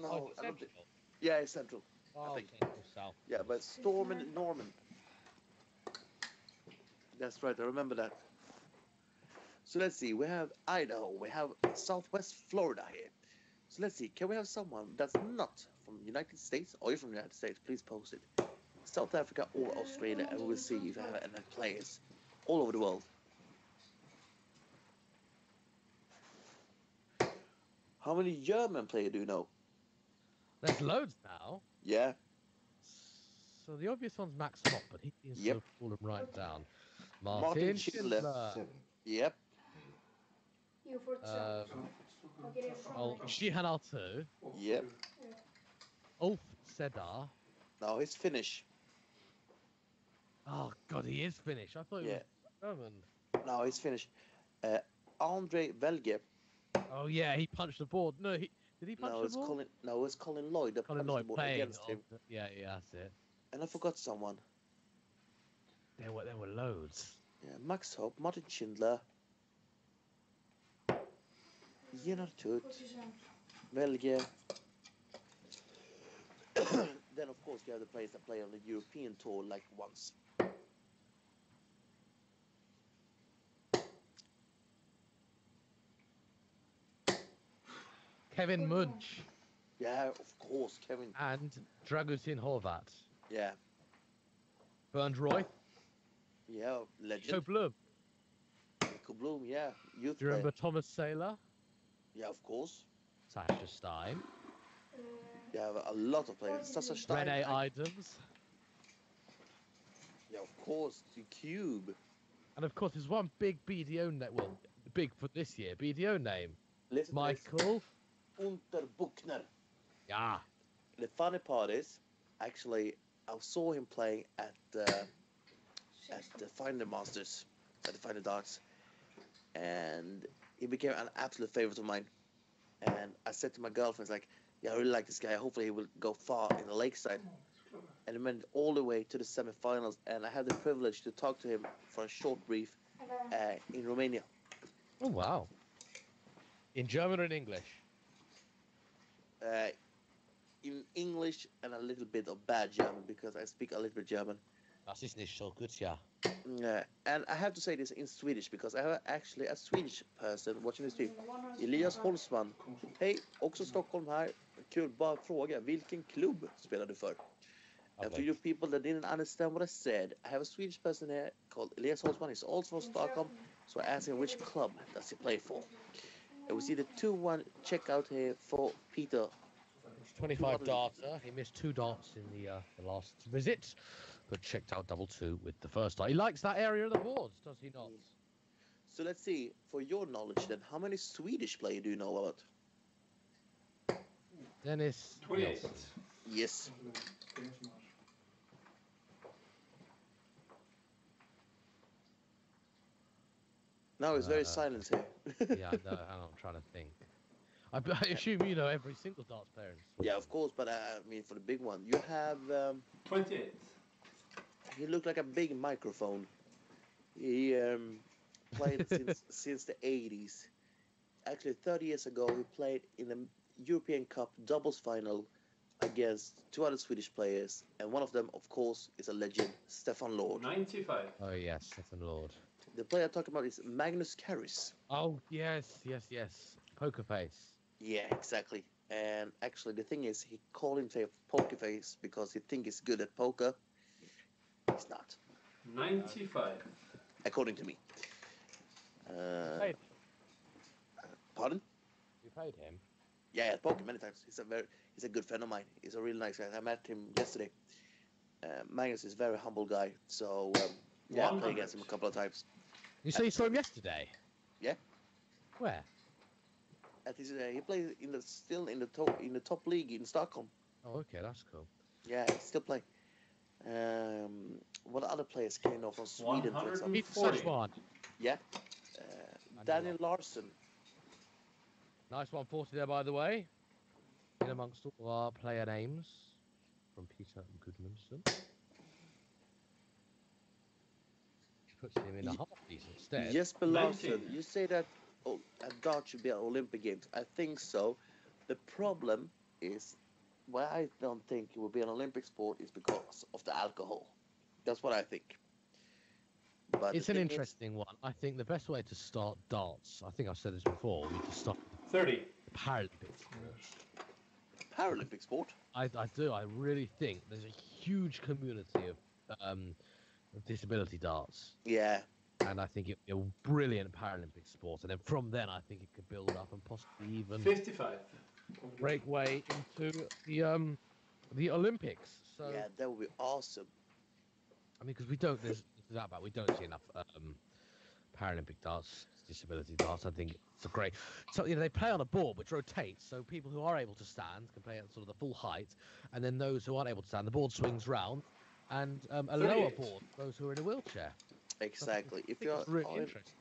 no, Oh, I don't think. Central. Yeah, it's Central. Oh, think. Central South. Yeah, but Storm and Norman. That's right. I remember that. So let's see. We have Idaho. We have Southwest Florida here. So let's see. Can we have someone that's not from the United States, or you're from the United States? Please post it. South Africa or Australia, and we'll see if I have any players all over the world. How many German players do you know? There's loads now. Yeah. So the obvious one's Max Hopp, but he seems Yep. to have fallen right down. Martin Martin Schindler. Schindler. 7. Yep. You for Uh, I'll get it oh, from Shihan Altu. Yep. Ulf Sedar. Now he's Finnish. Oh, God, he is Finnish. I thought he Yeah. was German. Now he's Finnish. Andre Velge. Oh, yeah, he punched the board. No, did he punch No, the it's board? Colin. No, it's Colin Lloyd that Colin punched the Lloyd board playing. against him. Yeah, that's it. And I forgot someone. There were loads. Yeah, Max Hopp, Martin Schindler, Gunnar Tut, Velge. Then of course you have the players that play on the European tour like once. Kevin Munch Yeah, of course, Kevin. and Dragutin Horvat. Yeah, Bernd Roy. yeah, Joe legend. Blum. Nico Bloom, yeah, youth Do you player. remember Thomas Saylor? Yeah, of course. Sasha Stein. You have a lot of players. Sasa Stein. Rene Idams. Yeah, of course. The Cube. And of course, there's one big BDO name. Well, big for this year. BDO name. Listen to this. Michael. Unterbuchner. Yeah. The funny part is, actually, I saw him playing at the Finder Masters, at the Finder Darts, and he became an absolute favorite of mine. And I said to my girlfriend, like, yeah, I really like this guy. Hopefully he will go far in the lakeside. And he went all the way to the semifinals, and I had the privilege to talk to him for a short brief in Romania. Oh, wow. In German or in English? In English and a little bit of bad German, because I speak a little bit German. Das ist nicht so gut, ja. And I have to say this in Swedish, because I have actually a Swedish person watching this stream. Elias Holzman. Hej, också Stockholm här. Kul, bara fråga. Vilken klubb spelar du för? And for you people that didn't understand what I said, I have a Swedish person here called Elias Holzman. He's also from Stockholm. So I asked him which club does he play for. And we see the 2-1 checkout here for Peter. 25 darter. He missed 2 darts in the last visit, but checked out double 2 with the first dart. He likes that area of the boards, does he not? So let's see, for your knowledge then, how many Swedish players do you know about? Dennis. 28. Nilsson. Yes. Now it's very silent here. Yeah, I know. I'm trying to think. I assume you know every single darts player in Sweden. Yeah, of course, but I mean for the big one, you have. 28. He looked like a big microphone. He played since the 80s. Actually, 30 years ago, he played in the European Cup doubles final against 2 other Swedish players, and one of them, of course, is a legend, Stefan Lord. 95. Oh, yes, Stefan Lord. The player I'm talking about is Magnus Carris. Oh, yes. Poker face. Yeah, exactly. And actually, the thing is, he called himself Poker Face because he thinks he's good at poker. He's not, 95. according to me. Played. Pardon? You played him. Yeah, at poker many times. He's a good friend of mine. He's a really nice guy. I met him yesterday. Magnus is a very humble guy, so yeah, I played against him a couple of times. You say you saw him yesterday? Yeah. Where? At his, he plays still in the top league in Stockholm. Oh, okay, that's cool. Yeah, he's still playing. what other players came off from Sweden, for example? Peter 140. Suchman. Yeah. Daniel Larsson. Nice 140 there, by the way. In amongst all of our player names from Peter Goodmanson. Which puts him in a half piece instead. Jesper 19. Larsson, you say that a dart should be at Olympic Games. I think so. The problem is why I don't think it will be an Olympic sport is because of the alcohol. That's what I think. But It's the an thing is- interesting one. I think the best way to start darts, I think I've said this before, would be to start 30. the Paralympics. Paralympic sport. I do. I really think there's a huge community of disability darts. Yeah. And I think it'd be a brilliant Paralympic sport. And then from then, I think it could build up and possibly even 55. break way into the Olympics. So Yeah, that would be awesome. I mean, because we don't, there's that bad. We don't see enough Paralympic darts, disability darts. I think it's a great. So they play on a board which rotates, so people who are able to stand can play at sort of the full height, and then those who aren't able to stand, the board swings round, and a lower 38. board, those who are in a wheelchair. Exactly. I If think you're it's really are in- interesting.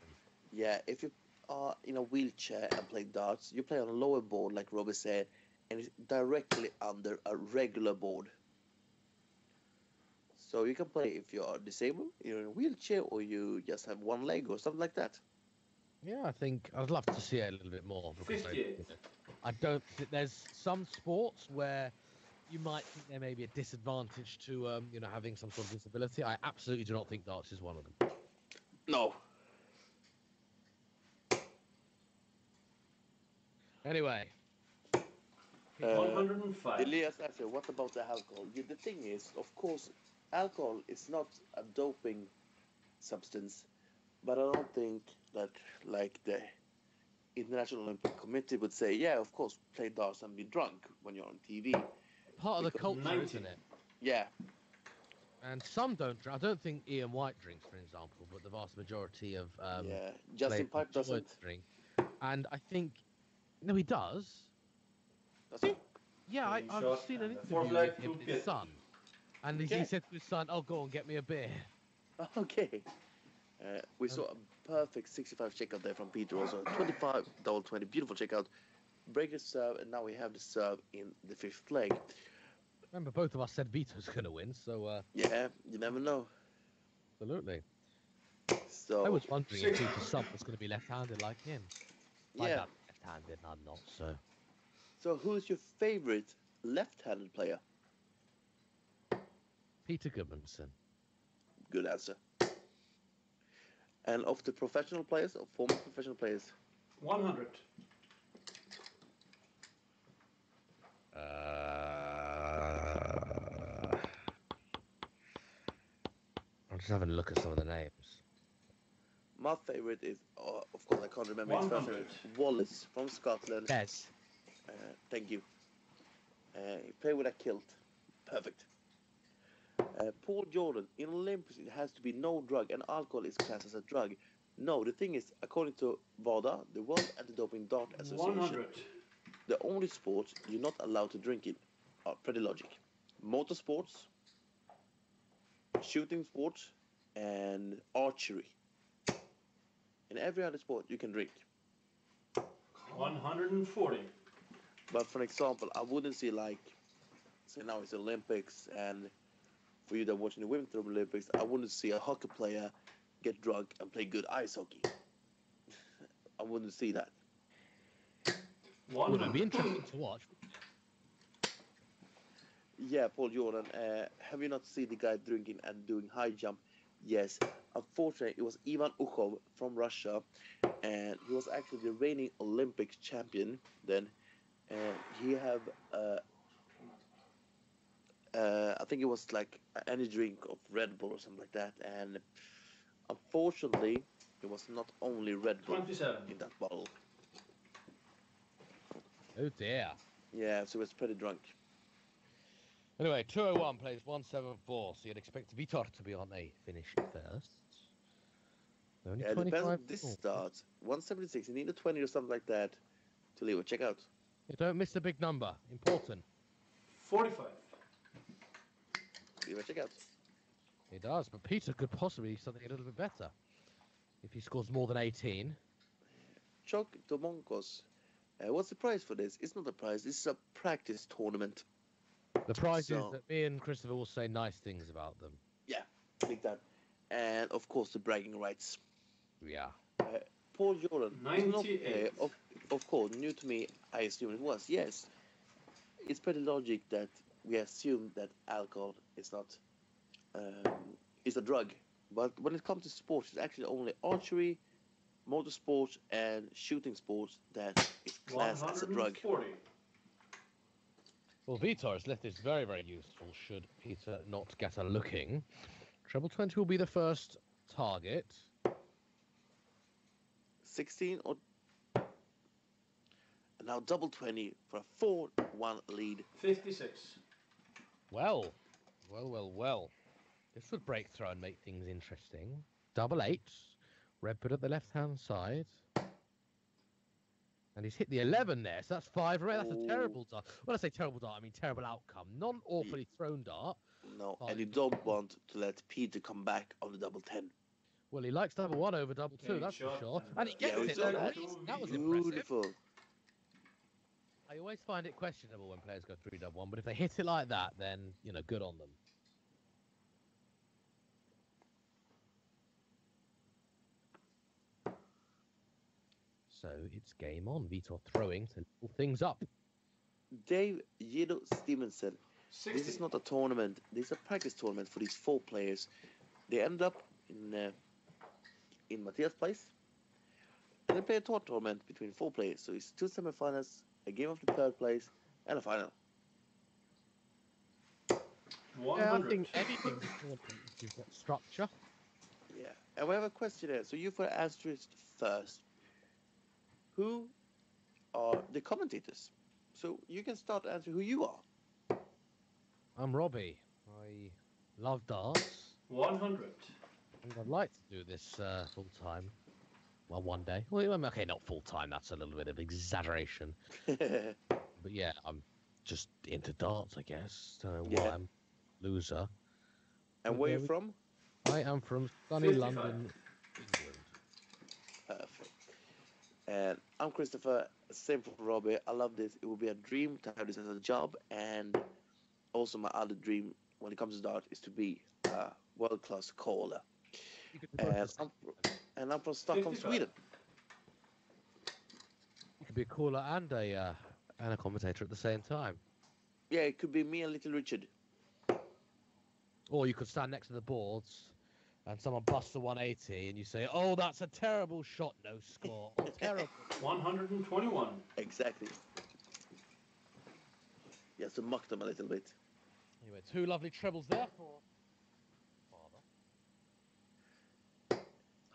yeah, if you are in a wheelchair and play darts, you play on a lower board, like Robbie said, and it's directly under a regular board. So you can play if you are disabled, you're in a wheelchair, or you just have one leg or something like that. Yeah, I think I'd love to see it a little bit more. Because 58. I don't. There's some sports where you might think there may be a disadvantage to having some sort of disability. I absolutely do not think darts is one of them. No. Anyway, 105. Elias asked, what about the alcohol? The thing is, of course, alcohol is not a doping substance, but I don't think that like the International Olympic Committee would say, yeah, of course, play darts and be drunk when you're on TV. part of the Because culture, 90. isn't it? Yeah, And some don't drink. I don't think Ian White drinks, for example, but the vast majority of yeah. Justin players Pipe doesn't. drink. And I think no, he does. Does he? Yeah, Clean I've shot seen an and a fourth interview leg, with him two and his pit. son, and Okay. he said to his son, "Oh, go on, get me a beer." Okay. We saw a perfect 65 checkout there from Peter also. 25, double 20, beautiful checkout. Breaker serve, and now we have the serve in the fifth leg. Remember, both of us said Vito's going to win, so Yeah, you never know. absolutely. So I was wondering if Six. Vito's son was going to be left-handed like him. I yeah. doubt left-handed, I'm not. So Who's your favorite left-handed player? Peter Goodmanson. Good answer. And of the professional players, or former professional players? 100. I'm just having a look at some of the names. My favorite is, of course, I can't remember his first name. 100. Wallace from Scotland. Yes. Thank you. He played with a kilt. Perfect. Paul Jordan. In Olympics, it has to be no drug, and alcohol is classed as a drug. No, the thing is, according to WADA, the World Anti-Doping Dart Association, 100. the only sports you're not allowed to drink in are pretty logic. Motorsports, shooting sports, and archery. In every other sport, you can drink. 140. But for example, I wouldn't see like, say now it's Olympics, and for you that are watching the Women's Olympics, I wouldn't see a hockey player get drunk and play good ice hockey. I wouldn't see that. Well, it'd be 100. interesting to watch. Yeah, Paul Jordan, have you not seen the guy drinking and doing high jump? Yes. Unfortunately, it was Ivan Ukhov from Russia, and he was actually the reigning Olympic champion then. And he have, I think it was like any drink of Red Bull or something like that. And unfortunately, it was not only Red Bull 27. in that bottle. Oh dear. Yeah, so he was pretty drunk. Anyway, 201 plays 174, so you'd expect Vitor to be on a finish first. Only Yeah, it depends 25 on this points. starts. 176, you need a 20 or something like that to leave a checkout. You don't miss the big number. Important. 45. Leave a checkout. He does, but Peter could possibly do something a little bit better if he scores more than 18. Chok Domonkos. What's the prize for this? It's not a prize. This is a practice tournament. The prize is So- that me and Christopher will say nice things about them. Big time. And of course the bragging rights. Yeah. Paul Jordan. is not, 98. of course, new to me, I assume it was. Yes. It's pretty logic that we assume that alcohol is not is a drug. But when it comes to sports, it's actually only archery, motorsports, and shooting sports that is classed as a drug. 140. Well, Vitor has left this very, very useful should Peter not get a looking. Treble 20 will be the first target. 16 or... And now double 20 for a 4-1 lead. 56. Well. This would break through and make things interesting. Double 8. Red put at the left-hand side. And he's hit the 11 there, so that's 5 red. That's a Ooh. terrible dart. When I say terrible dart, I mean terrible outcome. Non-awfully thrown dart. No, Fine. and you don't want to let Peter come back on the double 10. Well, he likes double 1 over double 2, Okay, that's for shot sure. and- And he Yeah, gets we it. saw That that. was impressive. Beautiful. I always find it questionable when players go 3 double 1, but if they hit it like that, then, you know, good on them. So it's game on. Vitor throwing to level things up. Dave Yido Stevenson. 60. This is not a tournament. This is a practice tournament for these 4 players. They end up in Matthias' place. And they play a tournament between 4 players. So it's 2 semifinals, a game of the 3rd place, and a final. Yeah, I 100. think anything's important if you've got structure. Yeah. And we have a question here. So you for answer it first. Who are the commentators? So you can start answering who you are. I'm Robbie. I love darts. 100. And I'd like to do this full time. Well, one day. Well, okay, not full time. That's a little bit of exaggeration. But yeah, I'm just into darts, I guess. Don't know why Yeah. I'm a loser. And where are you from? I am from sunny 55. London, England. Perfect. And I'm Christopher. Same for Robbie. I love this. It would be a dream to have this as a job. And also my other dream when it comes to dart is to be a world-class caller. You could be both And I'm from Stockholm, 55. Sweden. You could be a caller and a commentator at the same time. Yeah, it could be me and Little Richard. Or you could stand next to the boards and someone busts a 180 and you say, "Oh, that's a terrible shot, no score." Oh, terrible. 121. Exactly. You have to mock them a little bit. Anyway, 2 lovely trebles there for father.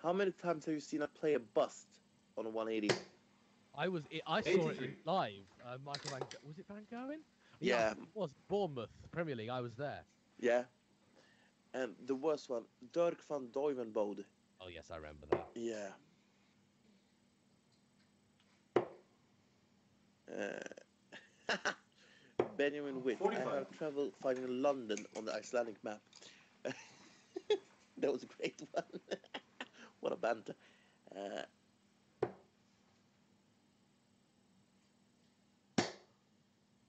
How many times have you seen a player bust on a 180? I saw it 83. live. Michael was it Van Gogh? Yeah. It was Bournemouth Premier League. I was there. Yeah. And the worst one, Dirk van Duivenbode. Oh yes, I remember that. Yeah. Benjamin Witt. 45. I have traveled finding London on the Icelandic map. That was a great one. What a banter.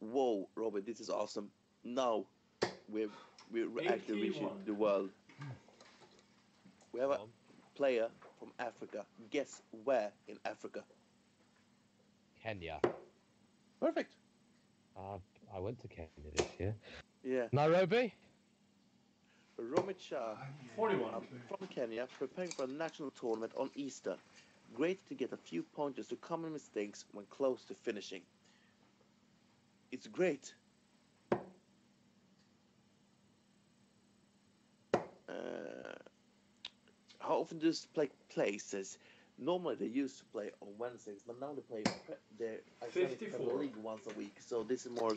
Whoa, Robert, this is awesome. Now we're actually reaching 81. the world. We have a player from Africa. Guess where in Africa? Kenya. Perfect. I went to Kenya this year. Yeah. Nairobi. Romit Shah 41. from Kenya, preparing for a national tournament on Easter. Great to get a few pointers to common mistakes when close to finishing. It's great. How often do you play places? Normally they used to play on Wednesdays, but now they play the Icelandic 54. Premier League once a week. So this is more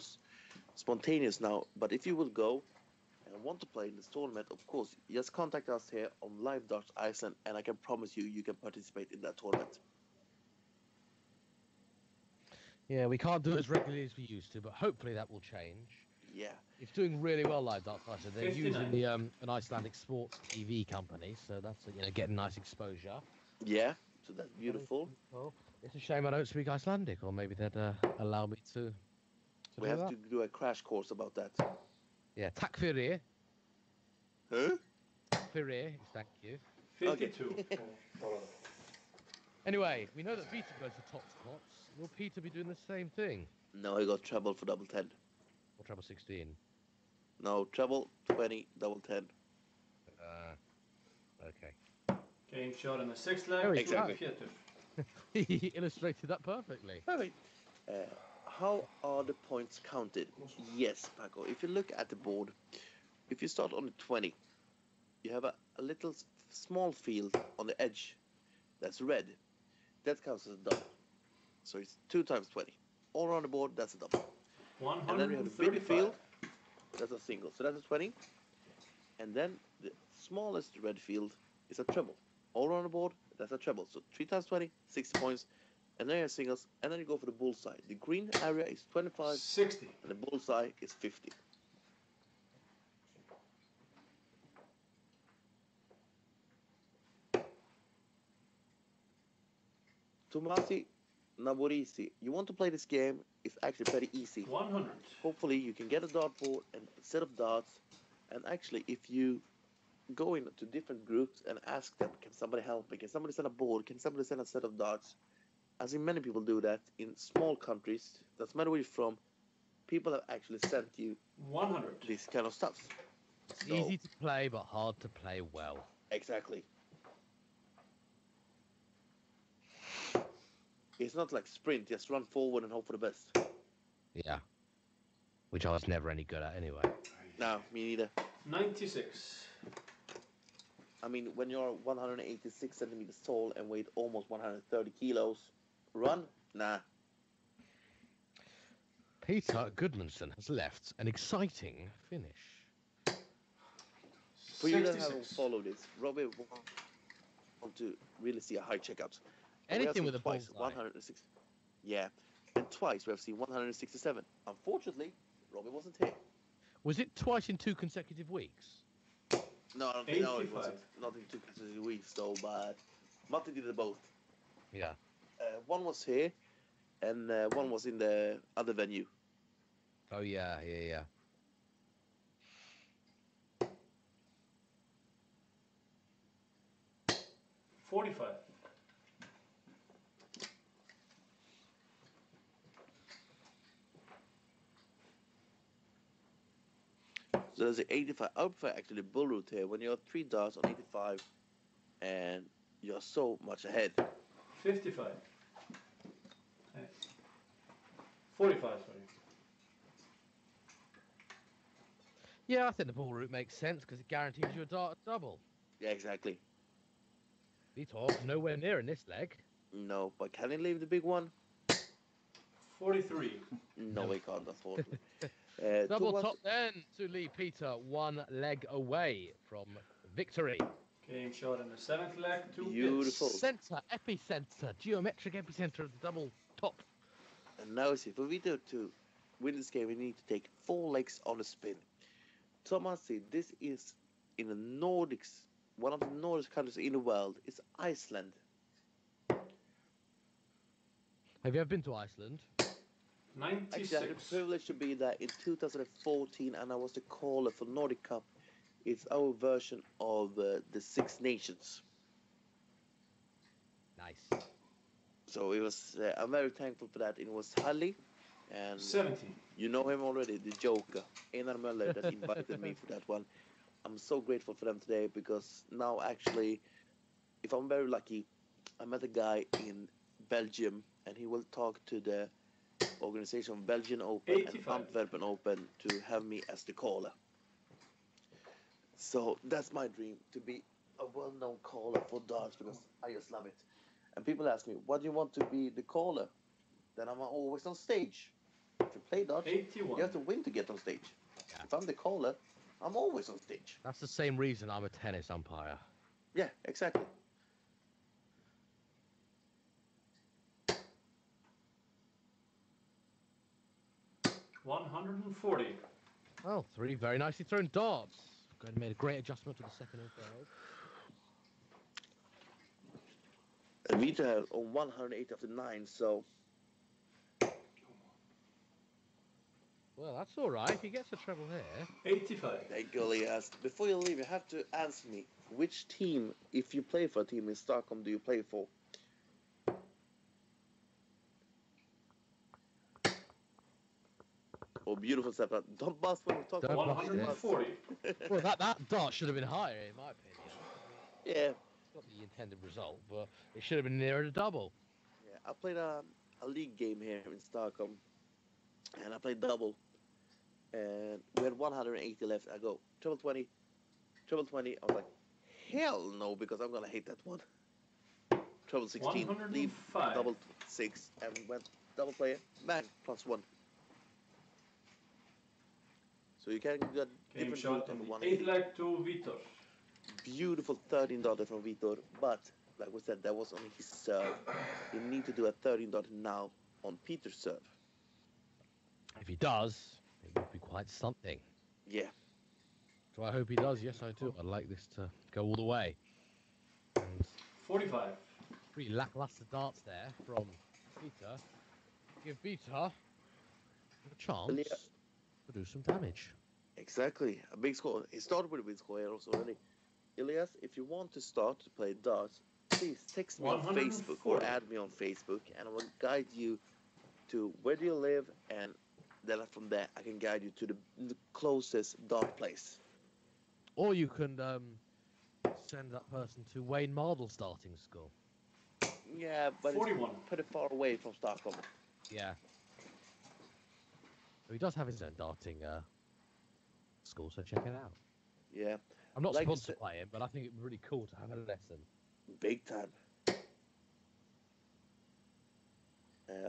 spontaneous now. But if you will go and want to play in this tournament, of course, just contact us here on Live Darts Iceland, and I can promise you can participate in that tournament. Yeah, we can't do it as regularly as we used to, but hopefully that will change. Yeah. It's doing really well, Live Darts Iceland. They're 59. using the an Icelandic sports TV company, so that's getting nice exposure. Yeah. So that's beautiful. Well, it's a shame I don't speak Icelandic, or maybe they'd allow me to We do have that. to do a crash course about that. Yeah, tack fyrir. Huh? Fyrir, thank you. 52. Anyway, we know that Peter goes to top spots. Will Peter be doing the same thing? No, he got treble for double 10. Or treble 16? No, treble 20, double 10. Okay. Game shot in the 6th leg. There we go. Peter. He illustrated that perfectly. Perfect. How are the points counted? Yes, Paco. If you look at the board, if you start on the 20, you have a little small field on the edge that's red. That counts as a double. So it's 2 times 20. All around the board, that's a double. And then we have a big 135. field, that's a single. So that's a 20. And then the smallest red field is a treble. All around the board, that's a treble. So 3 times 20, 60 points. And then you have singles, and then you go for the bullseye. The green area is 25, 60. and the bullseye is 50. Tomasi Naborisi, you want to play this game, it's actually pretty easy. 100. Hopefully you can get a dartboard and a set of darts, and actually if you go into different groups and ask them, can somebody help me, can somebody send a board, can somebody send a set of darts, I see many people do that in small countries, doesn't matter where you're from, people have actually sent you 100. this kind of stuff. It's So, easy to play, but hard to play well. exactly. It's not like sprint, just run forward and hope for the best. Yeah. Which I was never any good at anyway. No, me neither. 96. I mean, when you're 186 centimeters tall and weigh almost 130 kilos, run? Nah. Peter Goodmanson has left an exciting finish. For you that 66. haven't followed this, Robbie want to really see a high checkout. And we have Anything seen with a twice, bullseye. 106. Yeah, and twice we have seen 167. Unfortunately, Robbie wasn't here. Was it twice in 2 consecutive weeks? No, I don't think no, it 85. wasn't. Not in 2 consecutive weeks, though, but Martin did it both. Yeah. One was here, and one was in the other venue. Oh, yeah. 45. So there's an 85. I would prefer actually bull route here when you have 3 darts on 85, and you're so much ahead. 55. 45, sorry. Yeah, I think the ball route makes sense because it guarantees you a dart double. Yeah, exactly. Vitor's nowhere near in this leg. No, but can he leave the big one? 43. No, he can't, unfortunately. Double Thomas- top then to leave Peter 1 leg away from victory. Game shot in the 7th leg. 2 Beautiful. bits. Center, epicenter, geometric epicenter of the double top. And now, see, for Vito to win this game, we need to take 4 legs on a spin. Thomas, see, this is in the Nordics, one of the Nordic countries in the world. It's Iceland. Have you ever been to Iceland? Actually, I had the 96. privilege to be there in 2014, and I was the caller for Nordic Cup. It's our version of the Six Nations. Nice. So it was. I'm very thankful for that. It was Halli, and 70. you know him already, the Joker, Einar Möller, that invited me for that one. I'm so grateful for them today because now actually, if I'm very lucky, I met a guy in Belgium, and he will talk to the organization of Belgian Open 85. and Antwerpen Open to have me as the caller. So that's my dream, to be a well-known caller for darts because I just love it. And people ask me, why do you want to be the caller? Then I'm always on stage. If you play darts, 81. you have to win to get on stage. Yeah. If I'm the caller, I'm always on stage. That's the same reason I'm a tennis umpire. Yeah, exactly. $140. Oh, three very nicely thrown darts. Going to make a great adjustment to the second and third. And Vita on 108 after 9, so Well, that's all right. He gets a treble here. 85. thank you, Elias. Before you leave, you have to answer me which team, if you play for a team in Stockholm, do you play for? Oh, beautiful step up. Don't bust when we talk Don't about bust it. 140. Well, that dart should have been higher, in my opinion. Yeah. It's not the intended result, but it should have been nearer to double. Yeah, I played a league game here in Stockholm, and I played double, and we had 180 left. I go triple 20. I was like, hell no, because I'm gonna hate that one. Triple 16, leave 105. double 6, and went double player, bang, +1. So you can get Game different shot route on and the the 180. 8 leg to Vitor. Beautiful $13 from Vitor, but like we said, that was on his serve. You need to do a $13 now on Peter's serve. If he does, it would be quite something. Yeah. So I hope he does. Yes, I do. I'd like this to go all the way. And 45. pretty lackluster darts there from Vita. Give Vita a chance to do some damage. Exactly, a big score. He started with a big score here also already. Elias, if you want to start to play darts, please text me on Facebook or 140. add me on Facebook, and I will guide you to where do you live, and then from there I can guide you to the closest dart place. Or you can send that person to Wayne Mardle starting school. Yeah, but 41. it's pretty far away from Stockholm. Yeah. So he does have his own darting school, so check it out. Yeah, I'm not Like you sponsored said- by him, but I think it'd be really cool to have a lesson. big time.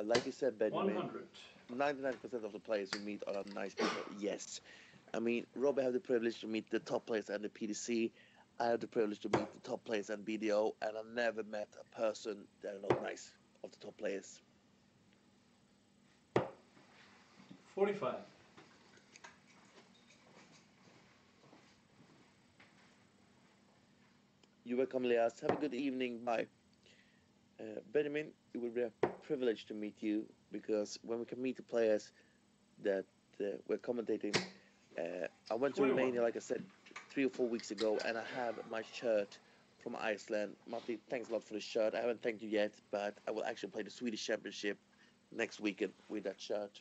Like you said, Benjamin, 100. 99% of the players you meet are nice people. Yes. I mean, Robbie had the privilege to meet the top players and the PDC. I had the privilege to meet the top players and BDO, and I never met a person that are not nice of the top players. 45. You're welcome, Elias. Have a good evening. Bye. Benjamin, it will be a privilege to meet you, because when we can meet the players that we're commentating, I went to 21. Romania, like I said, 3 or 4 weeks ago, and I have my shirt from Iceland. Matti, thanks a lot for the shirt. I haven't thanked you yet, but I will actually play the Swedish Championship next weekend with that shirt.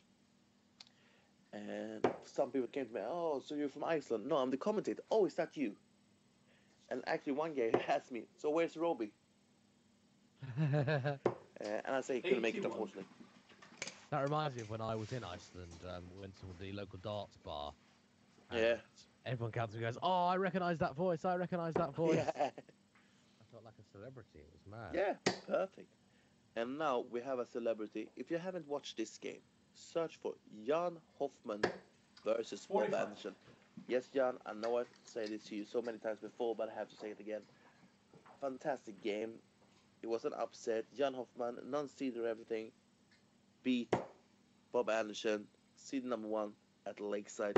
And some people came to me, oh, so you're from Iceland? No, I'm the commentator. Oh, is that you? And actually, one guy asked me, so where's Robbie? And I say he couldn't make it, 81. unfortunately. That reminds me of when I was in Iceland, went to the local darts bar. and Yeah. Everyone comes and goes, oh, I recognise that voice, I recognise that voice. Yeah. I felt like a celebrity, it was mad. Yeah, perfect. And now we have a celebrity. If you haven't watched this game, search for Jan Hoffman versus Bob 45. Anderson. Yes, Jan, I know I've said this to you so many times before, but I have to say it again. Fantastic game. It was an upset. Jan Hoffman, non-seed or everything, beat Bob Anderson, seed number 1 at Lakeside.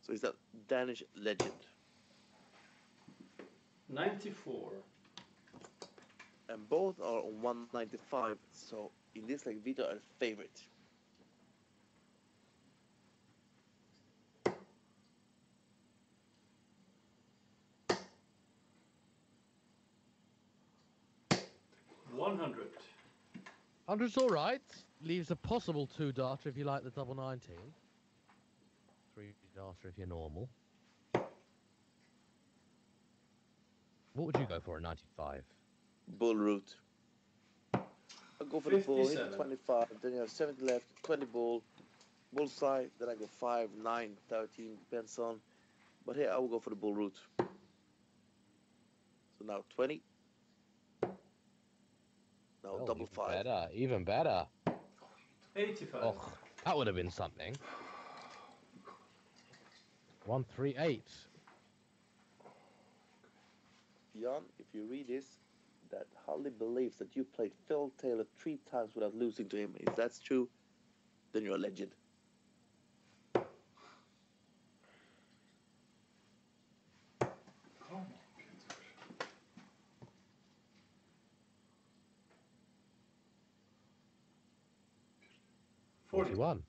So he's a Danish legend. 94. And both are on 195, so in this like Vito are favorite. $100. 100's all right. Leaves a possible 2-darter if you like the double 19. 3-darter if you're normal. What would you go for at 95? Bull route. I'll go for the bull, hit 57. 25, then you have 70 left, 20 bull, bullseye, then I go 5, 9, 13, depends on. But here I will go for the bull route. So now 20. Now Oh, double even 5. better, even better. 85. Oh, that would have been something. 138. Jan, if you read this, that Holly believes that you played Phil Taylor 3 times without losing to him. If that's true, then you're a legend. 41.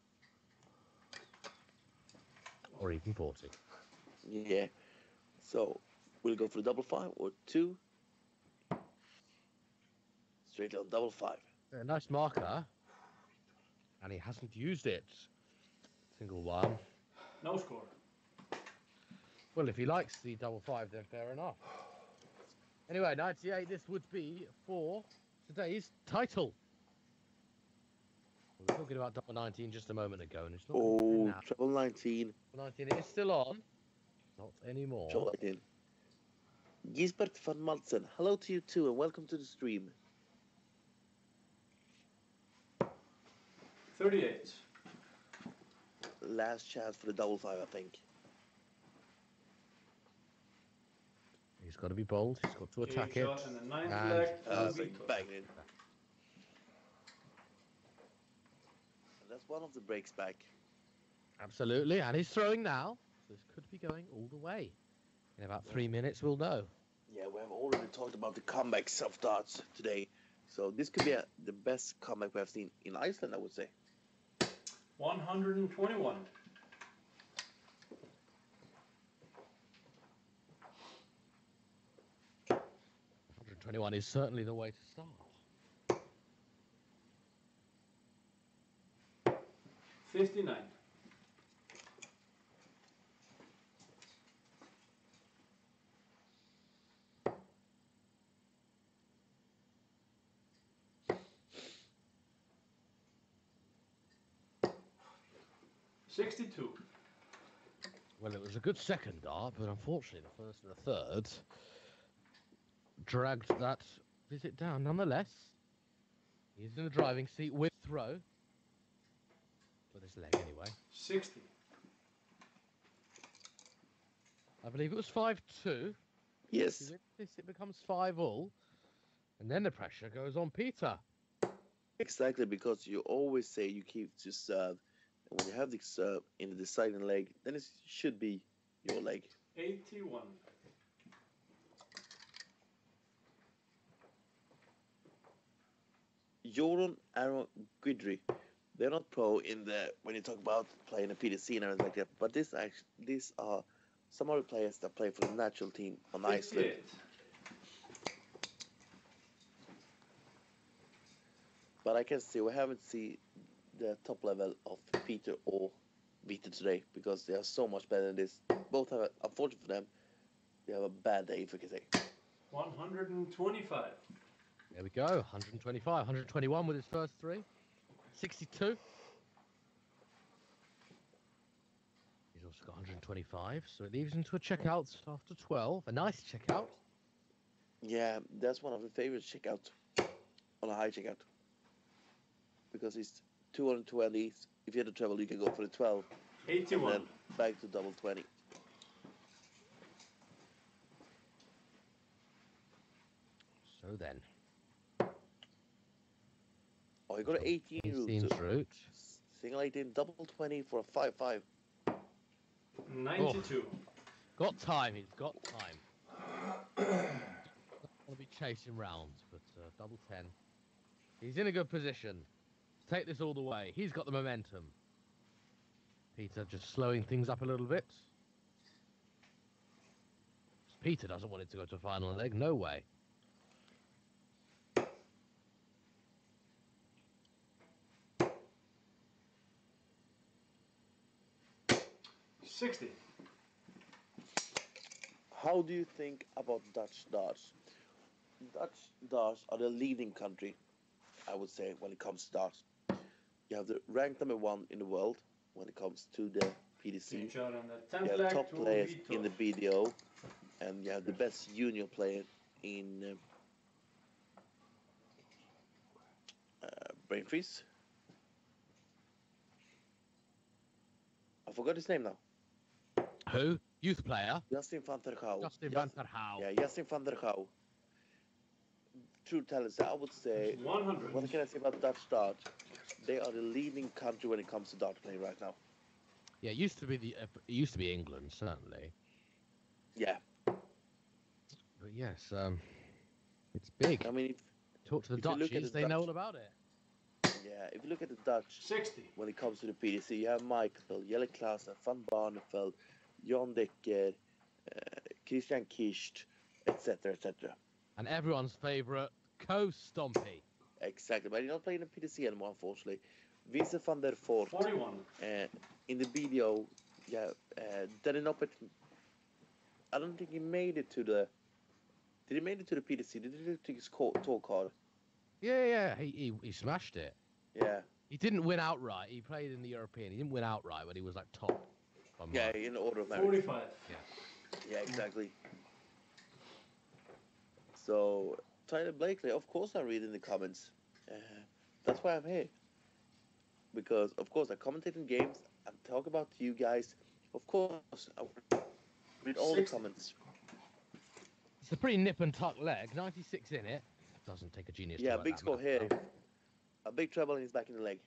Or even 40. Yeah. So we'll go for the double 5 or 2. Straight on double 5. A nice marker. And he hasn't used it. Single 1. No score. Well, if he likes the double 5, then fair enough. Anyway, 98, this would be for today's title. We were talking about double 19 just a moment ago, and it's not Oh, now. treble 19. 19 is still on. Not anymore. Treble 19. Gisbert van Maltsen, hello to you too, and welcome to the stream. 38. Last chance for the double 5, I think. He's got to be bold. He's got to attack it. Shot in the ninth And- leg for Perfect, Vitor. bang in. And that's one of the breaks back. Absolutely, and he's throwing now. So this could be going all the way. In about 3 minutes, we'll know. Yeah, we have already talked about the comebacks of darts today. So this could be the best comeback we have seen in Iceland, I would say. 121. $121 is certainly the way to start. 59. $62. Well, it was a good second dart, but unfortunately the first and the third dragged that visit down. Nonetheless, he's in the driving seat with throw. For this leg, anyway. 60. I believe it was 5-2. Yes. If he wins this, it becomes 5-all. And then the pressure goes on Peter. Exactly, because you always say you keep to serve. And when you have the serve in the deciding leg, then it should be your leg. 81. Jordan, Aaron, Guidry, they're not pro in the when you talk about playing a PDC and everything like that. But these are some other players that play for the national team on Iceland. 58. But I can see we haven't seen the top level of Peter or Vita today because they are so much better than this. Both have, unfortunately for them, they have a bad day, if we can say. 125. There we go. 125, 121 with his first three. 62. He's also got 125, so it leaves him to a checkout after 12. A nice checkout. Yeah, that's one of the favorite checkouts on a high checkout. Because it's 220. If you had the treble, you can go for the 12. 81. And then back to double 20. So then, Oh, you got an 18 18's route. route. Single 18, double 20 for a 5-5. 92. Got time, he's got time. Don't want to be chasing rounds, but double 10. He's in a good position. Take this all the way. He's got the momentum. Peter just slowing things up a little bit. Peter doesn't want it to go to a final leg. No way. 60. How do you think about Dutch darts? Dutch darts are the leading country, I would say, when it comes to darts. You have the ranked number 1 in the world when it comes to the PDC. Change shot on the 10th You have leg top to players Vitor. in the BDO, and you have the best junior player in Brain Freeze. I forgot his name now. Who? Youth player? Justin van der Gouw. Justin van der Gouw. Yeah, Justin van der Gouw. True talents, I would say. 100. What can I say about Dutch dart? They are the leading country when it comes to dart playing right now. Yeah, it used to be it used to be England, certainly. Yeah, But yes, it's big. I mean, Talk to the if you look at Dutchies, the they know Dutch- all about it. Yeah, if you look at the Dutch, 60. when it comes to the PDC, you have Michael, Jelle Klaassen, Van Barneveld, Jan Dekker, Christian Kischt, etc., etc. And everyone's favourite, Co-Stompy. Exactly, but he's not playing the PDC anymore, unfortunately. Vincent van der Voort. 41. In the video, yeah, Danny Noppert, I don't think he made it to the... Did he make it to the PDC? Did he take his tour card? Yeah, he smashed it. Yeah. He didn't win outright. He played in the European. He didn't win outright, but he was like top. Yeah, in the order of merit. 45. Yeah, exactly. So, Tyler Blakely, of course I read in the comments. That's why I'm here. Because, of course, I commentate in games. I talk about you guys. Of course, I read all the comments. It's a pretty nip and tuck leg. 96 in it. Doesn't take a genius. Yeah, to work big that score math here. out. A big treble and he's back in the leg.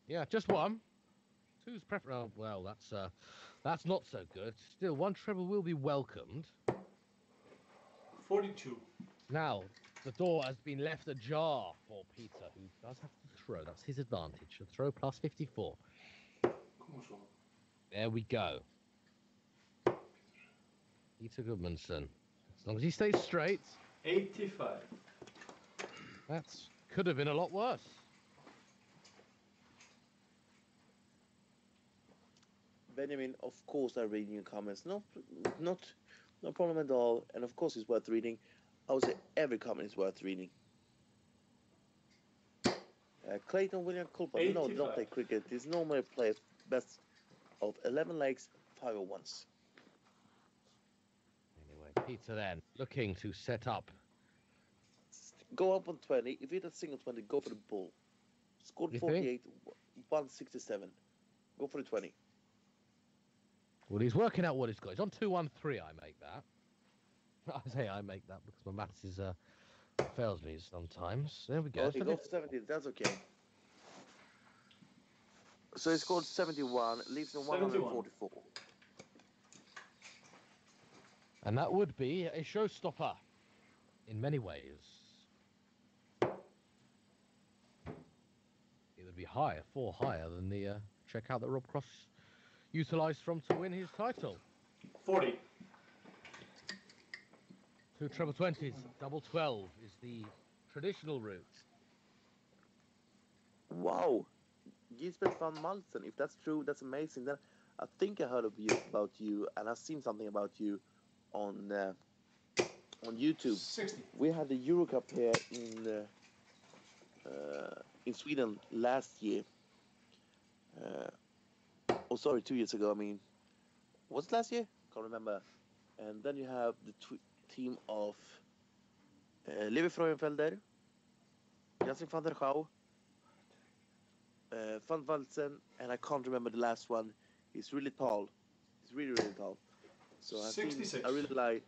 Yeah, just one. Two's preferable. Oh, well, that's not so good. Still, one treble will be welcomed. 42. Now, the door has been left ajar for Peter, who does have to throw. That's his advantage. A throw plus 54. There we go. Peter Goodmanson. As long as he stays straight. 85. That could have been a lot worse. Benjamin, of course I read your comments. No problem at all. And of course it's worth reading. I would say every comment is worth reading. Clayton William Culpa. No, they don't play cricket. He's normally plays best of 11 legs, 5 1s. Anyway, Peter then looking to set up. Go up on 20. If you hit a single 20, go for the bull. Scored You 48, 167. Go for the 20. Well, he's working out what he's got. He's on 213. I make that. I say I make that because my maths is fails me sometimes. There we go. Okay, go for 70. That's okay. So he scored 71, leaves him 144. And that would be a showstopper in many ways. It would be higher, 4 higher than the checkout that Rob Cross utilised from to win his title. 40. 2 treble 20s, double 12 is the traditional route. Wow. Gisbert van Malsen, if that's true, that's amazing. Then I think I heard about you, and I've seen something about you on YouTube. 60. We had the Euro Cup here in Sweden last year. 2 years ago. I mean, was it last year? Can't remember. And then you have the team of Levi Freuenfelder, Jacek van der Gouw, Van Walsen, and I can't remember the last one. He's really tall. He's really, really tall. So I 66. I really like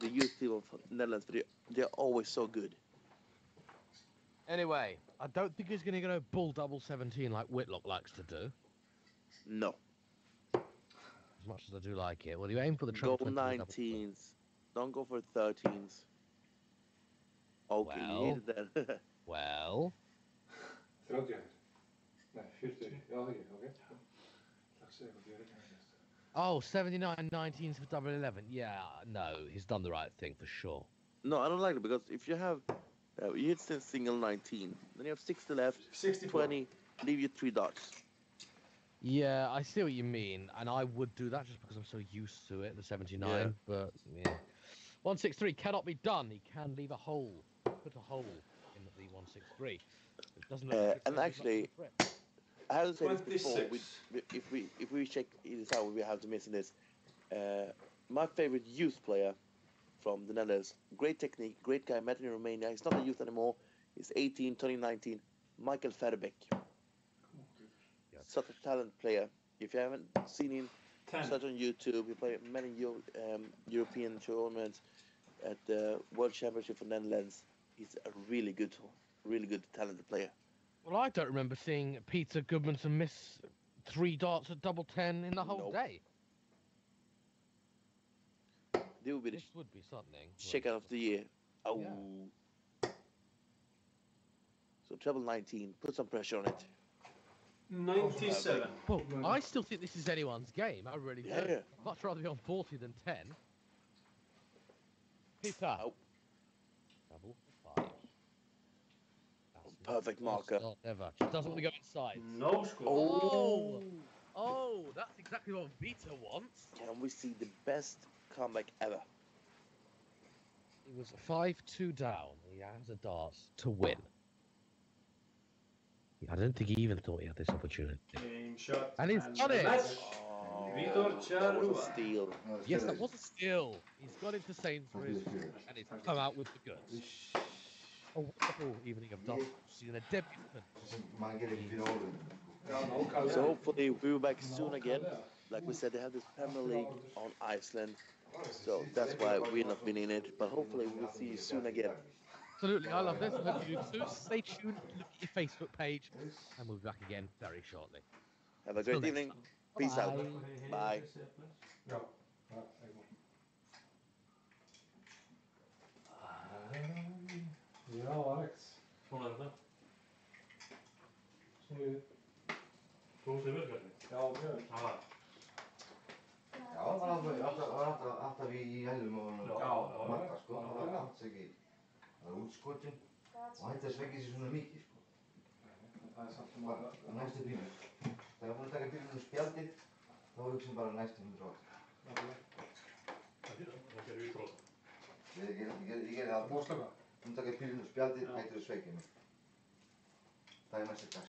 the youth team of Netherlands, but they're always so good. Anyway, I don't think he's going to go bull double 17 like Whitlock likes to do. No. As much as I do like it. Well, you aim for the treble Go 20 19s. Don't go for 13s. Okay, Well. you hit it then. Well, 30 jaar. Nee, 40. Ja, oké. Laat ik zeggen, wat jullie gaan. oh, 79 19s for double 11. Yeah, no, he's done the right thing for sure. No, I don't like it because if you have you hit single 19, then you have 60 left, 64. 20, leave you 3 dots. Yeah, I see what you mean, and I would do that just because I'm so used to it, the 79, Yeah. but yeah. 163 cannot be done. He can leave a hole, put a hole in the 163. It doesn't look like it's And gonna be actually, much of a threat. I haven't said this before. 26. If we check this out, we have to mention this. My favorite youth player from the Netherlands, great technique, great guy, met in Romania. He's not a youth anymore. He's 18, turning 19. Michael Verbeek. Such a talent player. If you haven't seen him, 10. search on YouTube. He played many European tournaments at the World Championship for Netherlands. He's a really good, talented player. Well, I don't remember seeing Peter Goodmanson miss 3 darts at double 10 in the whole Nope. day. They will be the This would be something. checkout of the year. Oh. Yeah. So So treble 19, put some pressure on it. 97. Well, I still think this is anyone's game. I really do. Yeah, yeah. I'd much rather be on 40 than 10. Peter. Oh. Double for 5. That's Perfect not marker. start ever. She doesn't want to go inside. No score. Oh! Oh, that's exactly what Vita wants. Can we see the best comeback ever? He was 5-2 down. He has a dance to win. I don't think he even thought he had this opportunity. Game shot. And he's done it! match. Oh, Vitor that was a Charrua. steal. Yes, that was a steal. He's got into Sainsbury's and he's come out with the goods. A wonderful evening of doubles. Seeing a debutant. Man gerir ekki fyrir orðin. So hopefully we'll be back soon again. Like we said, they have this Premier League on Iceland. So that's why we're not been in it. But hopefully we'll see you soon again. Absolutely, I love this. I hope you do too. Stay tuned, look at your Facebook page, and we'll be back again very shortly. Have a great Till evening. next Peace out. Bye. Bye. Já, það er góð. Já, Alex. Svona er þetta. Snúið. Þú veist þið verkefni? Já, mjög. Já, það var alltaf í helum og marga, sko. Það var alls ekki. Það var útskotin og þetta svekkir sér svona mikið, sko. Það samt bara Næstu bílur. Þegar ég búin að taka bílunum spjaldið, þá hugsaum bara næstu 100 átt. Það gerir við tróð. Ég gerði það. Búið að slöka. Búin að taka bílunum spjaldið, hættur að sveikja mig. Það er næstu dag.